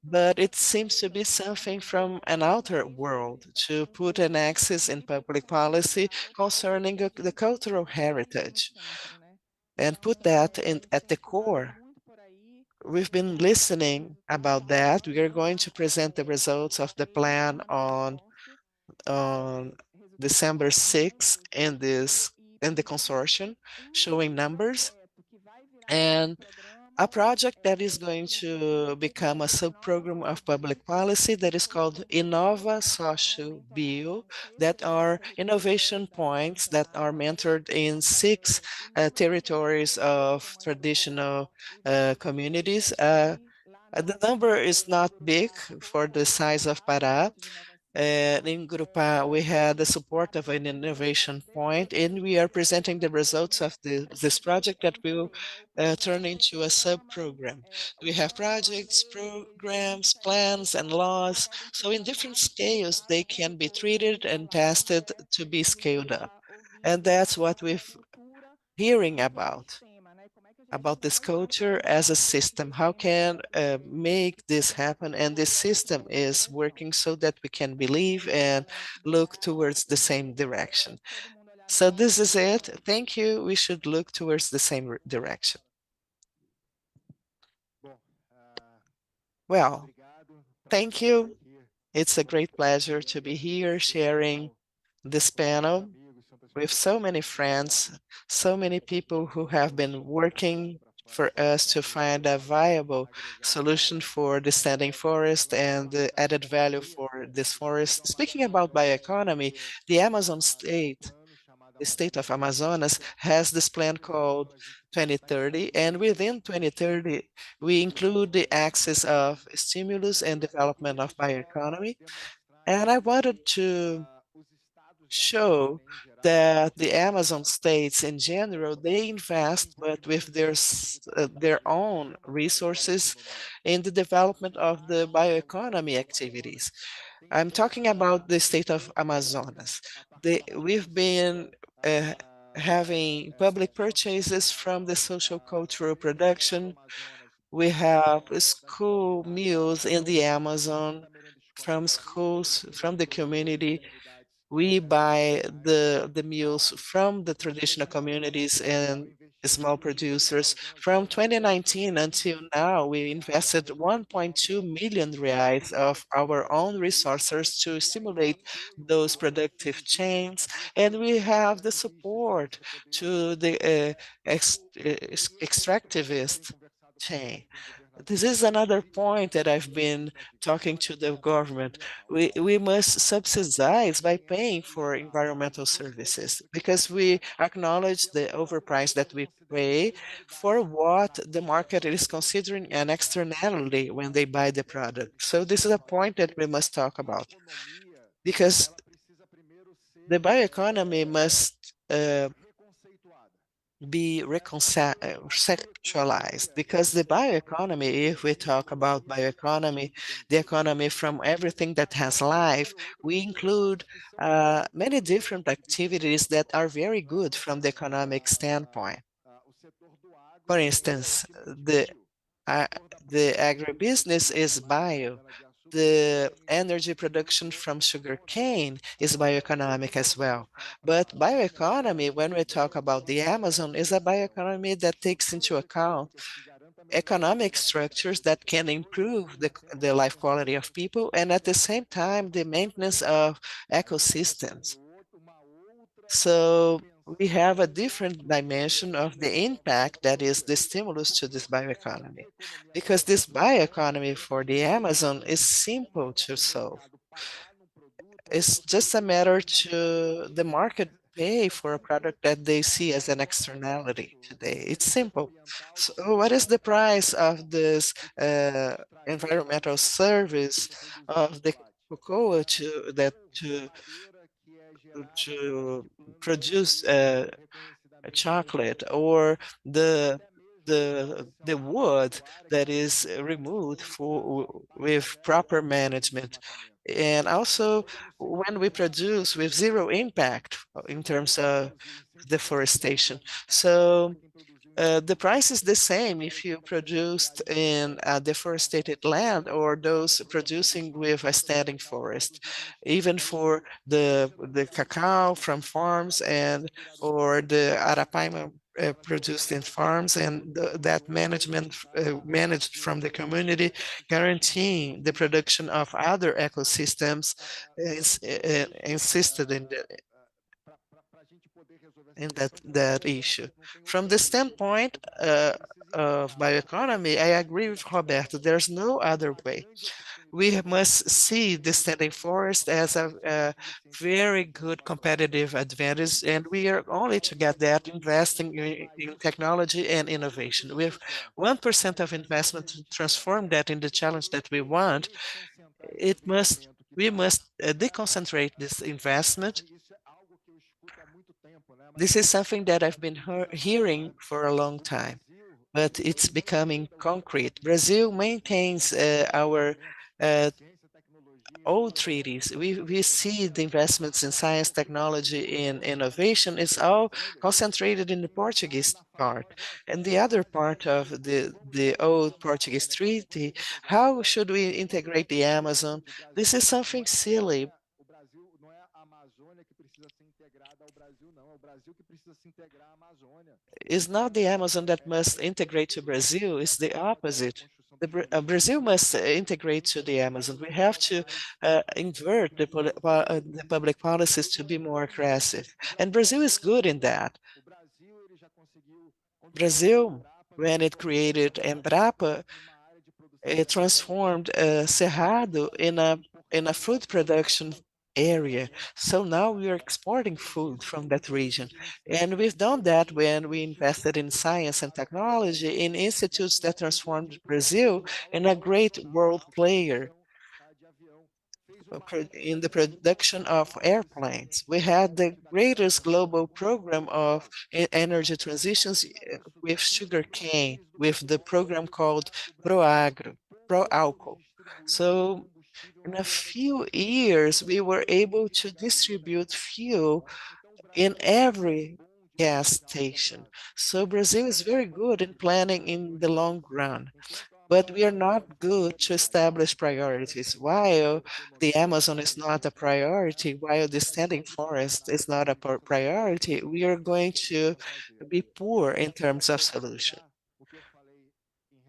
but it seems to be something from an outer world to put an axis in public policy concerning the cultural heritage and put that at the core. We've been listening about that. We are going to present the results of the plan on December 6th in the consortium, showing numbers, and a project that is going to become a sub-program of public policy that is called Inova Social Bio, that are innovation points that are mentored in 6 territories of traditional communities. The number is not big for the size of Pará. In Grupá, we had the support of an innovation point, and we are presenting the results of this project that will turn into a sub-program. We have projects, programs, plans, and laws. So in different scales, they can be treated and tested to be scaled up. And that's what we're hearing about this culture as a system. How can make this happen? And this system is working so that we can believe and look towards the same direction. So this is it. Thank you. We should look towards the same direction. Well, thank you. It's a great pleasure to be here sharing this panel with so many friends, so many people who have been working for us to find a viable solution for the standing forest and the added value for this forest. Speaking about bioeconomy, the Amazon state, the state of Amazonas, has this plan called 2030, and within 2030, we include the axis of stimulus and development of bioeconomy. And I wanted to show that the Amazon states in general, they invest, but with their own resources in the development of the bioeconomy activities. I'm talking about the state of Amazonas. We've been having public purchases from the social cultural production. We have school meals in the Amazon from schools, from the community. We buy the meals from the traditional communities and small producers. From 2019 until now, we invested 1.2 million reais of our own resources to stimulate those productive chains, and we have the support to the extractivist chain. This is another point that I've been talking to the government. We must subsidize by paying for environmental services because we acknowledge the overprice that we pay for what the market is considering an externality when they buy the product. So this is a point that we must talk about because the bioeconomy must be conceptualized because the bioeconomy, if we talk about bioeconomy, the economy from everything that has life, we include many different activities that are very good from the economic standpoint. For instance, the agribusiness is bio. The energy production from sugarcane is bioeconomic as well. But bioeconomy, when we talk about the Amazon, is a bioeconomy that takes into account economic structures that can improve the life quality of people and at the same time the maintenance of ecosystems. So we have a different dimension of the impact that is the stimulus to this bioeconomy. Because this bioeconomy for the Amazon is simple to solve. It's just a matter to the market pay for a product that they see as an externality today. It's simple. So what is the price of this environmental service of the cocoa to produce a chocolate, or the wood that is removed with proper management? And also, when we produce with zero impact in terms of deforestation. So the price is the same if you produced in a deforested land or those producing with a standing forest, even for the cacao from farms and or the arapaima produced in farms, and that management managed from the community, guaranteeing the production of other ecosystems is insisted in that issue. From the standpoint of bioeconomy, I agree with Roberto. There's no other way. We must see the standing forest as a very good competitive advantage, and we are only to get that investing in technology and innovation. With 1% of investment to transform that in the challenge that we want, we must deconcentrate this investment. This is something that I've been hearing for a long time, but it's becoming concrete. Brazil maintains our old treaties. We see the investments in science, technology, and innovation is all concentrated in the Portuguese part. And the other part of the old Portuguese treaty, how should we integrate the Amazon? This is something silly. It's not the Amazon that must integrate to Brazil, it's the opposite. Brazil must integrate to the Amazon. We have to invert the public policies to be more aggressive. And Brazil is good in that. Brazil, when it created Embrapa, it transformed Cerrado in a food production area. So now we are exporting food from that region. And we've done that when we invested in science and technology in institutes that transformed Brazil in a great world player in the production of airplanes. We had the greatest global program of energy transitions with sugarcane, with the program called ProAgro, ProAlco. So in a few years, we were able to distribute fuel in every gas station. So Brazil is very good in planning in the long run, but we are not good to establish priorities. While the Amazon is not a priority, while the standing forest is not a priority, we are going to be poor in terms of solution.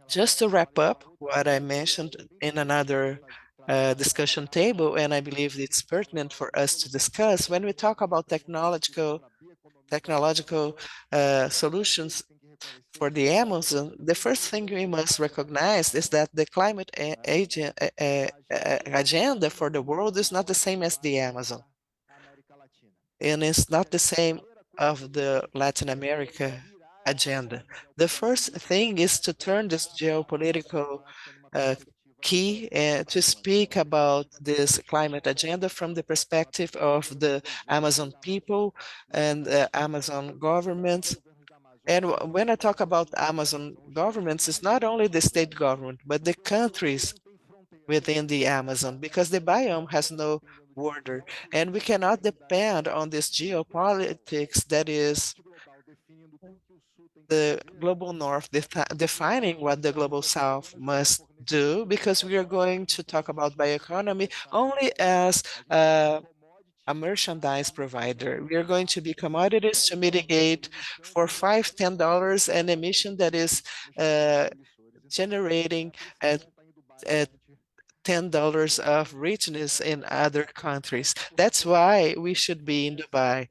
Just to wrap up what I mentioned in another discussion table, and I believe it's pertinent for us to discuss, when we talk about technological solutions for the Amazon, the first thing we must recognize is that the climate agenda for the world is not the same as the Amazon. And it's not the same of the Latin America agenda. The first thing is to turn this geopolitical key to speak about this climate agenda from the perspective of the Amazon people and Amazon governments. And when I talk about Amazon governments, it's not only the state government, but the countries within the Amazon, because the biome has no border. And we cannot depend on this geopolitics that is the global north defining what the global south must do, because we are going to talk about bioeconomy only as a merchandise provider. We are going to be commodities to mitigate for $5, $10 an emission that is generating at $10 of richness in other countries. That's why we should be in Dubai.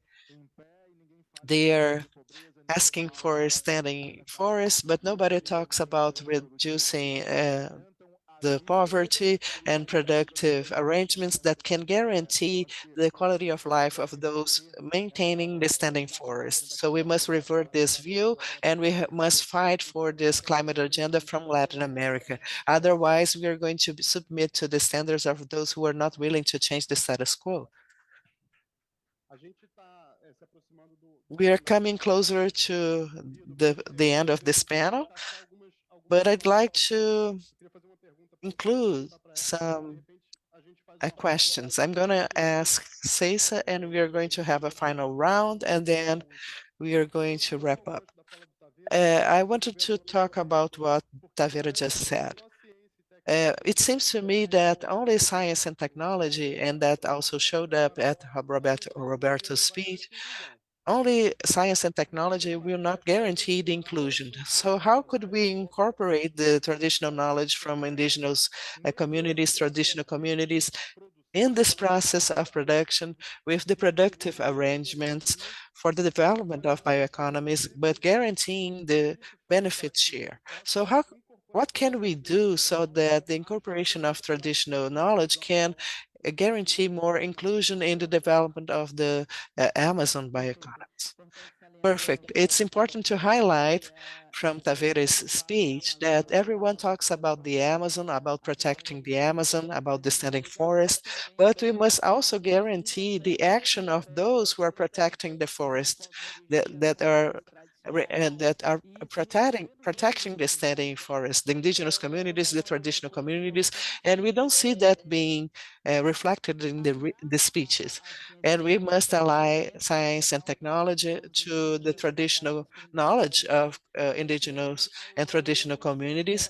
They are asking for standing forests, but nobody talks about reducing the poverty and productive arrangements that can guarantee the quality of life of those maintaining the standing forest. So we must revert this view, and we must fight for this climate agenda from Latin America. Otherwise, we are going to submit to the standards of those who are not willing to change the status quo. We are coming closer to the end of this panel, but I'd like to include some questions. I'm going to ask Ceisa, and we are going to have a final round, and then we are going to wrap up. I wanted to talk about what Tavera just said. It seems to me that only science and technology, and that also showed up at Roberto's speech, only science and technology will not guarantee the inclusion. So how could we incorporate the traditional knowledge from indigenous communities, traditional communities, in this process of production with the productive arrangements for the development of bioeconomies, but guaranteeing the benefit share? So what can we do so that the incorporation of traditional knowledge can guarantee more inclusion in the development of the Amazon bioeconomies? Perfect. It's important to highlight from Tavera's speech that everyone talks about the Amazon, about protecting the Amazon, about the standing forest, but we must also guarantee the action of those who are protecting the forest, that are protecting the standing forest, the indigenous communities, the traditional communities, and we don't see that being reflected in the speeches. And we must ally science and technology to the traditional knowledge of indigenous and traditional communities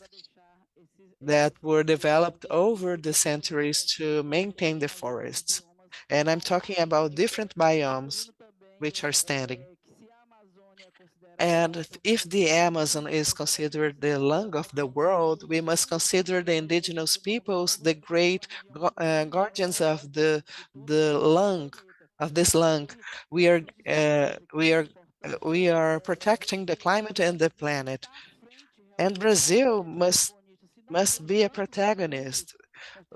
that were developed over the centuries to maintain the forests. And I'm talking about different biomes which are standing. And if the Amazon is considered the lung of the world, we must consider the indigenous peoples the great guardians of the lung, of this lung. We are protecting the climate and the planet, and Brazil must be a protagonist.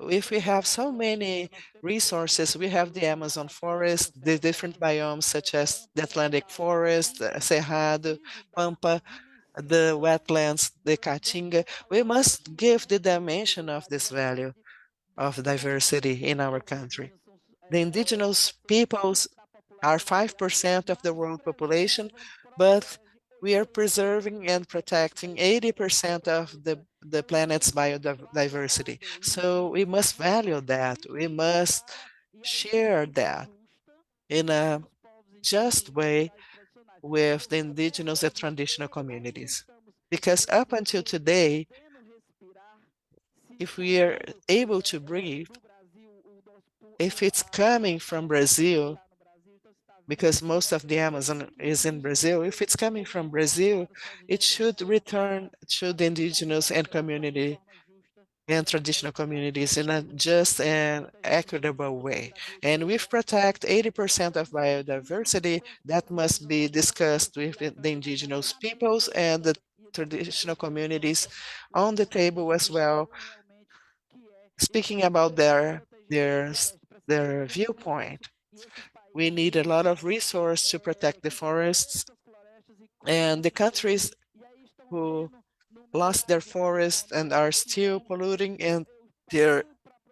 If we have so many resources, we have the Amazon forest, the different biomes such as the Atlantic forest, Cerrado, Pampa, the wetlands, the Caatinga. We must give the dimension of this value of diversity in our country. The indigenous peoples are 5% of the world population, but we are preserving and protecting 80% of the planet's biodiversity. So we must value that. We must share that in a just way with the indigenous and traditional communities. Because up until today, if we are able to breathe, if it's coming from Brazil, because most of the Amazon is in Brazil, if it's coming from Brazil, it should return to the indigenous and community and traditional communities in a just and equitable way. And we protect 80% of biodiversity, that must be discussed with the indigenous peoples and the traditional communities on the table as well, speaking about their viewpoint. We need a lot of resource to protect the forests, and the countries who lost their forests and are still polluting, and they're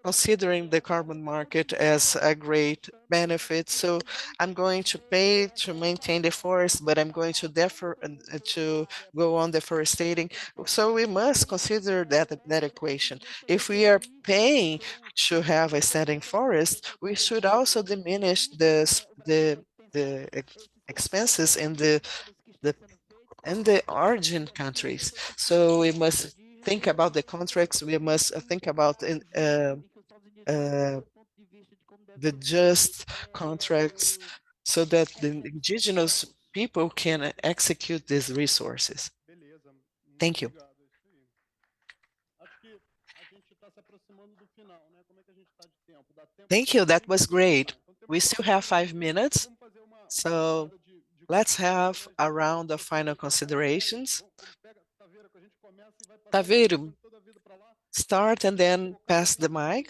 considering the carbon market as a great benefit. So I'm going to pay to maintain the forest, but I'm going to to go on deforesting. So we must consider that equation. If we are paying to have a standing forest, we should also diminish the expenses in the origin countries. So we must think about the contracts. We must think about the just contracts so that the indigenous people can execute these resources. Thank you. Thank you. That was great. We still have 5 minutes. So Let's have a round of final considerations. Taveiro, start and then pass the mic.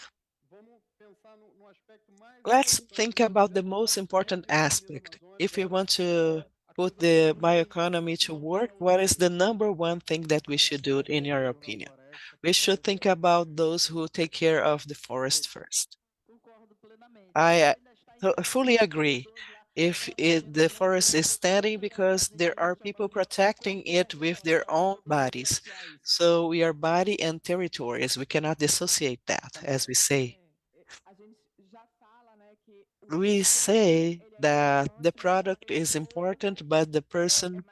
Let's think about the most important aspect. If we want to put the bioeconomy to work, what is the number one thing that we should do, in your opinion? We should think about those who take care of the forest first. I fully agree. If the forest is standing because there are people protecting it with their own bodies. So we are body and territories. We cannot dissociate that, as we say. We say that the product is important, but the person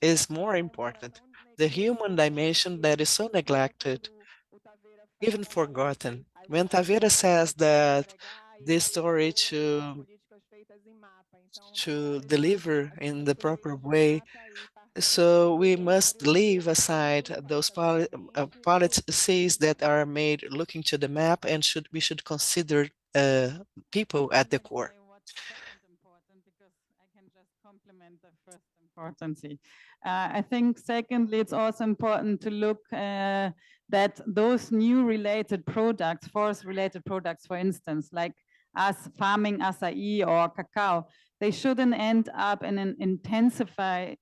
is more important. The human dimension that is so neglected, even forgotten. When Taveira says that this story to deliver in the proper way, so we must leave aside those policies that are made looking to the map, and we should consider people at the core. Complement the first importance. I think secondly, it's also important to look that those new related products, forest related products, for instance, like us farming acai or cacao, they shouldn't end up in an intensified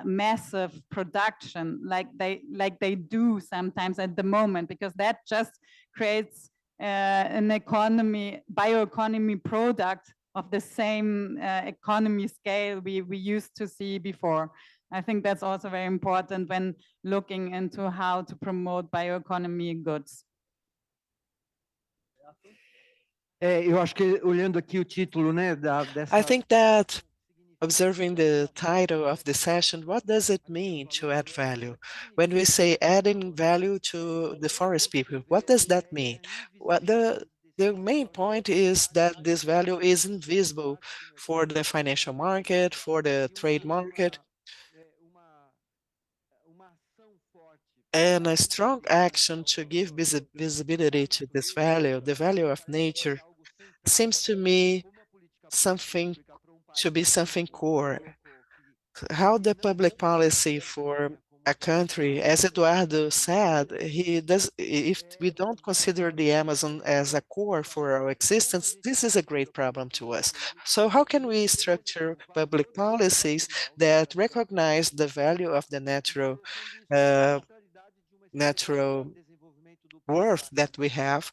massive production like they do sometimes at the moment, because that just creates an bioeconomy product of the same economy scale we used to see before. I think that's also very important when looking into how to promote bioeconomy goods. Eu acho que olhando aqui o título, né, I think that observing the title of the session, what does it mean to add value? When we say adding value to the forest people, what does that mean? What the main point is that this value is invisible for the financial market, for the trade market, and a strong action to give visibility to this value, the value of nature, seems to me something to be something core. How the public policy for a country, as Eduardo said, if we don't consider the Amazon as a core for our existence, this is a great problem to us. So how can we structure public policies that recognize the value of the natural worth that we have,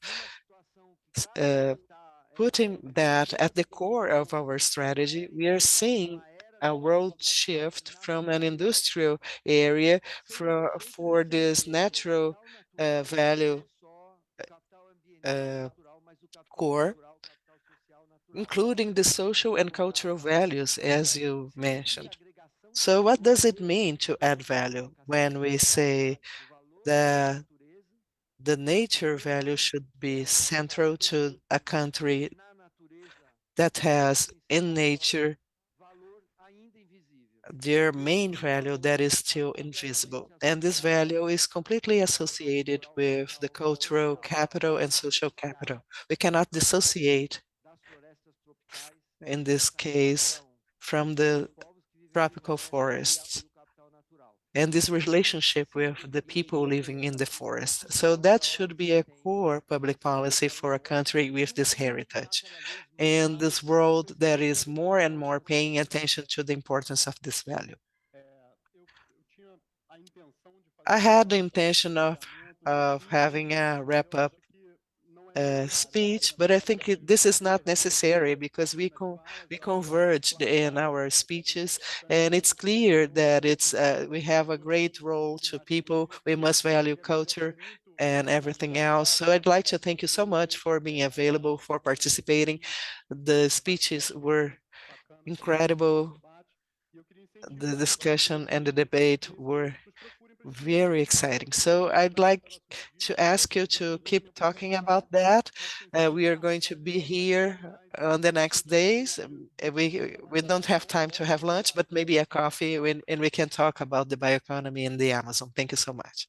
putting that at the core of our strategy? We are seeing a world shift from an industrial area for this natural value core, including the social and cultural values, as you mentioned. So what does it mean to add value when we say that the nature value should be central to a country that has in nature their main value that is still invisible? And this value is completely associated with the cultural capital and social capital. We cannot dissociate, in this case, from the tropical forests and this relationship with the people living in the forest. So that should be a core public policy for a country with this heritage, and this world that is more and more paying attention to the importance of this value. I had the intention of having a wrap-up speech, but I think this is not necessary because we converged in our speeches, and it's clear that we have a great role to people. We must value culture and everything else. So I'd like to thank you so much for being available, for participating. The speeches were incredible. The discussion and the debate were very exciting. So I'd like to ask you to keep talking about that. We are going to be here on the next days. We don't have time to have lunch, but maybe a coffee and we can talk about the bioeconomy in the Amazon. Thank you so much.